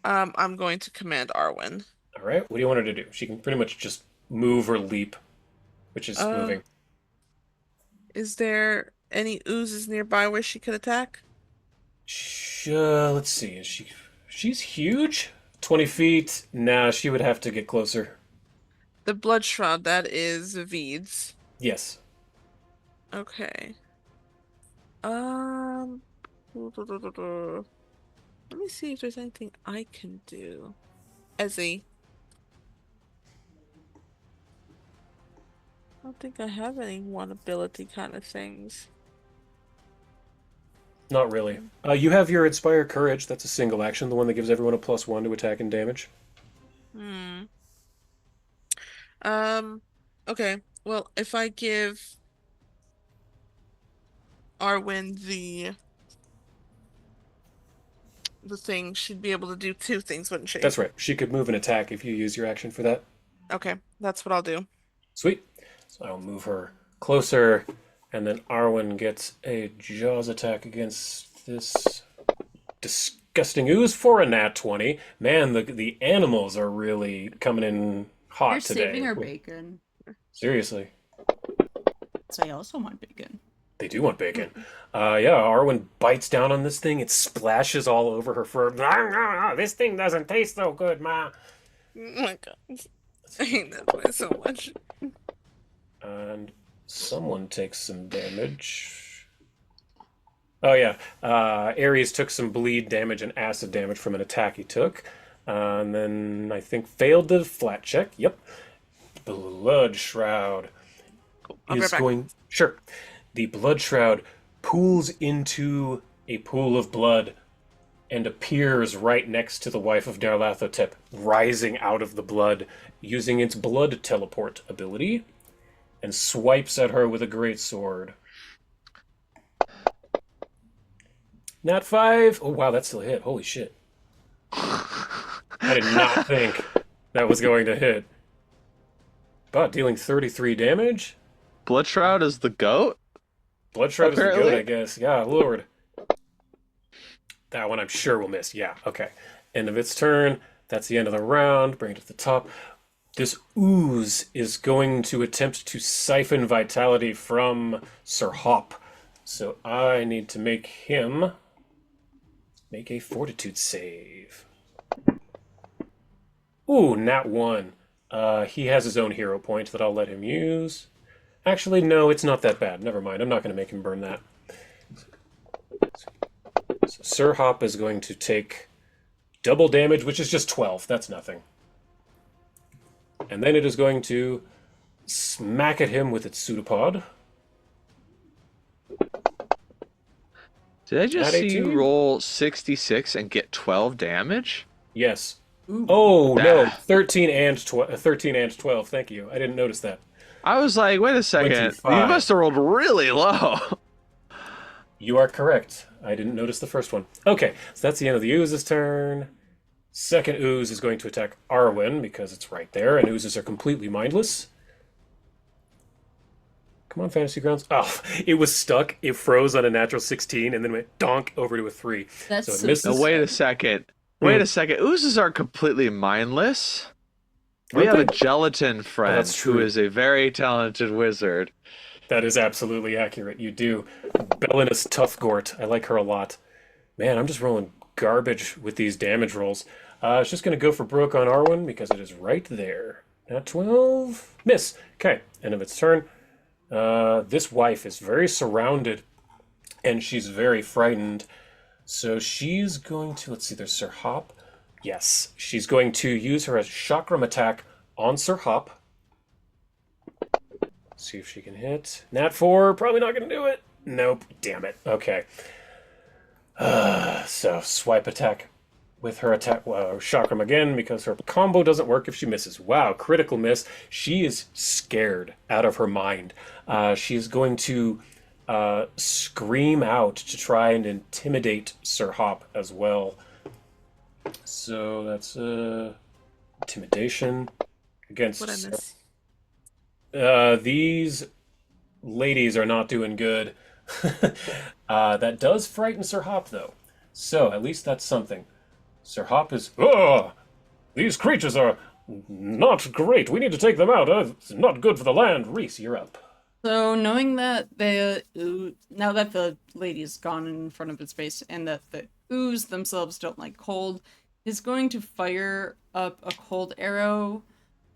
I'm going to command Arwen. All right, what do you want her to do? She can pretty much just move or leap, which is Uh, moving. Is there any oozes nearby where she could attack? Let's see. She's huge? 20 feet? Nah, she would have to get closer. The blood shroud, that is Zavid's. Yes. Okay. Um, let me see if there's anything I can do. Ezzy. I don't think I have any one ability kind of things. Not really. You have your Inspire Courage. That's a single action, the one that gives everyone a +1 to attack and damage. Hmm. Okay. Well, if I give Arwen the thing, she'd be able to do two things, wouldn't she? That's right. She could move and attack if you use your action for that. Okay, that's what I'll do. Sweet. So I'll move her closer, and then Arwen gets a Jaws attack against this disgusting ooze for a nat 20. Man, the animals are really coming in hot You're today. saving our bacon. Seriously. So I also want bacon. They do want bacon. Yeah, Arwen bites down on this thing. It splashes all over her fur. This thing doesn't taste so good, Ma. Oh my god. I hate that place so much. And someone takes some damage. Oh, yeah. Ares took some bleed damage and acid damage from an attack he took. And then I think failed the flat check. Yep. Blood Shroud Cool. I'll be right is back. going. Sure. The Blood Shroud pools into a pool of blood and appears right next to the wife of Darlathotep, rising out of the blood, using its blood teleport ability, and swipes at her with a great sword. Nat 5. Oh wow, that still hit. Holy shit. I did not think that was going to hit. But dealing 33 damage? Blood Shroud is the goat? Blood Shroud is the Apparently. goat, I guess. Yeah, Lord. That one I'm sure will miss. Yeah, okay. End of its turn. That's the end of the round. Bring it to the top. This ooze is going to attempt to siphon vitality from Sir Hop. So I need to make him make a fortitude save. Ooh, nat 1. He has his own hero point that I'll let him use. Actually, no, it's not that bad. Never mind. I'm not going to make him burn that. So Sir Hop is going to take double damage, which is just 12. That's nothing. And then it is going to smack at him with its pseudopod. Did I just Not see you 18? roll 66 and get 12 damage? Yes. Ooh. Oh no, Ah. 13 and 12. Thank you. I didn't notice that. I was like, wait a second. 25. You must have rolled really low. You are correct. I didn't notice the first one. Okay, so that's the end of the ooze's turn. Second ooze is going to attack Arwen because it's right there, and oozes are completely mindless. Come on, Fantasy Grounds. Oh, it was stuck. It froze on a natural 16 and then went donk over to a 3. That's So it so misses. Now, sad. wait a second. Wait a second. Oozes are completely mindless. We Aren't have a they? gelatin friend that's who true. is a very talented wizard. That is absolutely accurate. You do. Belinus Toughgort. I like her a lot. Man, I'm just rolling garbage with these damage rolls. It's just going to go for Brooke on Arwen because it is right there. Not 12. Miss. Okay, end of its turn. This wife is very surrounded and she's very frightened. So she's going to, let's see, there's Sir Hop. Yes, she's going to use her chakram attack on Sir Hop. See if she can hit. Nat 4, probably not going to do it. Nope, damn it. Okay. So swipe attack with her attack chakram again because her combo doesn't work if she misses. Wow, critical miss. She is scared out of her mind. She's going to scream out to try and intimidate Sir Hop as well. So that's intimidation against. What I miss? These ladies are not doing good. That does frighten Sir Hop, though. So at least that's something. Sir Hop is. Oh, these creatures are not great. We need to take them out. It's not good for the land. Reese, you're up. So knowing that now that the lady's gone in front of his face and that the ooze themselves don't like cold, he's going to fire up a cold arrow.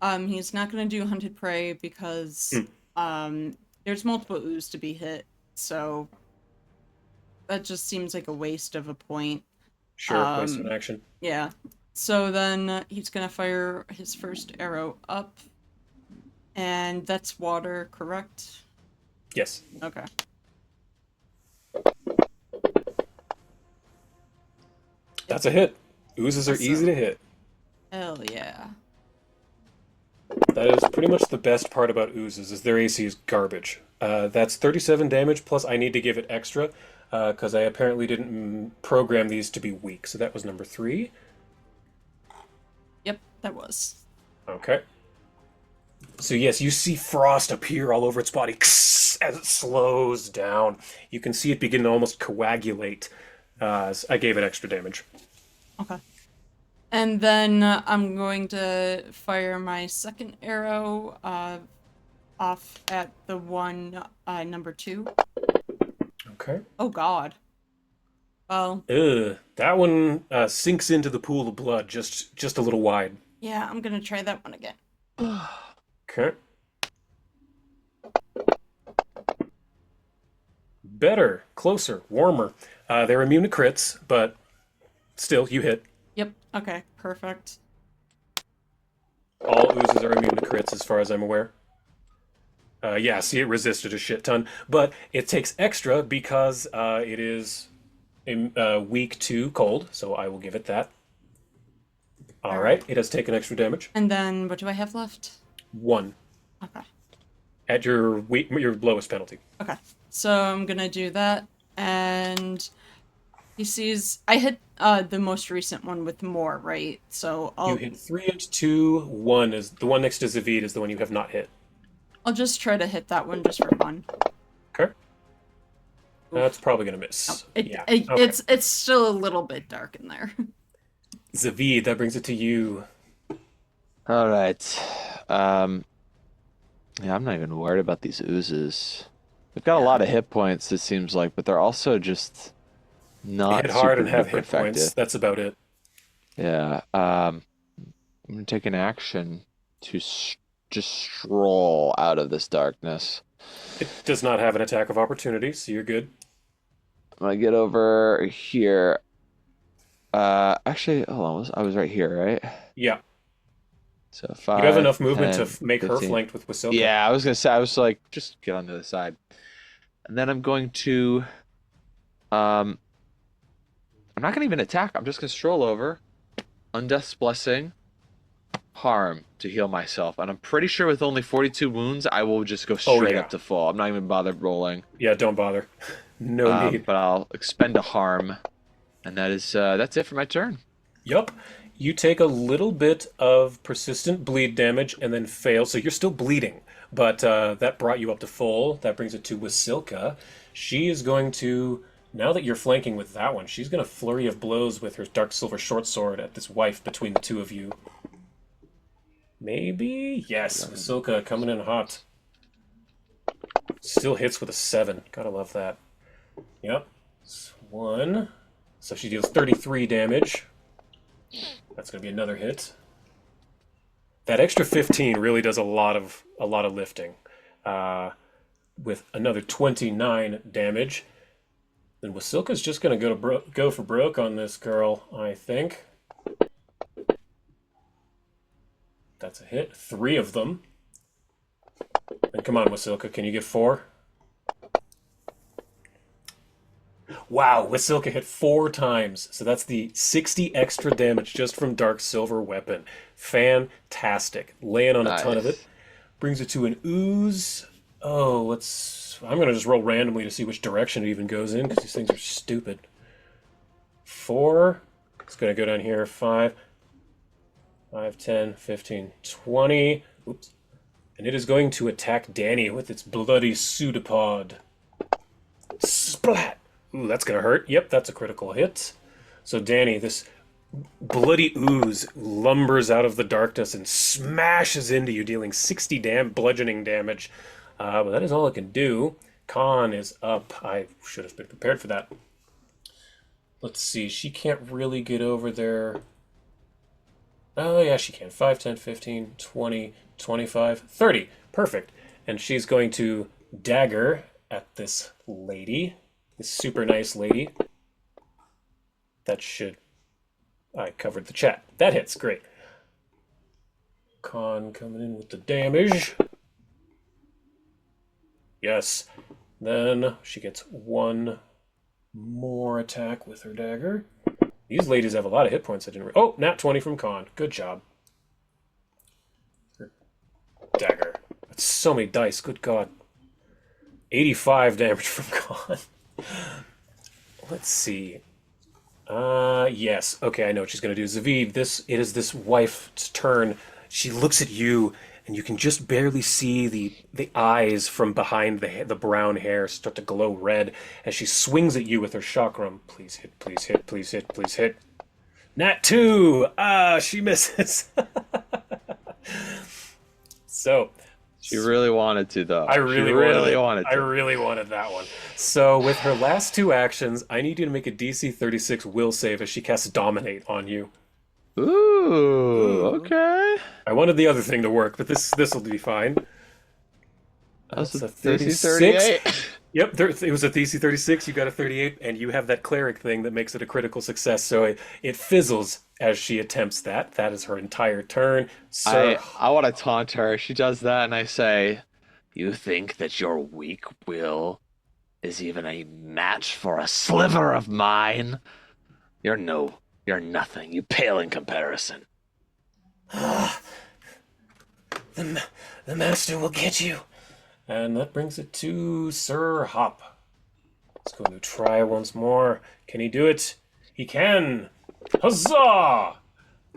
He's not going to do hunted prey because there's multiple ooze to be hit, so that just seems like a waste of a point. Sure, waste of an action. Yeah. So then he's going to fire his first arrow up. And that's water, correct? Yes. Okay. That's a hit. Oozes are easy to hit. Hell yeah. That is pretty much the best part about oozes is their AC is garbage. That's 37 damage, plus I need to give it extra, because I apparently didn't program these to be weak. So that was number 3. Yep, that was. Okay. So yes, you see frost appear all over its body as it slows down. You can see it begin to almost coagulate as I gave it extra damage. Okay. And then I'm going to fire my second arrow off at the one number 2. Okay. Oh god. Well, That one sinks into the pool of blood just a little wide. yeah, I'm gonna try that one again. Okay. Better, closer, warmer. They're immune to crits, but still, you hit. Yep, okay, perfect. All oozes are immune to crits, as far as I'm aware. Yeah, see, it resisted a shit ton, but it takes extra because it is weak to cold, so I will give it that. All right, it has taken extra damage. And then what do I have left? 1 Okay. at your lowest penalty. Okay. So I'm gonna do that, and he sees I hit the most recent one with more, right? So You hit 3 and 2. 1 is the one next to Zavid is the one you have not hit. I'll just try to hit that one just for fun. Okay. That's probably gonna miss. Okay. Okay. It's still a little bit dark in there. Zavid, that brings it to you. All right. Yeah, I'm not even worried about these oozes. They've got a lot of hit points, it seems like, but they're also just not Hit hard super and have duper hit points. effective. That's about it. Yeah. I'm gonna take an action to just stroll out of this darkness. It does not have an attack of opportunity, so you're good. I'm gonna get over here. Actually, hold on. I was right here, right? Yeah. So 5. You have enough movement 10, to make her 15. flanked with Wasilka. Yeah, I was gonna say. I was like, just get on the other side, and then I'm going to, I'm not gonna even attack. I'm just gonna stroll over, Undeath's Blessing, harm to heal myself. And I'm pretty sure with only 42 wounds, I will just go Oh, straight yeah. up to full. I'm not even bothered rolling. Yeah, don't bother. No need. But I'll expend a harm, and that's it for my turn. Yup. You take a little bit of persistent bleed damage and then fail, so you're still bleeding. But that brought you up to full. That brings it to Wasilka. She is going to, now that you're flanking with that one, she's going to flurry of blows with her dark silver short sword at this wife between the two of you. Maybe? Yes, Wasilka coming in hot. Still hits with a 7. Gotta love that. Yep. It's 1. So she deals 33 damage. That's gonna be another hit. That extra 15 really does a lot of lifting. With another 29 damage. Then Wasilka's just gonna go for broke on this girl, I think. That's a hit. 3 of them. And come on, Wasilka, can you get 4? Wow, Wasilka hit 4 times. So that's the 60 extra damage just from Dark Silver Weapon. Fantastic. Laying on a ton of it. Brings it to an ooze. Oh, I'm going to just roll randomly to see which direction it even goes in, because these things are stupid. 4. It's going to go down here. 5. 5, 10, 15, 20. Oops. And it is going to attack Danny with its bloody pseudopod. Splat! Ooh, that's going to hurt. Yep, that's a critical hit. So Danny, this bloody ooze lumbers out of the darkness and smashes into you, dealing 60 bludgeoning damage. But that is all it can do. Khan is up. I should have been prepared for that. Let's see. She can't really get over there. Oh, yeah, she can. 5, 10, 15, 20, 25, 30. Perfect. And she's going to dagger at this lady. This super nice lady. That should... I covered the chat. That hits. Great. Khan coming in with the damage. Yes. Then she gets 1 more attack with her dagger. These ladies have a lot of hit points. Oh, nat 20 from Khan. Good job. Her dagger. That's so many dice. Good God. 85 damage from Khan. Let's see. Yes. Okay, I know what she's going to do. Zavid, it is this wife's turn. She looks at you, and you can just barely see the eyes from behind the brown hair start to glow red as she swings at you with her chakram. Please hit, please hit, please hit, please hit. Nat 2! Ah, she misses. So... She really wanted to, though. I really wanted to. I really wanted that one. So with her last 2 actions, I need you to make a DC 36 will save as she casts Dominate on you. Ooh, okay. I wanted the other thing to work, but this will be fine. That's a 36. 38. Yep, it was a DC 36. You got a 38, and you have that cleric thing that makes it a critical success. So it fizzles as she attempts that. That is her entire turn. So I want to taunt her. She does that, and I say, "You think that your weak will is even a match for a sliver of mine? You're nothing. You pale in comparison." the master will get you. And that brings it to Sir Hop. He's going to try once more. Can he do it? He can! Huzzah!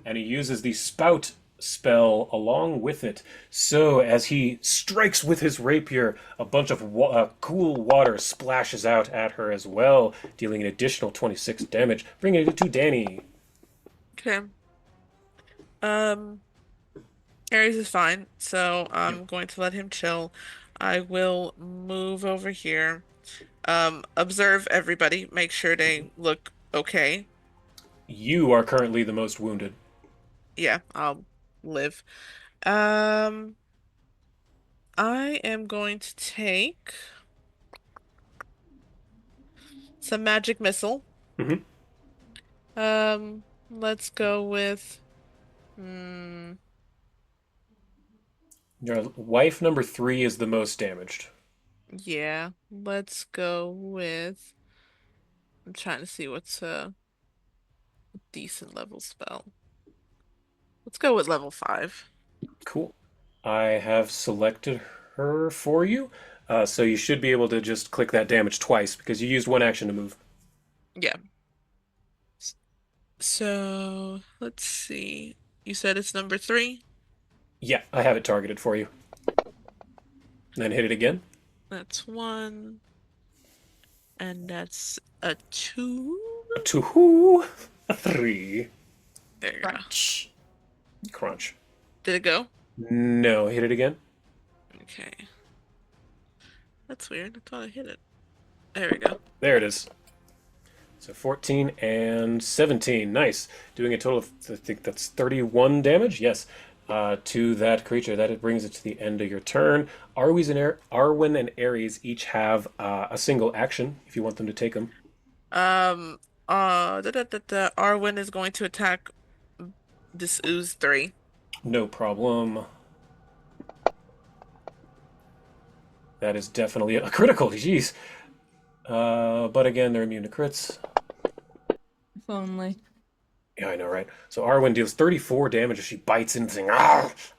And he uses the Spout spell along with it. So as he strikes with his rapier, a bunch of cool water splashes out at her as well, dealing an additional 26 damage, bringing it to Danny. Okay. Ares is fine, so I'm going to let him chill. I will move over here. Observe everybody. Make sure they look okay. You are currently the most wounded. Yeah, I'll live. I am going to take some magic missile. Mm-hmm. Let's go with Your wife number 3 is the most damaged. yeah, let's go with I'm trying to see what's decent level spell. Let's go with level 5. Cool. I have selected her for you, so you should be able to just click that damage twice because you used one action to move. Yeah. So let's see. You said it's number 3? Yeah, I have it targeted for you. Then hit it again. That's 1. And that's a 2. A 2, a 3. There you go. Crunch. Crunch. Did it go? No, hit it again. Okay. That's weird. I thought I hit it. There we go. There it is. So 14 and 17. Nice. Doing a total of, I think that's 31 damage. Yes. To that creature. That brings it to the end of your turn. Arwen and Ares each have a single action if you want them to take them. Arwen is going to attack this ooze 3. No problem. That is definitely a critical. Jeez. But again, they're immune to crits. If only. Yeah, I know, right? So Arwen deals 34 damage as she bites into the thing.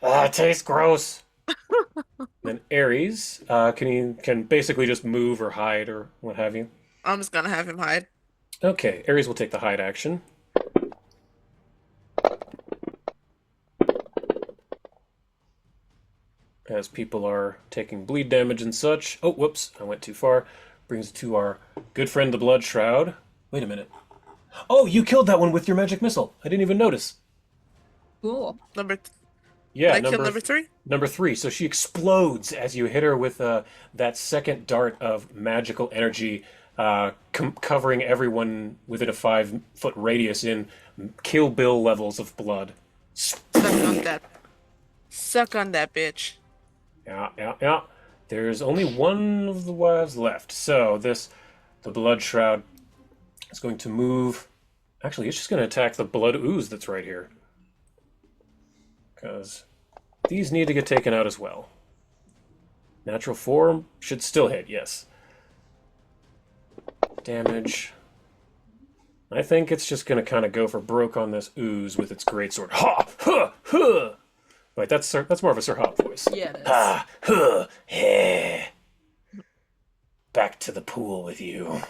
It tastes gross. Then Ares can basically just move or hide or what have you. I'm just gonna have him hide. Okay, Ares will take the hide action. As people are taking bleed damage and such. Oh, whoops, I went too far. Brings it to our good friend the Blood Shroud. Wait a minute. Oh, you killed that one with your magic missile. I didn't even notice. Cool. Yeah, Did I kill number 3? Number 3. So she explodes as you hit her with that second dart of magical energy, covering everyone within a 5-foot radius in Kill Bill levels of blood. Suck on that, bitch. Yeah. There's only one of the wives left. So the Blood Shroud is going to move. Actually, it's just going to attack the Blood Ooze that's right here. Because these need to get taken out as well. Natural form should still hit, yes. Damage. I think it's just going to kind of go for broke on this ooze with its greatsword. Ha! Huh! Huh! Wait, that's more of a Sir Hop voice. Yeah, it is. Ha! Huh! Heh! Back to the pool with you.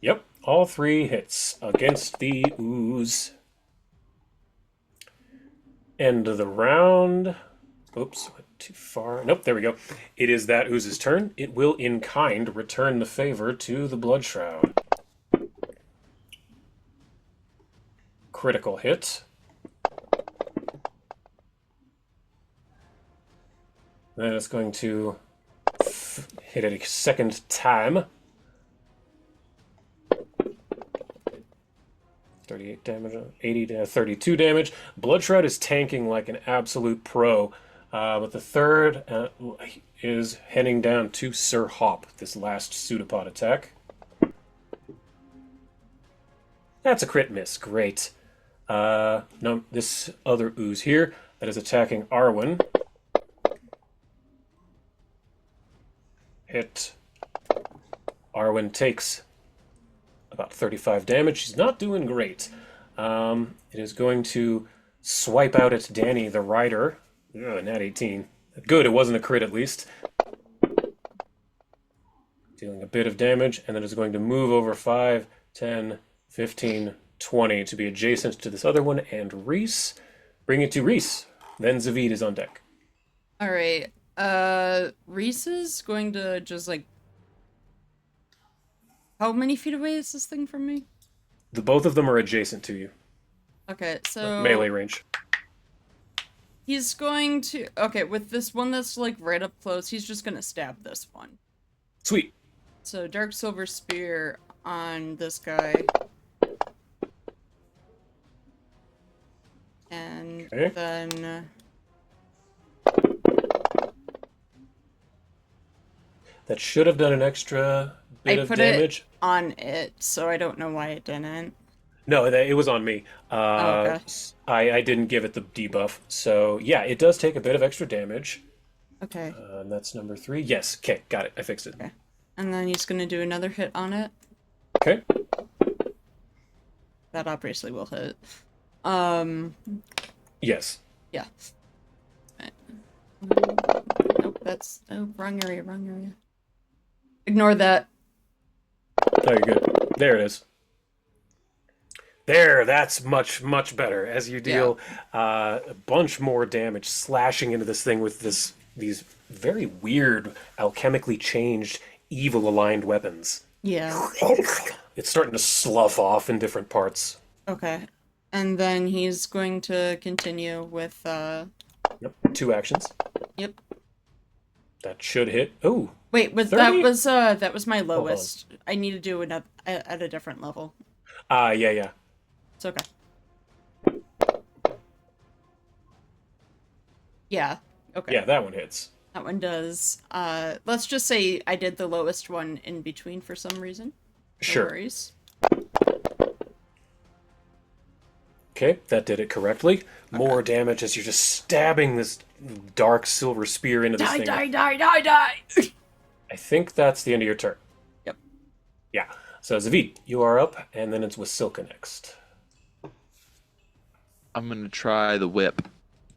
Yep, all 3 hits against the ooze. End of the round. Oops, went too far. Nope, there we go. It is that ooze's turn. It will, in kind, return the favor to the Blood Shroud. Critical hit. Then it's going to hit it a second time. 38 damage, 80 to 32 damage. Blood Shroud is tanking like an absolute pro. But the third is heading down to Sir Hop, this last pseudopod attack. That's a crit miss. Great. No, this other ooze here that is attacking Arwen. Hit. Arwen takes about 35 damage. She's not doing great. It is going to swipe out at Danny the Rider. Ugh, nat 18. Good, it wasn't a crit at least. Dealing a bit of damage, and then it's going to move over 5, 10, 15, 20 to be adjacent to this other one, and Reese. Bring it to Reese. Then Zavid is on deck. Alright. Reese is going to just like... How many feet away is this thing from me? Both of them are adjacent to you. Okay, so... Like melee range. He's going to... Okay, with this one that's like right up close, he's just gonna stab this one. Sweet. So Dark Silver Spear on this guy. And Okay. then... That should have done an extra bit I of put damage. it on it, so I don't know why it didn't. No, it was on me. Okay. I didn't give it the debuff. So, yeah, it does take a bit of extra damage. Okay. And that's number 3. Yes, okay, got it. I fixed it. Okay. And then he's gonna do another hit on it. Okay. that obviously will hit. Yes. Yeah. Nope, that's wrong area, wrong area. Ignore that. Oh, you're good. There it is. There, that's much, much better. As you deal a bunch more damage, slashing into this thing with these very weird, alchemically changed, evil-aligned weapons. Yeah. It's starting to slough off in different parts. Okay. And then he's going to continue with Yep, 2 actions. Yep. That should hit. Oh, Wait, but 30? that was my on. lowest. I need to do another at a different level. Yeah. It's okay. Yeah. Okay. Yeah, that one hits. That one does. Let's just say I did the lowest one in between for some reason. No Sure. worries. Okay, that did it correctly. More damage as you're just stabbing this dark silver spear into this thing. Die! I think that's the end of your turn. Yep. Yeah. So Zavid, you are up, and then it's with Silka next. I'm gonna try the whip.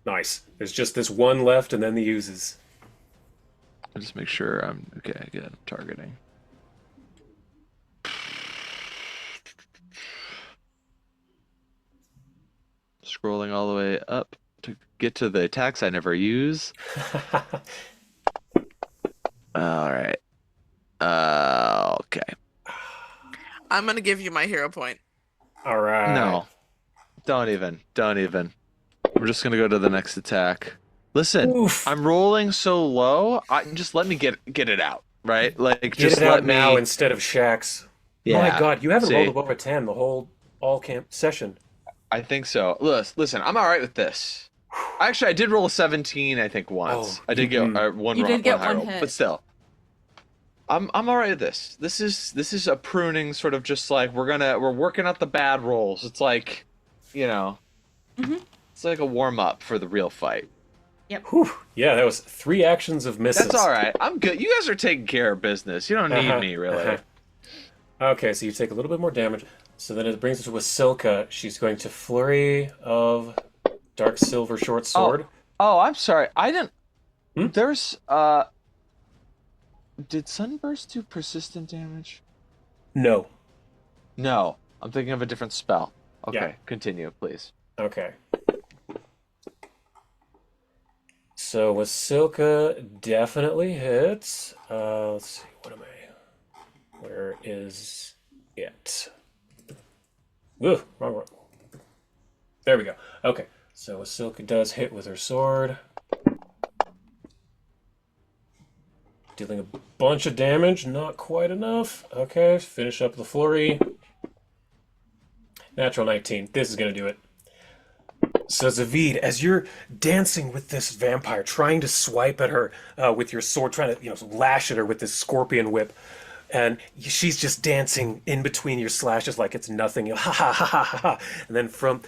Nice. There's just this one left, and then the uses. I'll just make sure I'm okay. Good. I'm targeting. Scrolling all the way up to get to the attacks I never use. All right. Okay. I'm gonna give you my hero point. All right. No. Don't even. We're just gonna go to the next attack. Listen, Oof. I'm rolling so low. Just let me get it out, right? Like Get just it out let me. now instead of Shaxx. Yeah. My God, you haven't See. rolled above a 10 the whole all camp session. I think so. Listen, I'm all right with this. Actually, I did roll a 17, I think, once. Oh, I did get one. You did get high one roll, hit. but still, I'm all right with this. This is a pruning, sort of just like we're working out the bad rolls. It's like, it's like a warm up for the real fight. Whew. Yeah, that was 3 actions of misses. That's all right. I'm good. You guys are taking care of business. You don't need me, really. Okay, so you take a little bit more damage. So then it brings us to Wasilka. She's going to flurry of dark silver short sword. Oh, I'm sorry. I didn't. Hmm? There's Did Sunburst do persistent damage? No. No, I'm thinking of a different spell. Okay, Yeah. continue, please. Okay. So Wasilka definitely hits. Let's see. What am I? Where is it? Ooh, wrong one. There we go. Okay. So Wasilka does hit with her sword. Dealing a bunch of damage, not quite enough. Okay, finish up the flurry. Natural 19. This is going to do it. So Zavid, as you're dancing with this vampire, trying to swipe at her with your sword, trying to lash at her with this scorpion whip, and she's just dancing in between your slashes like it's nothing. Ha ha ha ha ha. And then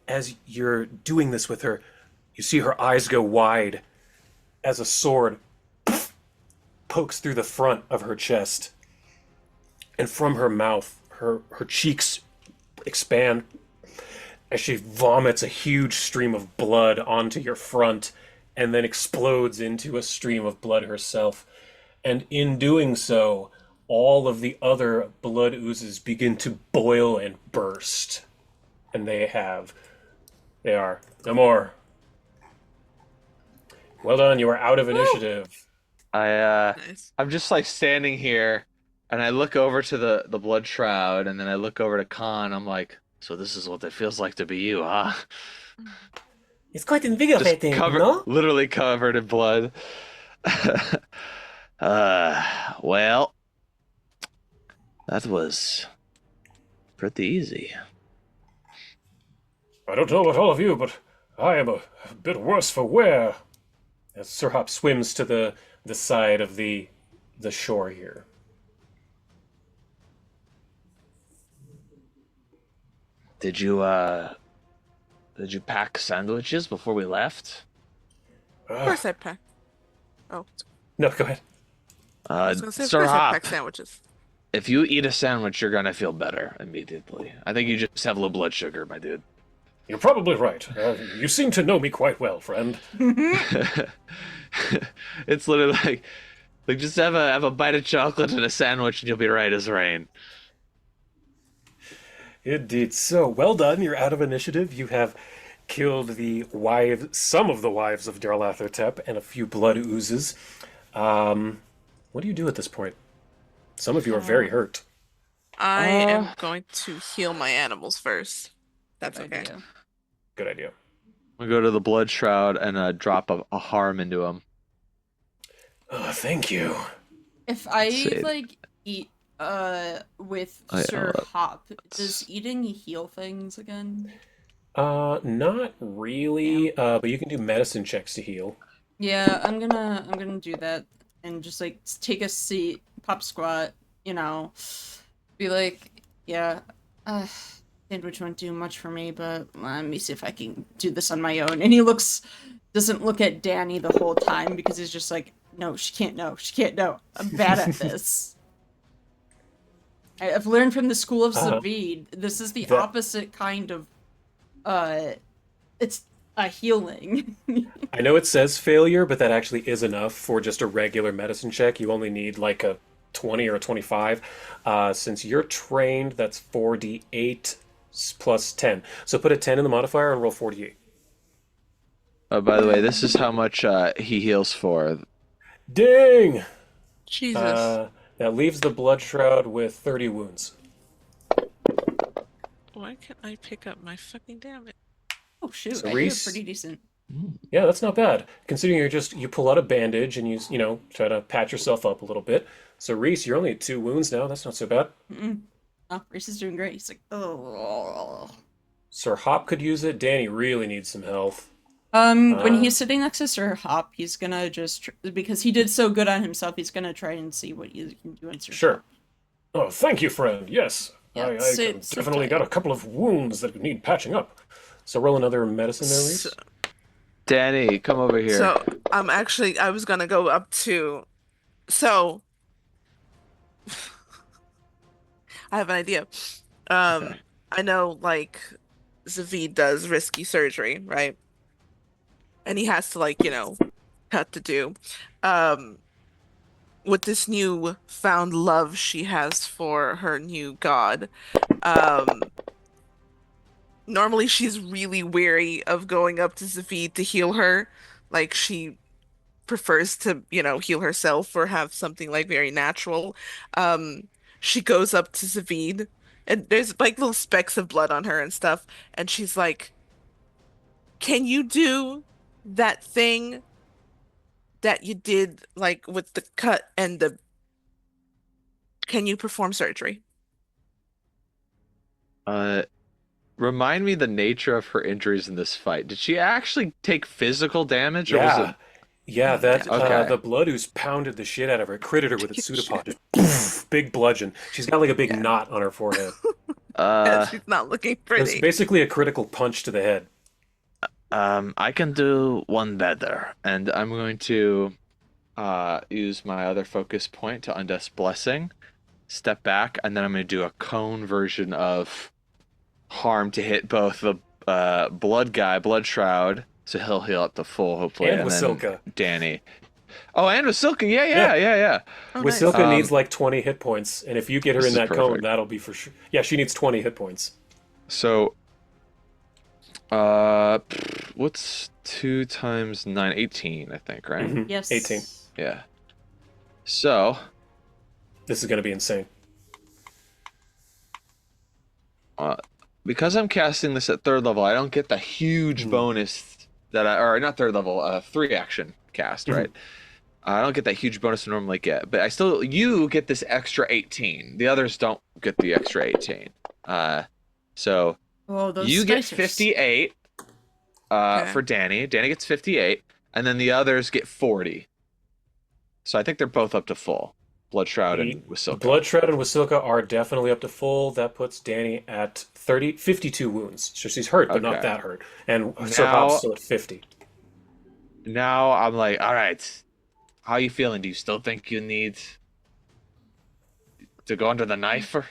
as you're doing this with her, you see her eyes go wide as a sword pokes through the front of her chest, and from her mouth, her cheeks expand as she vomits a huge stream of blood onto your front, and then explodes into a stream of blood herself. And in doing so, all of the other blood oozes begin to boil and burst. And they are no more. Well done, you are out of initiative. Nice. I'm just like standing here, and I look over to the blood shroud, and then I look over to Khan. I'm like, so this is what it feels like to be you, huh? It's quite Just invigorating, no? literally covered in blood. Well, that was pretty easy. I don't know about all of you, but I am a bit worse for wear. As Sir Hop swims to the side of the shore here. Did you pack sandwiches before we left? Of course I pack. Oh, No, go ahead. I was gonna say, of Sir course I Hop, pack sandwiches. if you eat a sandwich, you're gonna feel better immediately. I think you just have low blood sugar, my dude. You're probably right. You seem to know me quite well, friend. It's literally like just have a bite of chocolate and a sandwich, and you'll be right as rain. Indeed. So, well done. You're out of initiative. You have killed some of the wives of Darlathotep, and a few blood oozes. What do you do at this point? Some of you are very hurt. I am going to heal my animals first. That's Good okay. idea. Good idea. We go to the blood shroud and drop a harm into him. Oh, thank you. If I Save. like eat with Oh, yeah, Sir let's- Hop, does eating heal things again? Not really. But you can do medicine checks to heal. Yeah, I'm gonna do that and just like take a seat, pop squat, you know, be like, yeah, sandwich won't do much for me, but let me see if I can do this on my own. And he doesn't look at Danny the whole time because he's just like, no, she can't know, she can't know. I'm bad at this. I've learned from the school of Zavid. This is the opposite kind of, it's a healing. I know it says failure, but that actually is enough for just a regular medicine check. You only need like a 20 or a 25. Since you're trained, that's 4d8 plus 10. So put a 10 in the modifier and roll 48. By the way, this is how much he heals for. Ding! Jesus. That leaves the blood shroud with 30 wounds. Why can't I pick up my fucking damage? Oh shoot, So I did Reese- pretty decent. Yeah, that's not bad. Considering you pull out a bandage and you try to patch yourself up a little bit. So Reese, you're only at 2 wounds now. That's not so bad. Oh, Reese is doing great. He's like, oh. Sir Hop could use it. Danny really needs some health. When he's sitting next to Sir Hop, he's gonna just because he did so good on himself, he's gonna try and see what he can do on Sir Sure. Hop. Oh, thank you, friend. Yes. Yeah, I sit definitely tight. got a couple of wounds that need patching up. So roll another medicine there, Reese. So, Danny, come over here. so I was gonna go up to. So I have an idea. Okay. I know like Zavid does risky surgery, right? And he has to like, cut to do. With this new found love she has for her new god, normally she's really wary of going up to Zavid to heal her. Like she prefers to, heal herself or have something like very natural. She goes up to Zavid and there's like little specks of blood on her and stuff, and she's like, "Can you do that thing that you did like with the cut and the can you perform surgery?" Remind me the nature of her injuries in this fight. Did she actually take physical damage, or was Yeah. it? Yeah, that Okay. the blood ooze pounded the shit out of her, critted her with its pseudopod. Just poof, big bludgeon. She's got like a big knot on her forehead. She's not looking It's pretty. basically a critical punch to the head. I can do one better, and I'm going to use my other focus point to Undust Blessing, step back, and then I'm going to do a cone version of harm to hit both the blood shroud, so he'll heal up to full, hopefully, And then Wasilka. Danny. Oh, and Wasilka, yeah. Oh, nice. Wasilka needs like 20 hit points, and if you get her This in is that cone, perfect. that'll be for sure. Yeah, she needs 20 hit points. So, what's 2 times 9? 18, I think, right? Mhm. Yes. 18. Yeah. So, This is going to be insane. because I'm casting this at 3rd level, I don't get the huge bonus that or not 3rd level, 3 action cast, right? I don't get that huge bonus I normally get, but you get this extra 18. The others don't get the extra 18. So Oh, those you get dice are 58 Okay. for Danny. Danny gets 58, and then the others get 40. So I think they're both up to full. Blood Shroud and Wasilka. Blood Shroud and Wasilka are definitely up to full. That puts Danny at 52 wounds. So she's hurt, but not Okay. that hurt. And Sir Now- Hop's still at 50. Now I'm like, all right, how you feeling? Do you still think you need to go under the knife? Or...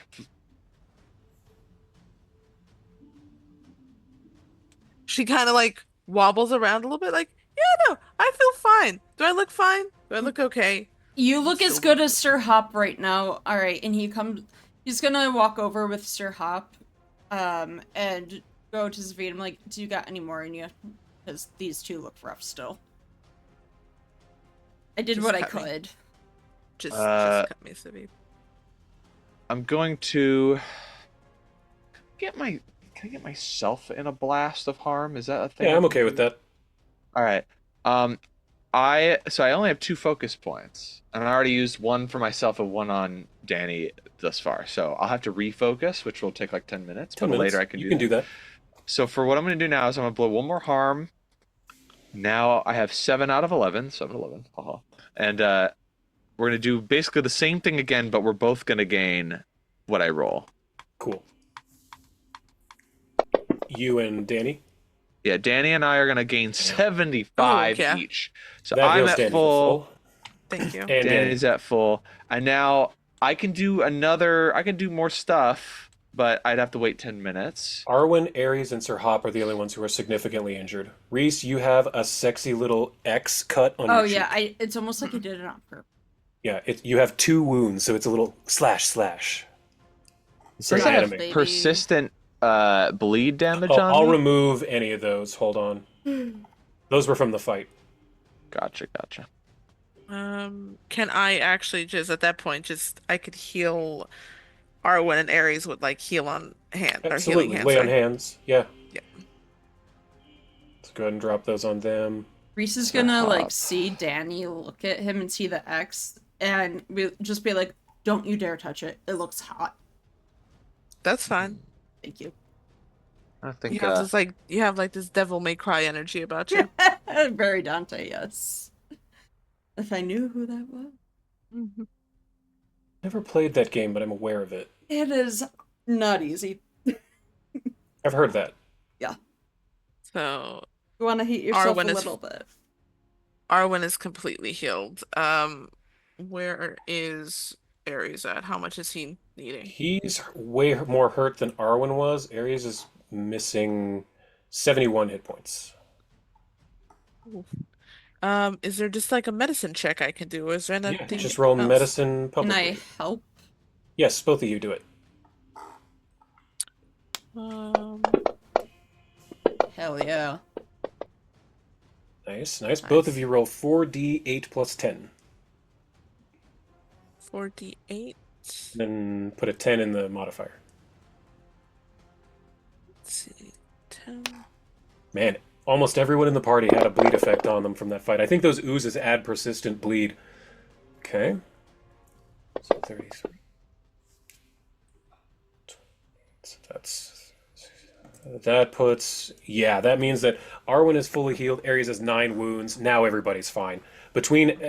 She kind of like wobbles around a little bit, like, yeah, no, I feel fine. Do I look fine? Do I look okay? You look as Still good look as Sir Hop right now. All right, and he's gonna walk over with Sir Hop, and go to Zavine. I'm like, do you got any more in you? Because these two look rough still. I did Just what I cut me. could. Just cut me, Savine. I'm going to get my. Can I get myself in a blast of harm? Is that a thing? Yeah, I I'm can okay with do? that. All right. I only have 2 focus points, and I already used one for myself and one on Danny thus far. So I'll have to refocus, which will take like 10 minutes. 10 but minutes. later I can you do can that. do that. So for what I'm going to do now is I'm going to blow one more harm. Now I have 7 out of 11. 7 11. Haha. And we're going to do basically the same thing again, but we're both going to gain what I roll. Cool. You and Danny? Yeah, Danny and I are going to gain 75 yeah. each. So That I'm heals at Danny to full. Thank you. And Danny. Danny's at full. And now I can do more stuff, but I'd have to wait 10 minutes. Arwen, Ares, and Sir Hop are the only ones who are significantly injured. Reese, you have a sexy little X cut on your Oh yeah, cheek. it's almost like you did it on purpose. Yeah, you have 2 wounds, so it's a little slash. It's very Slash, anime. baby. Persistent bleed damage Oh, on I'll me? remove any of those. Hold on. Those were from the fight. Gotcha. Can I actually just at that point I could heal Arwen and Ares with like heal on hand or healing Absolutely. hands. Lay on Sorry. hands. Yeah. Yeah. Let's go ahead and drop those on them. Reese is Sir gonna like Hop. see Danny look at him and see the X, and just be like, "Don't you dare touch it. It looks hot." That's fine. Thank you. I think You have like this devil may cry energy about you. Very Dante, yes. If I knew who that was. Mhm. Never played that game, but I'm aware of it. It is not easy. I've heard that. So You want to heat yourself Arwen a is- little bit. Arwen is completely healed. Where is Ares at? How much is he needing? He's way more hurt than Arwen was. Ares is missing 71 hit points. Is there just like a medicine check I can do? Is there Yeah, anything just roll else? medicine Can publicly. I help? Yes, both of you do it. Um, Hell yeah. Nice. Both of you roll 4d8 plus 10. 4d8. Then put a 10 in the modifier. Let's see. 10. Man, almost everyone in the party had a bleed effect on them from that fight. I think those oozes add persistent bleed. Okay. So 33. So that puts... Yeah, that means that Arwen is fully healed. Ares has 9 wounds. Now everybody's fine. Between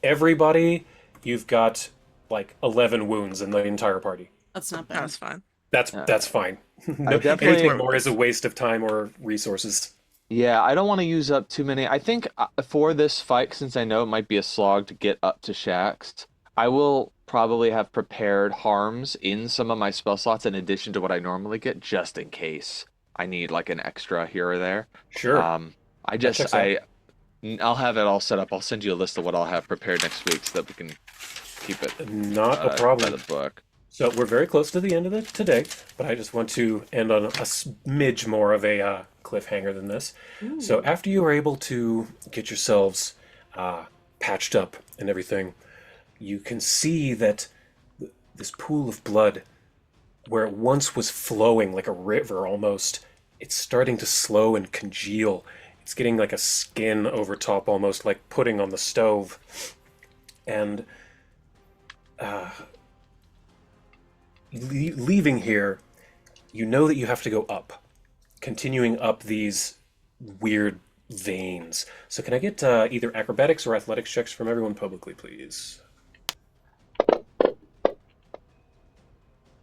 everybody, you've got like 11 wounds in the entire party. That's not bad. That's fine. That's fine. No, definitely- anything more is a waste of time or resources. Yeah, I don't want to use up too many. I think for this fight, since I know it might be a slog to get up to Shaxx, I will probably have prepared harms in some of my spell slots in addition to what I normally get, just in case I need like an extra here or there. Sure. checks out. I'll have it all set up. I'll send you a list of what I'll have prepared next week so that we can keep it Not a by problem. the book. So we're very close to the end of it today, but I just want to end on a smidge more of a cliffhanger than this. So after you are able to get yourselves patched up and everything, you can see that this pool of blood, where it once was flowing like a river almost, it's starting to slow and congeal. It's getting like a skin over top, almost like pudding on the stove. And leaving here, you know that you have to go up, continuing up these weird veins. So can I get either acrobatics or athletics checks from everyone publicly, please?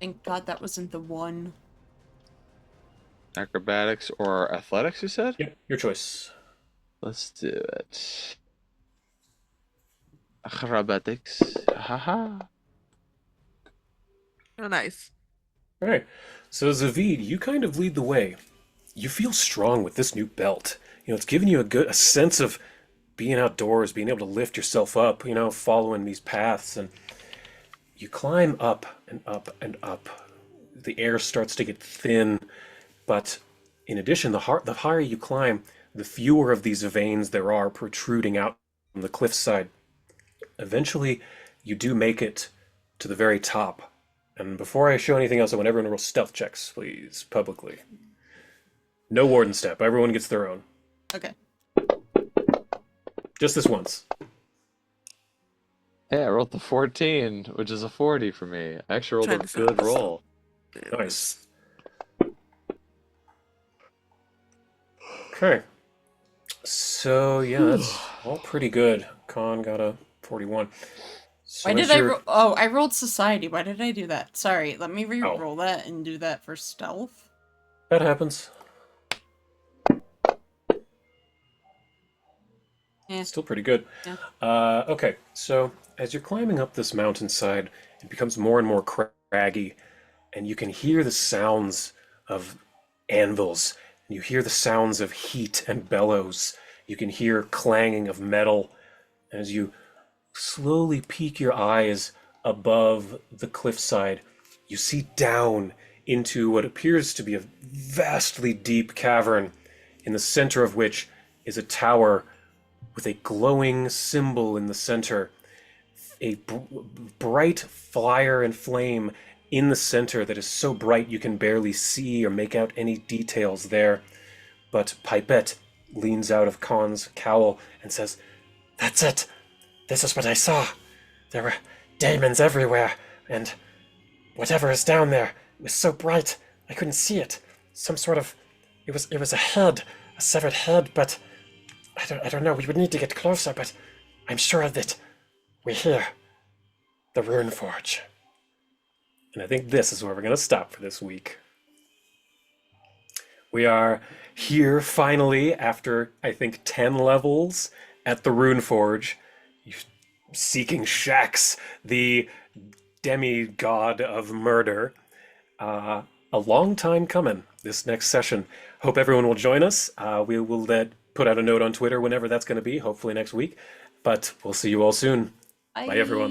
Thank God that wasn't the one. Acrobatics or athletics, you said? Yep, your choice. Let's do it. Acrobatics. Haha. Oh, nice. All right. So Zavid, you kind of lead the way. You feel strong with this new belt. It's giving you a sense of being outdoors, being able to lift yourself up, following these paths, and you climb up and up and up. The air starts to get thin, but in addition, the higher you climb, the fewer of these veins there are protruding out from the cliffside. Eventually, you do make it to the very top. And before I show anything else, I want everyone to roll stealth checks, please, publicly. No warden step. Everyone gets their own. Okay. Just this once. Hey, I rolled the 14, which is a 40 for me. I actually rolled Trying a to find good this roll. Nice. Okay. So, yeah, that's all pretty good. Khan got a 41. So Why as did I you're- roll? Oh, I rolled society. Why did I do that? Sorry, let me Oh. re-roll that and do that for stealth. That happens. Yeah. Still pretty good. Yeah. Okay, so as you're climbing up this mountainside, it becomes more and more craggy, and you can hear the sounds of anvils. You hear the sounds of heat and bellows. You can hear clanging of metal. As you slowly peek your eyes above the cliffside, you see down into what appears to be a vastly deep cavern, in the center of which is a tower with a glowing symbol in the center, a bright fire and flame in the center that is so bright you can barely see or make out any details there. But Pipette leans out of Khan's cowl and says, "That's it. This is what I saw. There were demons everywhere, and whatever is down there was so bright I couldn't see it. Some sort of... It was a head, a severed head, but... I don't know, we would need to get closer, but I'm sure that we're here. The Rune Forge." And I think this is where we're going to stop for this week. We are here finally after, I think, 10 levels at the Rune Forge, seeking Shax, the demigod of murder. A long time coming, this next session. Hope everyone will join us. We will put out a note on Twitter whenever that's going to be, hopefully next week. But we'll see you all soon. Bye, everyone.